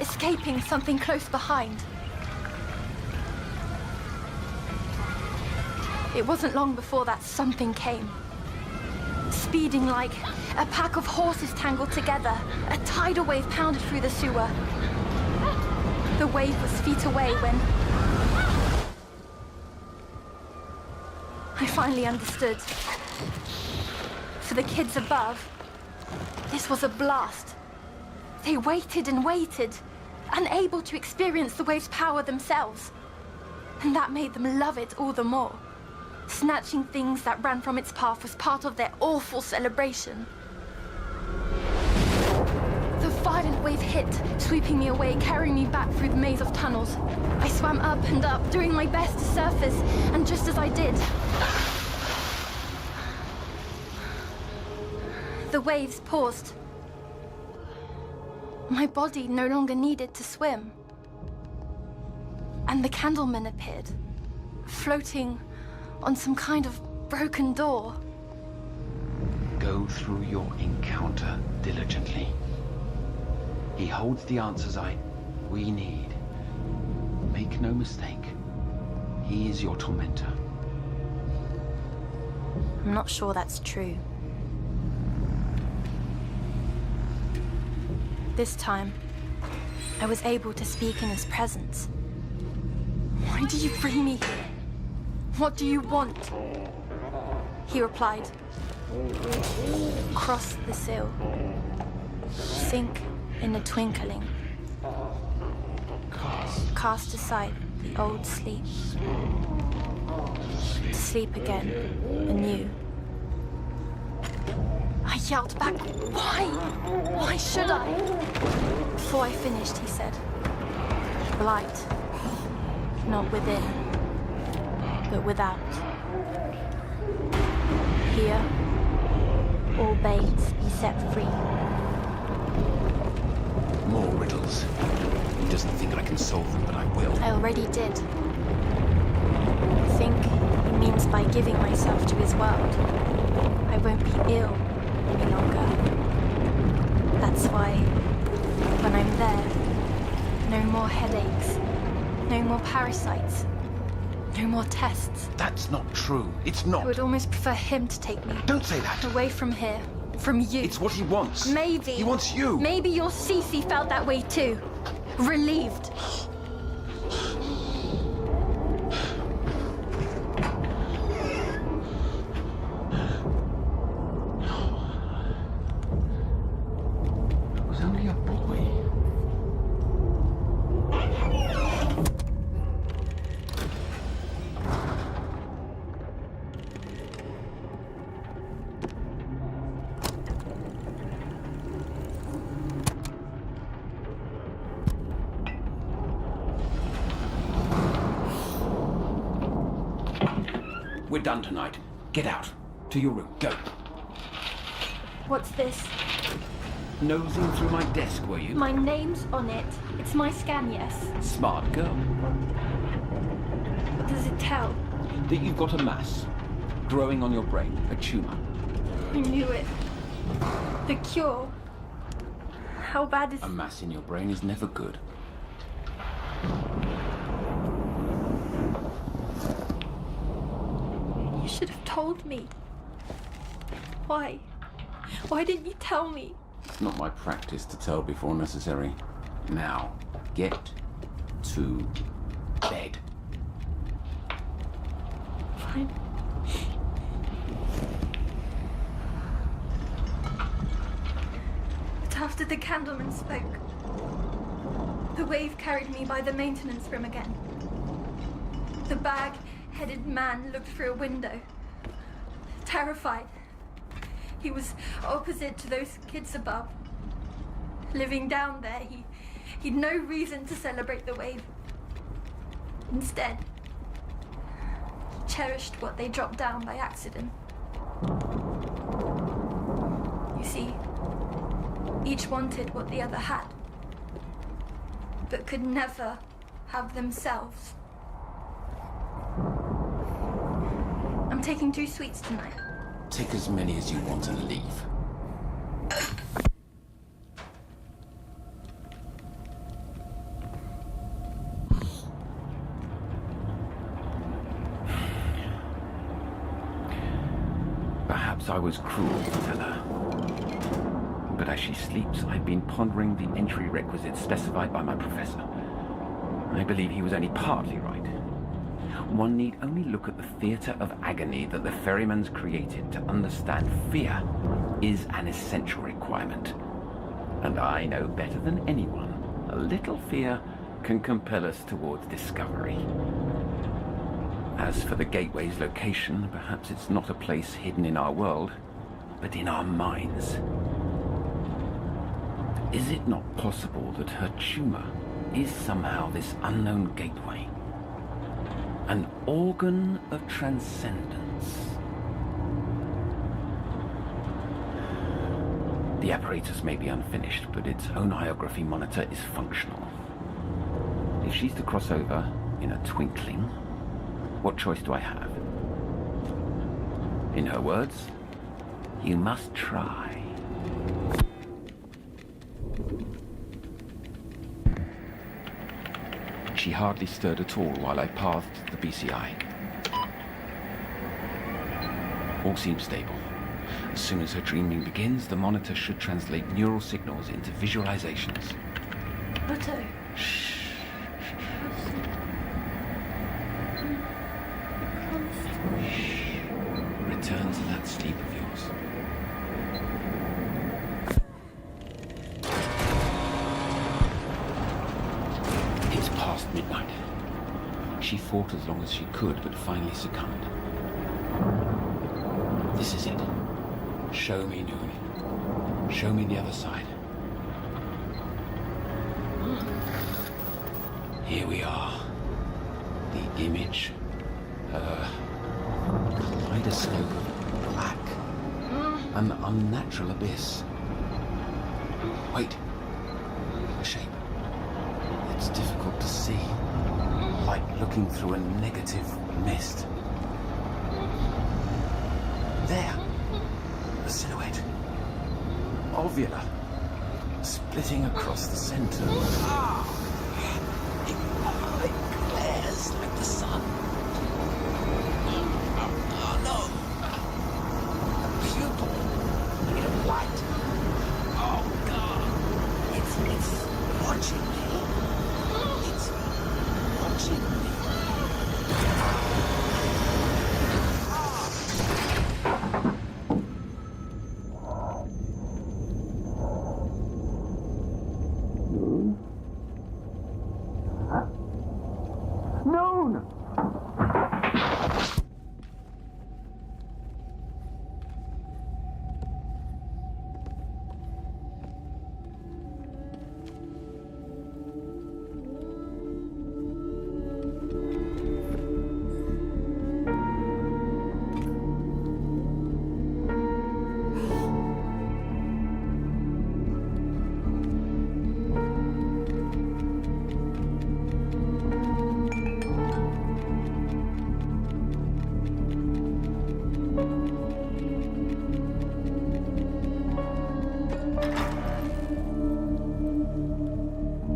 S2: escaping something close behind. It wasn't long before that something came. Speeding like a pack of horses tangled together, a tidal wave pounded through the sewer. The wave was feet away when I finally understood. For the kids above, this was a blast. They waited and waited, unable to experience the wave's power themselves. And that made them love it all the more. Snatching things that ran from its path was part of their awful celebration. The violent wave hit, sweeping me away, carrying me back through the maze of tunnels. I swam up and up, doing my best to surface, and just as I did, the waves paused. My body no longer needed to swim. And the candleman appeared, floating on some kind of broken door.
S4: Go through your encounter diligently. He holds the answers we need. Make no mistake, he is your tormentor.
S2: I'm not sure that's true. This time, I was able to speak in his presence. Why do you bring me here? What do you want? He replied. Cross the sill. Sink in a twinkling. Cast aside the old sleep. To sleep again, anew. I yelled back, why? Why should I? Before I finished, he said, light, not within, but without. Here, all babes be set free.
S4: More riddles. He doesn't think I can solve them, but I will.
S2: I already did. I think he means by giving myself to his world, I won't be ill any longer. That's why, when I'm there, no more headaches, no more parasites, no more tests.
S4: That's not true. It's
S2: I
S4: not.
S2: would almost prefer him to take me.
S4: Don't say that.
S2: Away from here, from you.
S4: It's what he wants.
S2: Maybe.
S4: He wants you.
S2: Maybe your Cece felt that way too. Relieved.
S4: It was only a boy. We're done tonight. Get out. To your room. Go.
S2: What's this?
S4: Nosing through my desk, were you?
S2: My name's on it. It's my scan, yes.
S4: Smart girl.
S2: What does it tell?
S4: That you've got a mass growing on your brain, a tumor.
S2: I knew it. The cure. How bad is
S4: A mass in your brain is never good.
S2: You should have told me. Why? Why didn't you tell me?
S4: It's not my practice to tell before necessary. Now, get to bed.
S2: Fine. But after the candleman spoke, the wave carried me by the maintenance room again. The bag-headed man looked through a window, terrified. He was opposite to those kids above. Living down there, he'd no reason to celebrate the wave. Instead, he cherished what they dropped down by accident. You see, each wanted what the other had, but could never have themselves. I'm taking 2 sweets tonight.
S4: Take as many as you want and leave. Perhaps I was cruel to tell her. But as she sleeps, I've been pondering the entry requisites specified by my professor. I believe he was only partly right. One need only look at the theatre of agony that the ferryman's created to understand fear is an essential requirement. And I know better than anyone, a little fear can compel us towards discovery.
S1: As for the gateway's location, perhaps it's not a place hidden in our world, but in our minds. Is it not possible that her tumor is somehow this unknown gateway? An organ of transcendence. The apparatus may be unfinished, but its oneography monitor is functional. If she's to cross over in a twinkling, what choice do I have? In her words, you must try. She hardly stirred at all while I pathed the BCI. All seems stable. As soon as her dreaming begins, the monitor should translate neural signals into visualizations.
S2: Otto.
S1: Shh. Return to that sleep of yours. It's past midnight. She fought as long as she could, but finally succumbed. This is it. Show me, Noon. Show me the other side. Here we are. The image. Kaleidoscope of black. An unnatural abyss. Wait. A shape. It's difficult to see. Like looking through a negative mist. There. A silhouette. Ovula. Splitting across the center. It glares like the sun. Oh no! A pupil made of light. Oh God! It's watching me. It's watching me. Noon!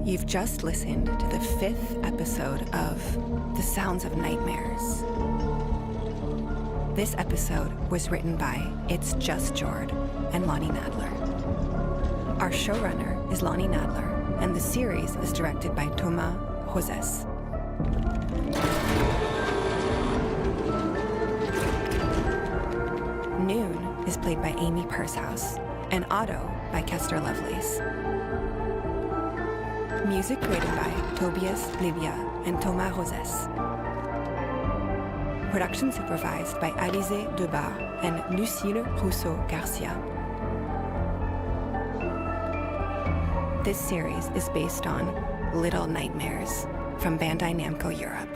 S3: You've just listened to the 5th episode of The Sounds of Nightmares. This episode was written by It's Just Jord and Lonnie Nadler. Our showrunner is Lonnie Nadler, and the series is directed by Thomas Roses. Noon is played by Amy Purshouse, and Otto by Kester Lovelace. Music created by Tobias Livia and Thomas Roses. Production supervised by Alizé Debar and Lucille Rousseau-Garcia. This series is based on Little Nightmares from Bandai Namco Europe.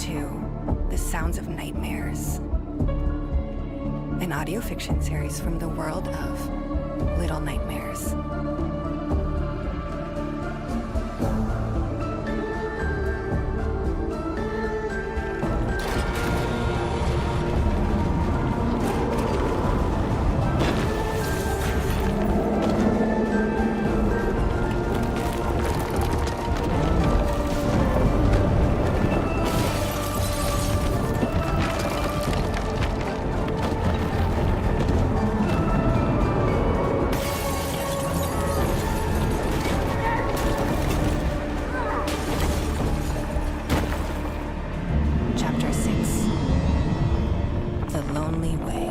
S3: to The Sounds of Nightmares, an audio fiction series from the world of Little Nightmares. Chapter 6, The Lonely Way.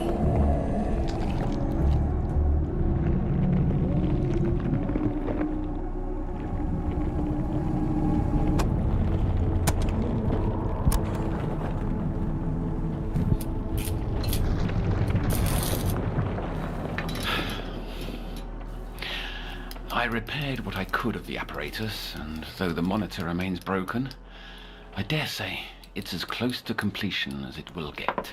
S1: I repaired what I could of the apparatus, and though the monitor remains broken, I dare say it's as close to completion as it will get.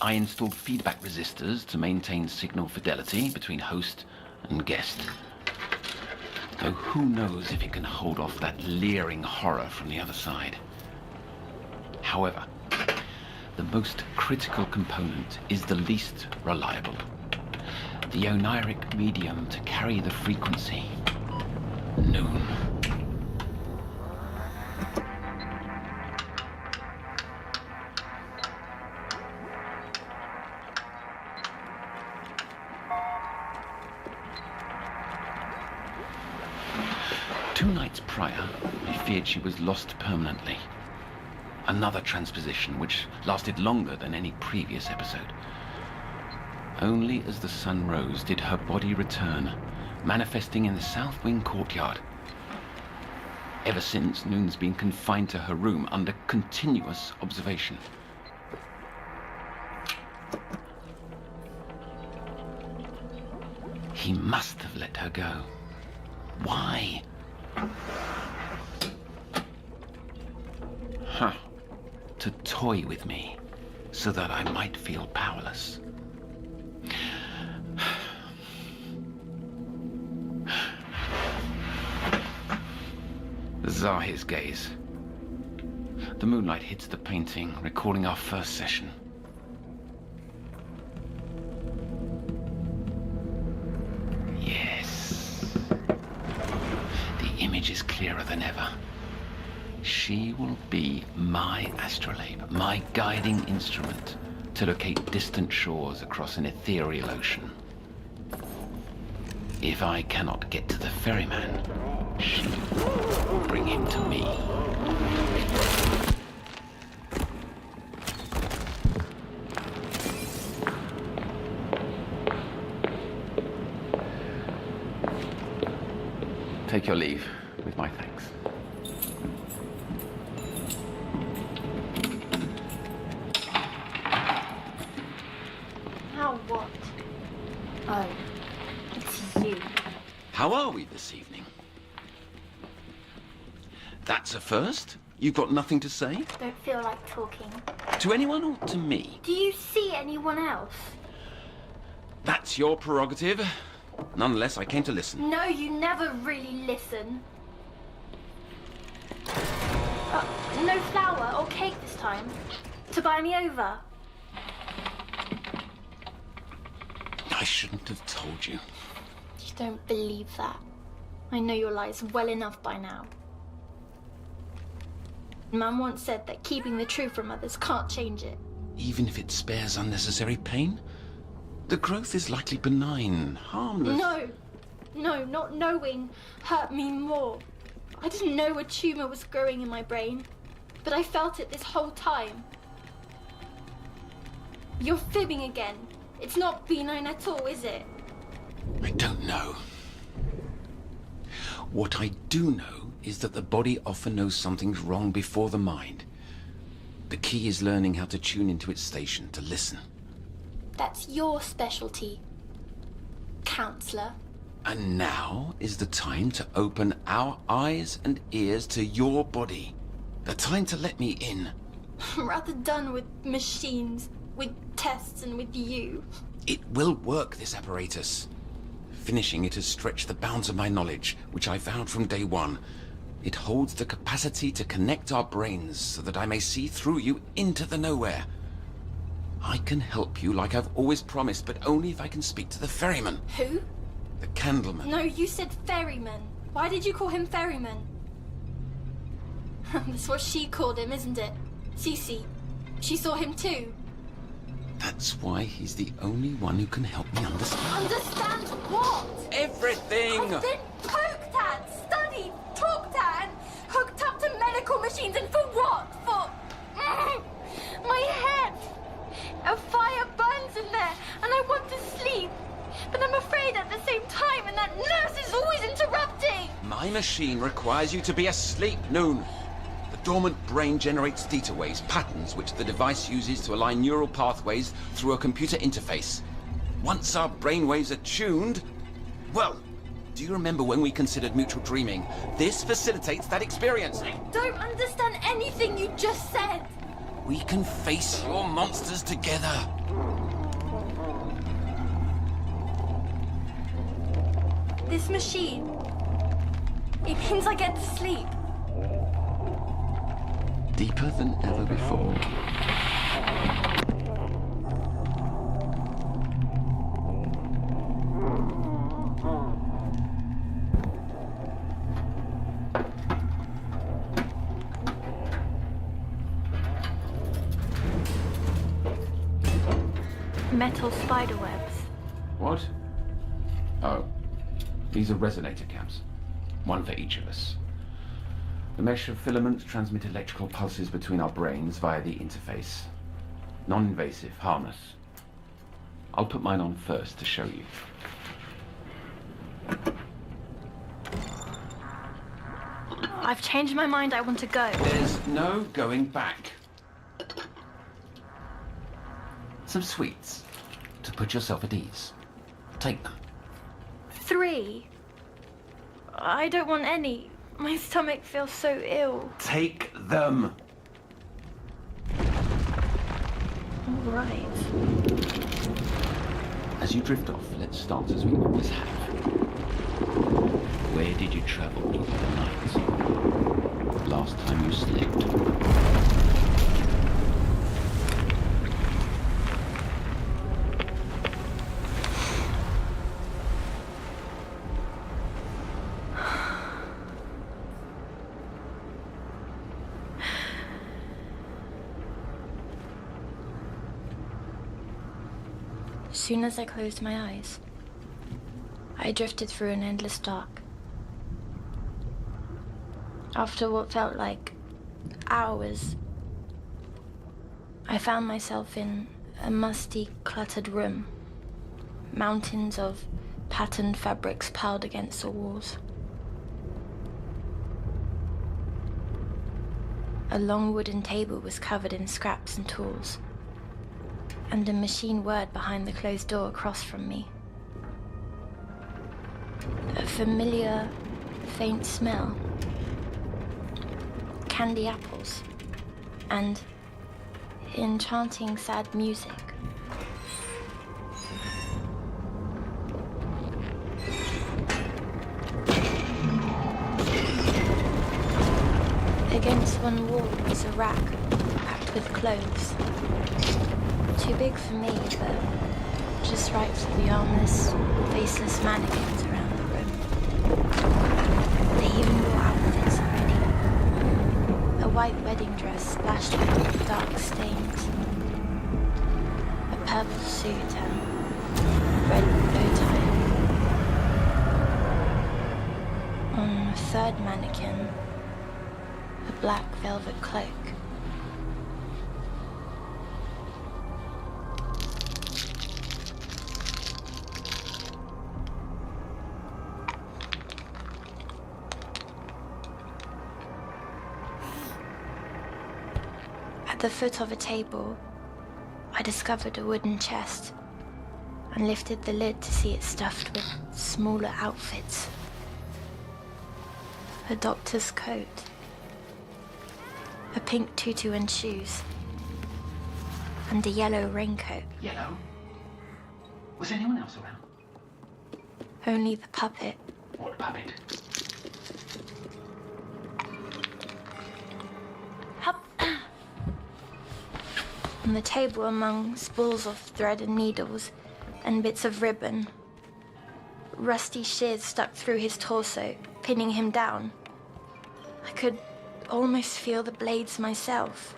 S1: I installed feedback resistors to maintain signal fidelity between host and guest. Though who knows if it can hold off that leering horror from the other side. However, the most critical component is the least reliable. The oniric medium to carry the frequency. Noon. Two nights prior, I feared she was lost permanently. Another transposition which lasted longer than any previous episode. Only as the sun rose did her body return, manifesting in the south wing courtyard. Ever since, Noon's been confined to her room under continuous observation. He must have let her go. Why? Huh. To toy with me, so that I might feel powerless. Zahi's gaze. The moonlight hits the painting, recalling our first session. Yes. The image is clearer than ever. She will be my astrolabe, my guiding instrument to locate distant shores across an ethereal ocean. If I cannot get to the ferryman, she will bring him to me. Take your leave, with my thanks.
S2: Now what? Oh, it's you.
S1: How are we this evening? That's a first? You've got nothing to say?
S2: Don't feel like talking.
S1: To anyone or to me?
S2: Do you see anyone else?
S1: That's your prerogative. Nonetheless, I came to listen.
S2: No, you never really listen. No flour or cake this time? To buy me over?
S1: I shouldn't have told you.
S2: You don't believe that. I know your lies well enough by now. Mum once said that keeping the truth from others can't change it.
S1: Even if it spares unnecessary pain? The growth is likely benign, harmless.
S2: No, not knowing hurt me more. I didn't know a tumor was growing in my brain, but I felt it this whole time. You're fibbing again. It's not benign at all, is it?
S1: I don't know. What I do know is that the body often knows something's wrong before the mind. The key is learning how to tune into its station, to listen.
S2: That's your specialty, counselor.
S4: And now is the time to open our eyes and ears to your body. The time to let me in.
S2: I'm rather done with machines, with tests, and with you.
S4: It will work, this apparatus. Finishing it has stretched the bounds of my knowledge, which I vowed from day one. It holds the capacity to connect our brains so that I may see through you into the nowhere. I can help you like I've always promised, but only if I can speak to the ferryman.
S2: Who?
S4: The Candleman.
S2: No, you said ferryman. Why did you call him ferryman? That's what she called him, isn't it? Cece. She saw him too.
S4: That's why he's the only one who can help me understand.
S2: Understand what?
S4: Everything!
S2: I've been poked at, studied, talked at, and hooked up to medical machines, and for what? For... my head! A fire burns in there, and I want to sleep. But I'm afraid at the same time, and that nurse is always interrupting!
S4: My machine requires you to be asleep, Noon. The dormant brain generates theta waves, patterns which the device uses to align neural pathways through a computer interface. Once our brain waves are tuned... Well, do you remember when we considered mutual dreaming? This facilitates that experience.
S2: I don't understand anything you just said.
S4: We can face your monsters together.
S2: This machine... it means I get to sleep.
S1: Deeper than ever before.
S2: Metal spider webs.
S1: What? Oh. These are resonator caps. One for each of us. The mesh of filaments transmit electrical pulses between our brains via the interface. Non-invasive, harmless. I'll put mine on first to show you.
S2: I've changed my mind. I want to go.
S1: There's no going back. Some sweets to put yourself at ease. Take them.
S2: 3. I don't want any. My stomach feels so ill.
S1: Take them.
S2: All right.
S1: As you drift off, let's start as we always have. Where did you travel the night? Last time you slept?
S2: As soon as I closed my eyes, I drifted through an endless dark. After what felt like hours, I found myself in a musty, cluttered room. Mountains of patterned fabrics piled against the walls. A long wooden table was covered in scraps and tools, and a machine whirred behind the closed door across from me. A familiar, faint smell. Candy apples. And enchanting sad music. Against one wall was a rack packed with clothes. Too big for me, but just right for the armless, faceless mannequins around the room. They even wore outfits already. A white wedding dress splashed with dark stains. A purple suit and red bow tie. On a third mannequin, a black velvet cloak. At the foot of a table, I discovered a wooden chest, and lifted the lid to see it stuffed with smaller outfits. A doctor's coat, a pink tutu and shoes, and a yellow raincoat.
S6: Yellow? Was anyone else around?
S2: Only the puppet.
S6: What puppet?
S2: On the table among spools of thread and needles and bits of ribbon, rusty shears stuck through his torso, pinning him down. I could almost feel the blades myself.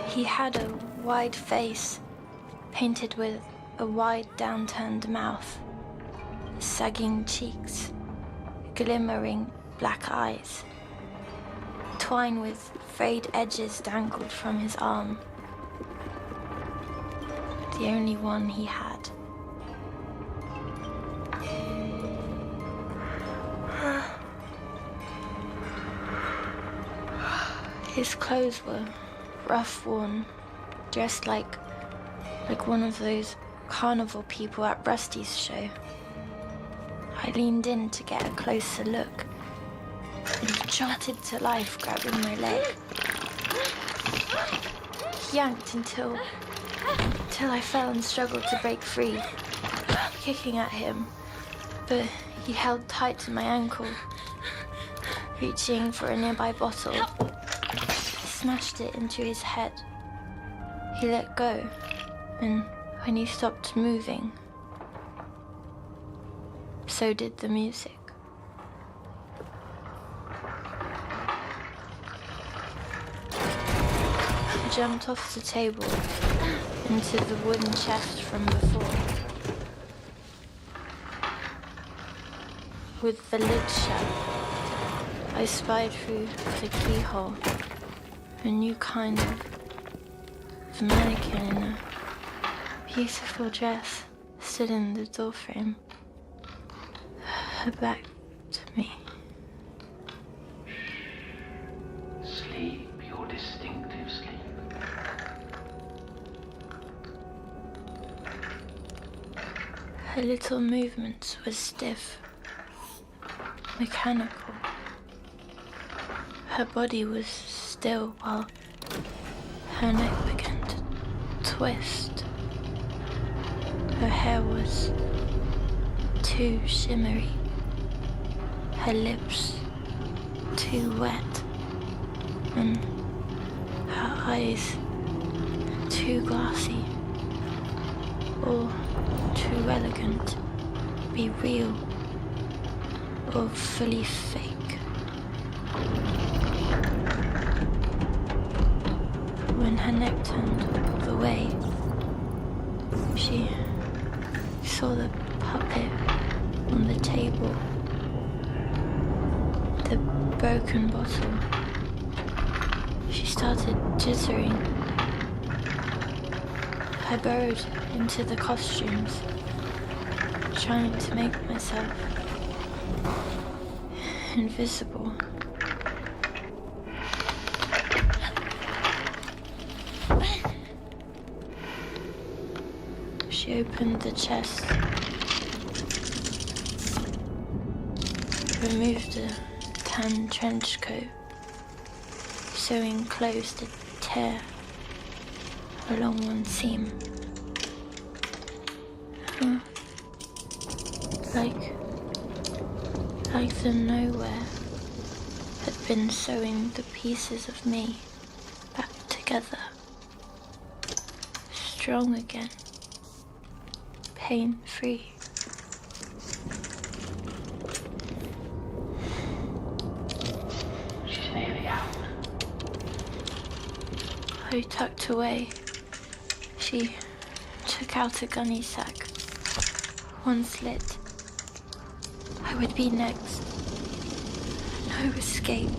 S2: He had a wide face, painted with a wide downturned mouth, sagging cheeks, glimmering black eyes. Twine with frayed edges dangled from his arm. The only one he had. His clothes were rough worn, dressed like one of those carnival people at Rusty's show. I leaned in to get a closer look. He trotted to life, grabbing my leg. He yanked until I fell and struggled to break free, kicking at him, but he held tight to my ankle. Reaching for a nearby bottle, I smashed it into his head. He let go, and when he stopped moving, so did the music. I jumped off the table into the wooden chest from before. With the lid shut, I spied through the keyhole a new kind of mannequin in a beautiful dress stood in the doorframe, her back to me.
S6: Sleep, your distinctive sleep.
S2: Her little movements were stiff, mechanical. Her body was still while her neck began to twist. Her hair was too shimmery, her lips too wet, and her eyes too glassy, or too elegant to be real or fully fake. When her neck turned the way, she saw the puppet on the table, the broken bottle. She started jittering. I burrowed into the costumes, trying to make myself invisible. She opened the chest, removed a tan trench coat, sewing closed a tear along one seam. Like the nowhere had been sewing the pieces of me back together, strong again, pain-free.
S6: She's nearly out.
S2: I tucked away. She took out a gunny sack. One slit. I would be next. No escape.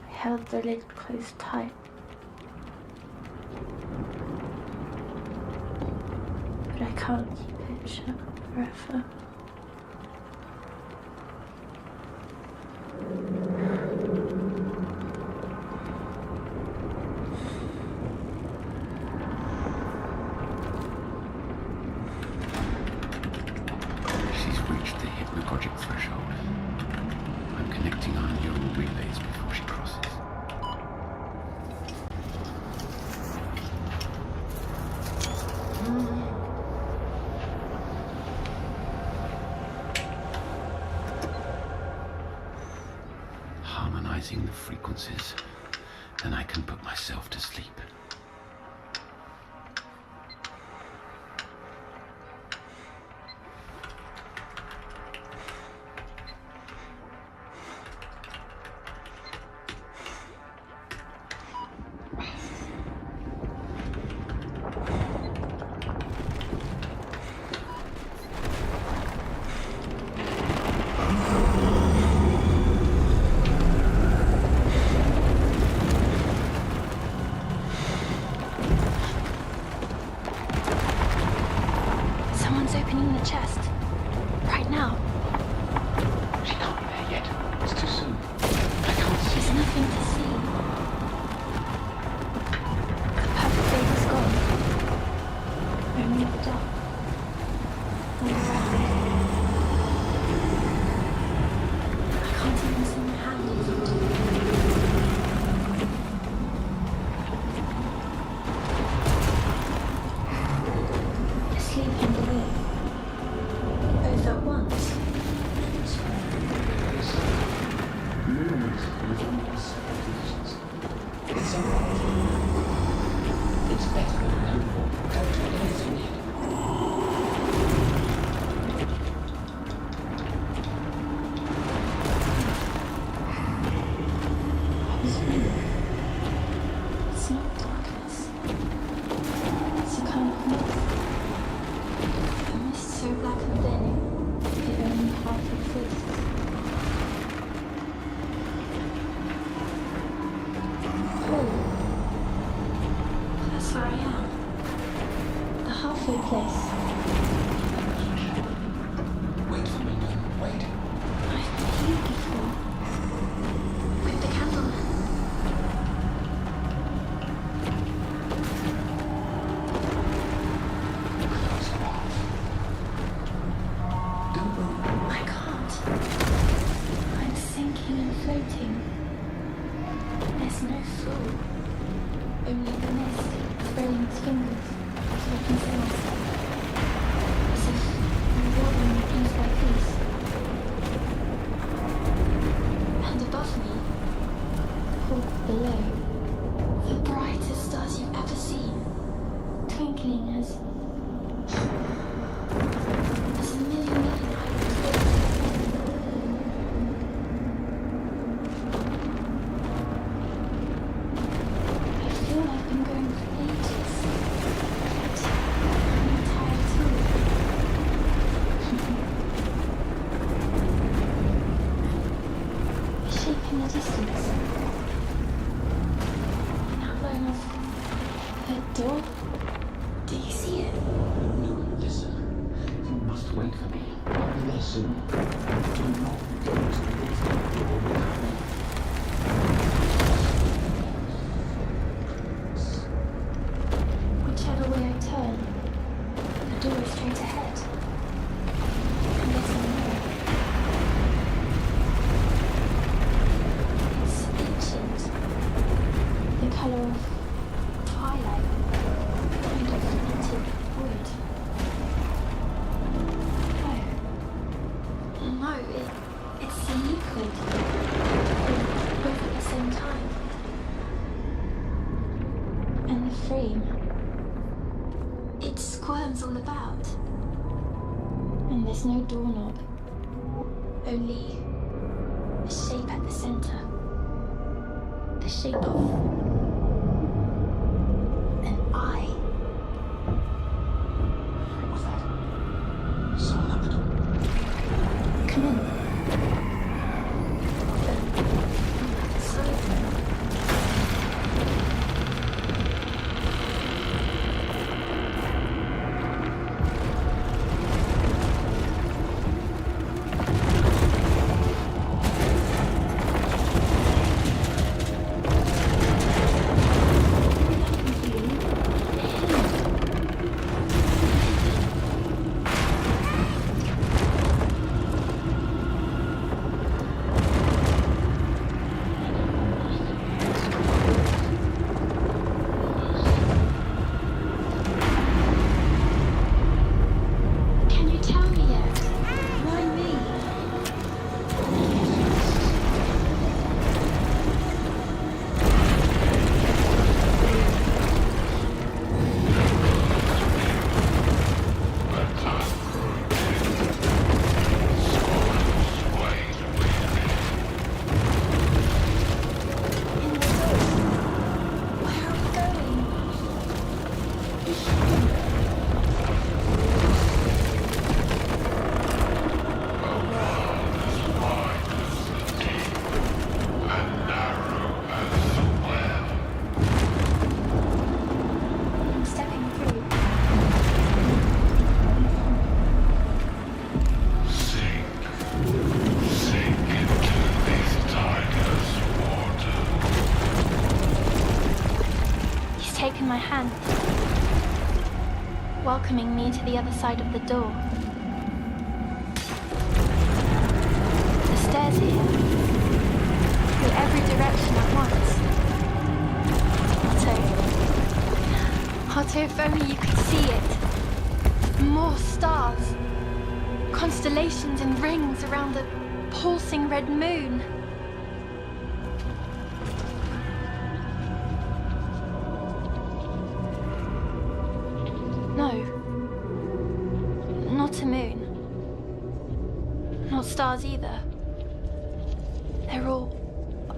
S2: I held the lid closed tight. But I can't keep it shut forever.
S1: emitting the frequencies, then I can put myself to sleep.
S2: Someone's opening the chest. Right now.
S6: She can't be there yet. It's too soon. I can't see.
S2: There's nothing to see. The perfect day is gone. Only the dark. All around. I can't even see my hand. Asleep and awake. Both at once.
S6: Movement within these separate divisions. It's alright. It's better than I hoped for. Don't do anything yet.
S2: It's not darkness. It's a kind of mist. A mist so black and thin, it only half exists. Oh, that's where I am. The halfway place.
S6: Wait for me, Moon. Wait.
S2: I've been here before. With the candleman.
S6: Close her off. Don't move.
S2: I can't. I'm sinking and floating. There's no floor. Only the mist spraying its fingers so I can see myself. As if I'm rolling piece by piece. And above me, or below, the brightest stars you've ever seen, twinkling as a million islands. I feel I've been going for ages, but I'm tired too. A shape in the distance. An outline of a door. Do you see it?
S6: Moon, listen. You must wait for me. I'll be there soon. Do not go to the exit door without me.
S2: Whichever way I turn, the door is straight ahead. And there's a mirror. It's ancient. The colour of twilight. Kind of antique wood. No, it's a liquid. Both at the same time. And the frame. It squirms all about. And there's no doorknob. Only a shape at the center. The shape of an eye.
S6: What's that? Someone at the door.
S2: Come in. So my hand, welcoming me to the other side of the door. The stairs here, through every direction at once. Otto, if only you could see it. More stars, constellations and rings around the pulsing red moon. No, not a moon. Not stars either. They're all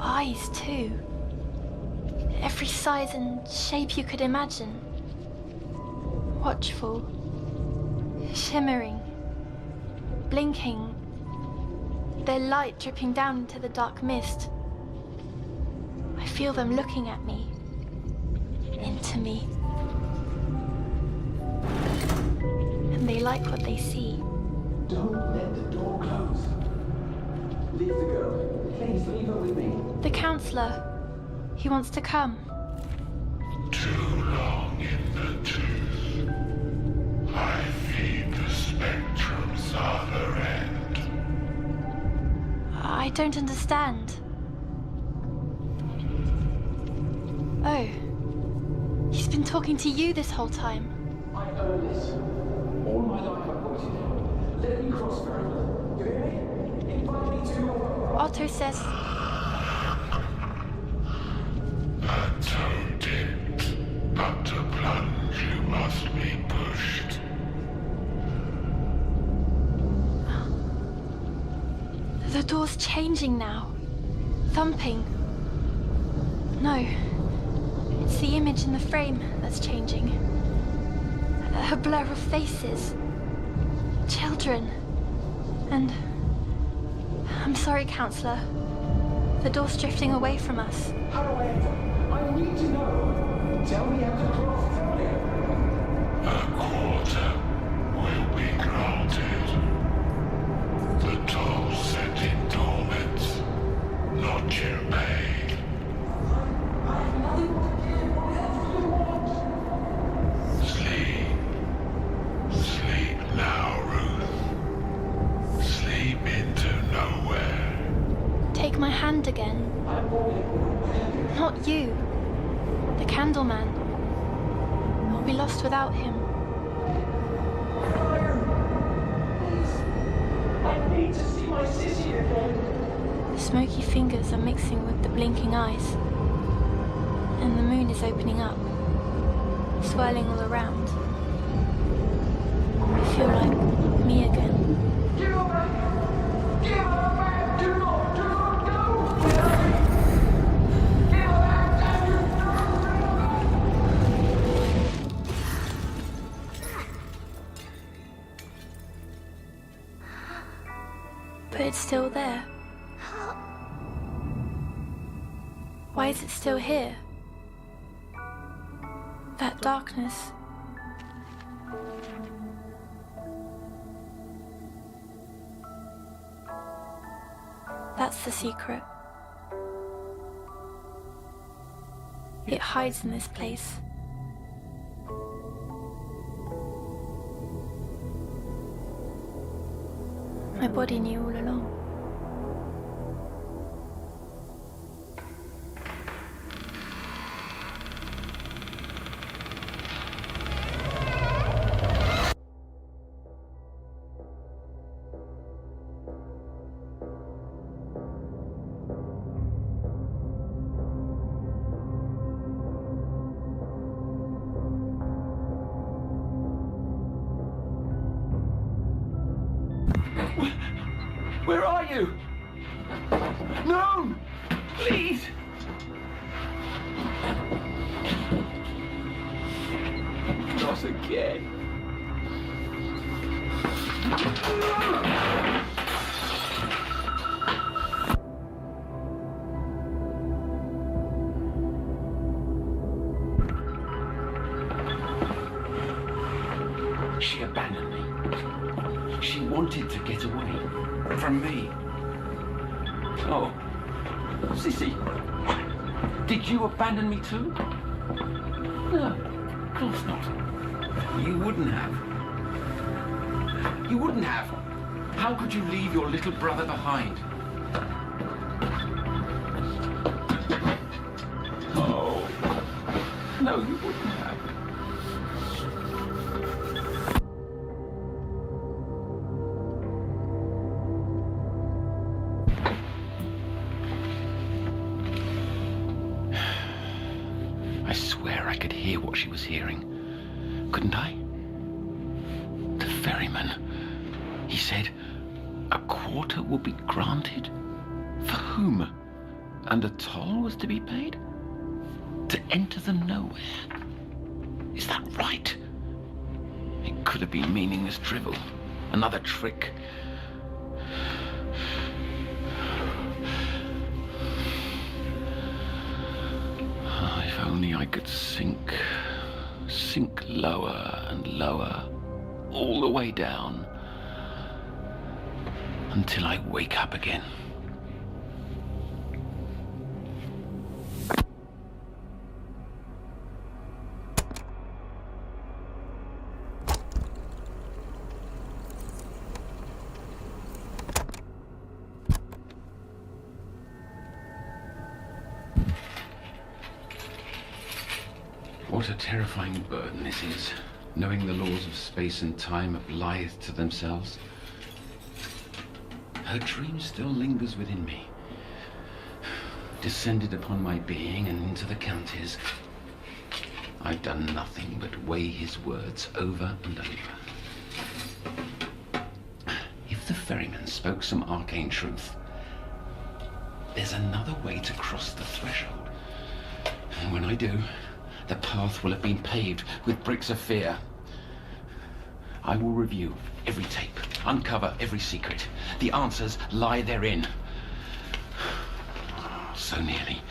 S2: eyes too. Every size and shape you could imagine. Watchful, shimmering, blinking, their light dripping down into the dark mist. I feel them looking at me, into me. And they like what they see.
S6: Don't let the door close. Leave the girl. Please leave her with me.
S2: The counselor, he wants to come.
S7: Too long in the tooth. I feed the spectrum's other end.
S2: I don't understand. Oh, he's been talking to you this whole time.
S6: I earned this. All my life I've wanted. Let me cross, Farrell. You hear me? Invite me to your world.
S2: Otto says,
S7: A toe dipped, but to plunge you must be pushed.
S2: the door's changing now. Thumping. No, it's the image in the frame that's changing. A blur of faces. Children. And... I'm sorry, Counselor. The door's drifting away from us.
S6: How do I enter? I need to know. Tell me how to cross. Tell me.
S7: A quarter will be granted. The toll set in dormant, not you pay.
S6: I have nothing to give. What else do you want?
S7: Sleep. Sleep now, Ruth. Sleep into nowhere.
S2: Take my hand again.
S6: I'm going.
S2: Not you. The Candleman. I'll be lost without him.
S6: I need to see my sissy again.
S2: The smoky fingers are mixing with the blinking eyes. And the moon is opening up, swirling all around. I feel like me again.
S6: Give her back! Give her back! Do not go! Give her back, damn you!
S2: But it's still there. Why is it still here? That darkness. That's the secret. It hides in this place. My body knew all along.
S1: Where are you? No! Please! Not again. She abandoned me. She wanted to get away. From me. Oh, Sissy, did you abandon me too? No. Of course not. You wouldn't have. You wouldn't have. How could you leave your little brother behind? Oh. No, you wouldn't have. I swear I could hear what she was hearing. Couldn't I? The ferryman. He said, a quarter will be granted? For whom? And a toll was to be paid? To enter the nowhere? Is that right? It could have been meaningless drivel. Another trick. If only I could sink lower and lower, all the way down, until I wake up again. What a terrifying burden this is, knowing the laws of space and time have lithe to themselves. Her dream still lingers within me, descended upon my being and into the county's. I've done nothing but weigh his words over and over. If the ferryman spoke some arcane truth, there's another way to cross the threshold. And when I do, the path will have been paved with bricks of fear. I will review every tape, uncover every secret. The answers lie therein. So nearly,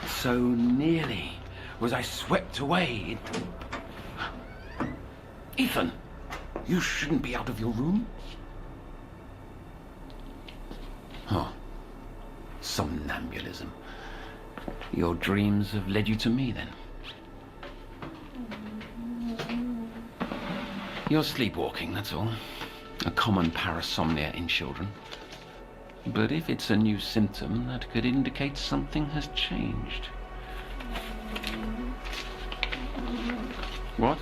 S1: so nearly was I swept away. Ethan, you shouldn't be out of your room. Oh, somnambulism. Your dreams have led you to me, then? You're sleepwalking, that's all. A common parasomnia in children. But if it's a new symptom, that could indicate something has changed. What?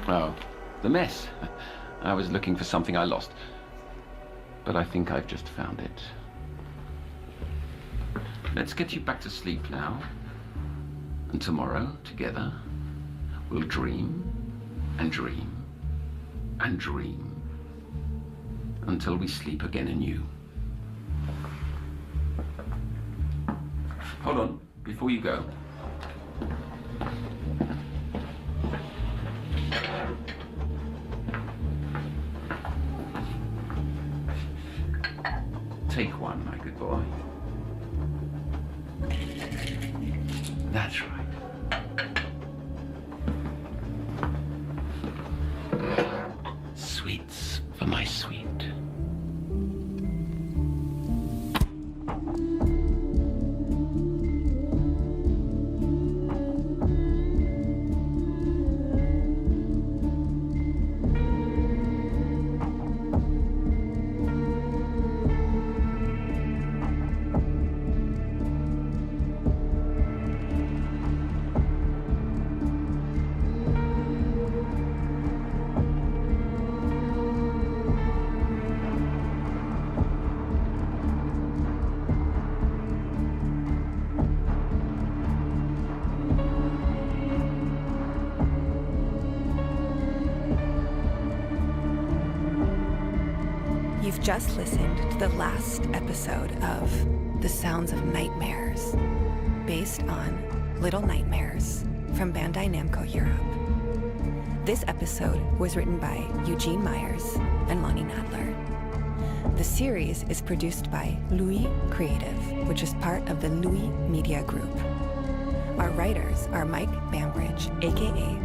S1: Oh, the mess. I was looking for something I lost. But I think I've just found it. Let's get you back to sleep now. And tomorrow, together, we'll dream and dream and dream until we sleep again anew. Hold on, before you go. Take one, my good boy. That's right. Sweets for my sweet.
S3: You've just listened to the last episode of The Sounds of Nightmares, based on Little Nightmares from Bandai Namco Europe. This episode was written by Eugene Myers and Lonnie Nadler. The series is produced by Louis Creative, which is part of the Louis Media Group. Our writers are Mike Bambridge, aka